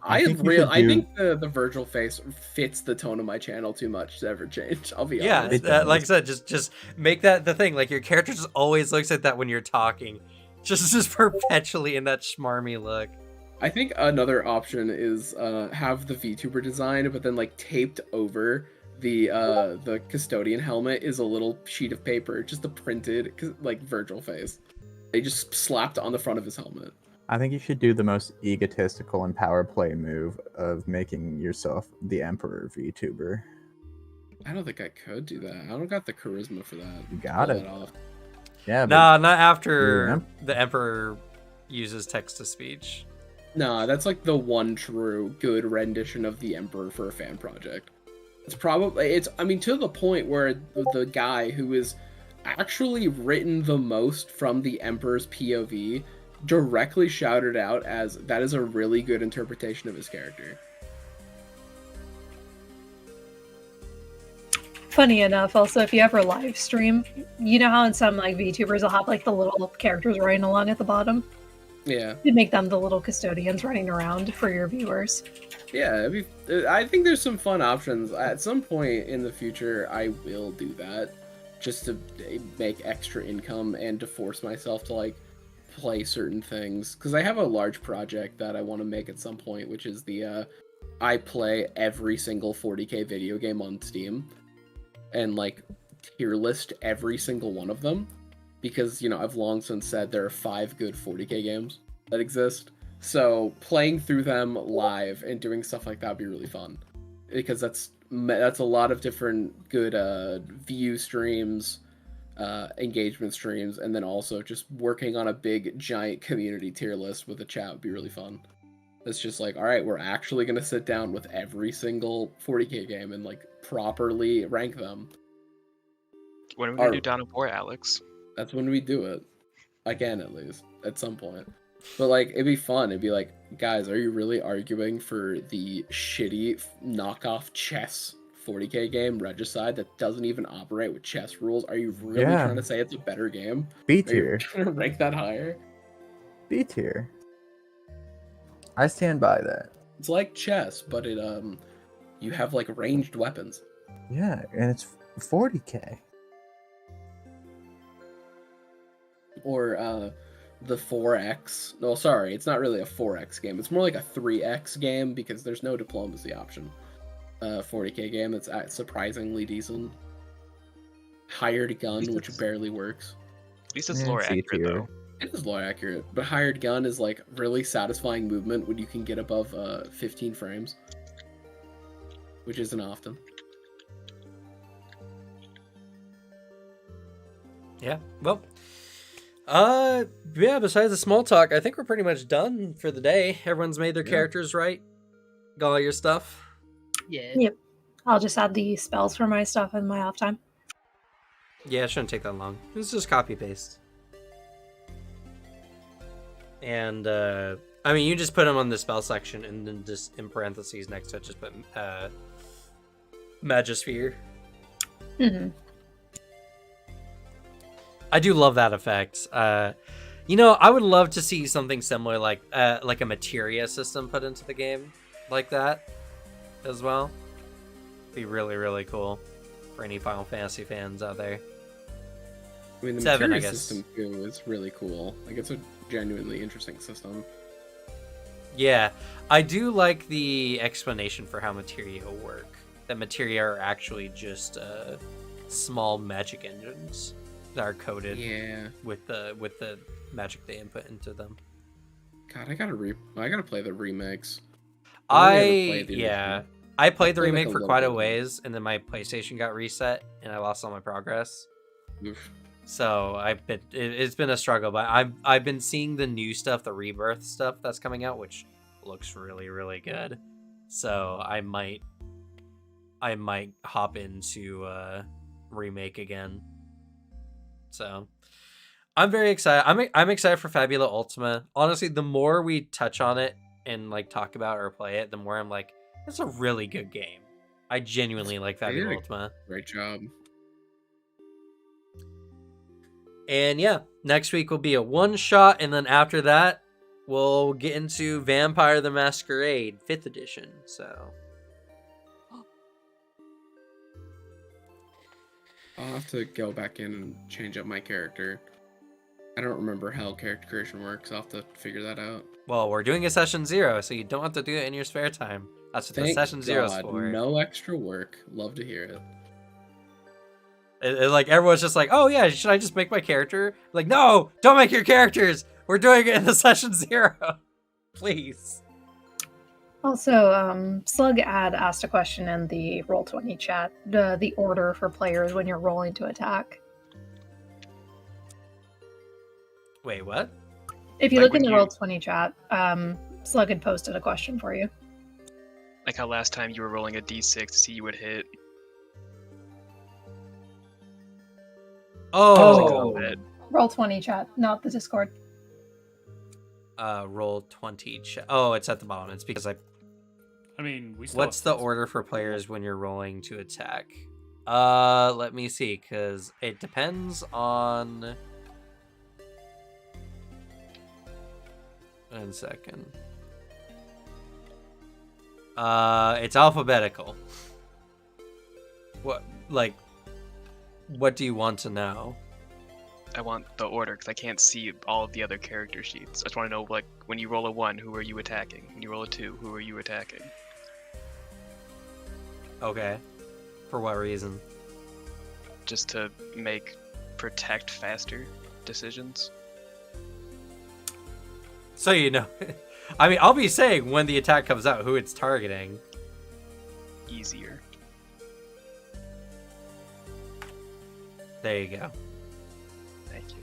I think you should I do- think the Virgil face fits the tone of my channel too much to ever change. I'll be Yeah, honest. It like I does. said, just make that the thing. Like your character just always looks at that when you're talking, just perpetually in that schmarmy look. I think another option is have the VTuber design, but then like taped over the Custodian helmet is a little sheet of paper, just a printed like Virgil face. They just slapped on the front of his helmet. I think you should do the most egotistical and power play move of making yourself the Emperor VTuber. I don't think I could do that. I don't got the charisma for that. You got Pull it. that off. Yeah, but Nah, not after Yeah. the Emperor uses text to speech. Nah, that's like the one true good rendition of the Emperor for a fan project. I mean, to the point where the guy who is actually written the most from the Emperor's POV directly shouted out as that is a really good interpretation of his character. Funny enough, also, if you ever live stream, you know how in some like VTubers will have like the little characters running along at the bottom? Yeah. You make them the little custodians running around for your viewers. Yeah, I think there's some fun options. At some point in the future, I will do that just to make extra income and to force myself to like play certain things. Because I have a large project that I want to make at some point, which is I play every single 40k video game on Steam and like tier list every single one of them. Because, you know, I've long since said there are 5 good 40k games that exist. So playing through them live and doing stuff like that would be really fun. Because that's a lot of different good view streams, engagement streams, and then also just working on a big giant community tier list with a chat would be really fun. It's just like, all right, we're actually going to sit down with every single 40k game and like properly rank them. When are we going to do Dawn of War, Alex? That's when we do it. Again, at least. At some point. But, like, it'd be fun. It'd be like, guys, are you really arguing for the shitty knockoff chess 40k game, Regicide, that doesn't even operate with chess rules? Are you really trying to say it's a better game? B Are you tier. trying to rank that higher? B tier. I stand by that. It's like chess, but it, you have, like, ranged weapons. Yeah, and it's 40k. Or, the 4X. No, sorry, it's not really a 4X game. It's more like a 3X game because there's no diplomacy option. 40k game that's surprisingly decent. Hired Gun, which barely works. At least it's Yeah, lore C accurate, tier. though. It is lore accurate, but Hired Gun is like really satisfying movement when you can get above 15 frames, which isn't often. Yeah. Well. Yeah, besides the small talk, I think we're pretty much done for the day. Everyone's made their characters right. Got all your stuff. Yeah. Yep. I'll just add the spells for my stuff in my off time. Yeah, it shouldn't take that long. It's just copy paste. And I mean, you just put them on the spell section, and then just in parentheses next to it, just put Magisphere. Mm-hmm. I do love that effect. You know, I would love to see something similar, like a materia system put into the game, like that, as well. Be really, really cool for any Final Fantasy fans out there. I mean, the 7, materia I guess. system too is really cool. Like, it's a genuinely interesting system. Yeah, I do like the explanation for how materia work. That materia are actually just small magic engines that are coded with the magic they input into them. God, I gotta play the remix. I played the Played, remake like, for a quite a little bit. ways, and then my PlayStation got reset, and I lost all my progress. Oof. So it's been a struggle, but I've been seeing the new stuff, the Rebirth stuff that's coming out, which looks really, really good. So I might hop into remake again. So I'm very excited. I'm excited for Fabula Ultima. Honestly, the more we touch on it and like talk about or play it, the more I'm like, it's a really good game. I genuinely like Fabula Ultima. Great job. And yeah, next week will be a one shot, and then after that, we'll get into Vampire the Masquerade 5th edition. So I'll have to go back in and change up my character. I don't remember how character creation works. I'll have to figure that out. well, we're doing a session 0, so you don't have to do it in your spare time. That's what the session 0 is for. No extra work. Love to hear it. Like, everyone's just like, oh yeah, should I just make my character? Like, no, don't make your characters. We're doing it in the session 0. Please. Also, Slug asked a question in the Roll20 chat. The order for players when you're rolling to attack. Wait, what? If you Like look in the when you- Roll20 chat, Slug had posted a question for you. Like how last time you were rolling a d6 to see you would hit. Oh, Combat. Roll20 chat, not the Discord. roll 20. Oh, it's at the bottom. It's because I mean, we still What's the order for players when you're rolling to attack? Let me see, because it depends on... 1 second. It's alphabetical. What do you want to know? I want the order because I can't see all of the other character sheets. I just want to know, like, when you roll a 1, who are you attacking? When you roll a 2, who are you attacking? Okay. For what reason? Just to make protect faster decisions. So you know. I mean, I'll be saying when the attack comes out who it's targeting. Easier. There you go. Thank you.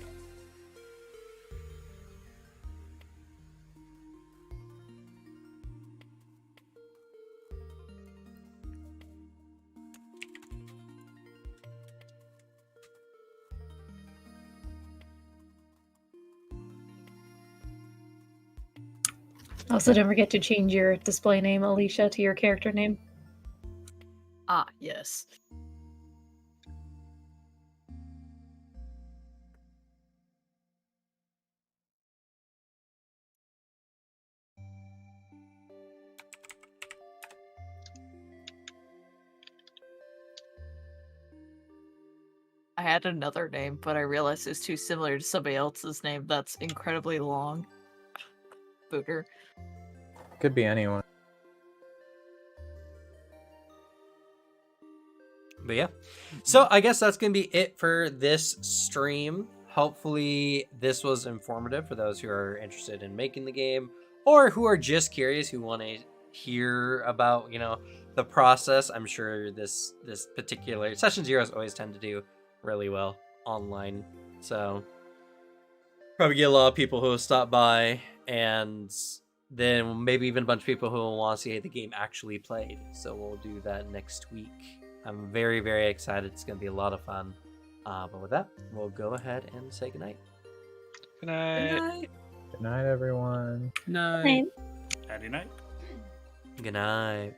Also, don't forget to change your display name, Alicia, to your character name. Ah, yes. I had another name, but I realized it's too similar to somebody else's name that's incredibly long. Booger. Could be anyone. But yeah. So I guess that's going to be it for this stream. Hopefully this was informative for those who are interested in making the game or who are just curious, who want to hear about, the process. I'm sure this particular session 0s always tend to do really well online. So probably get a lot of people who will stop by, and then maybe even a bunch of people who will want to see the game actually played. So we'll do that next week. I'm very, very excited. It's going to be a lot of fun. But with that, we'll go ahead and say goodnight. Good night. Good night. Good night, everyone. No. Right. Hattie night. Good night.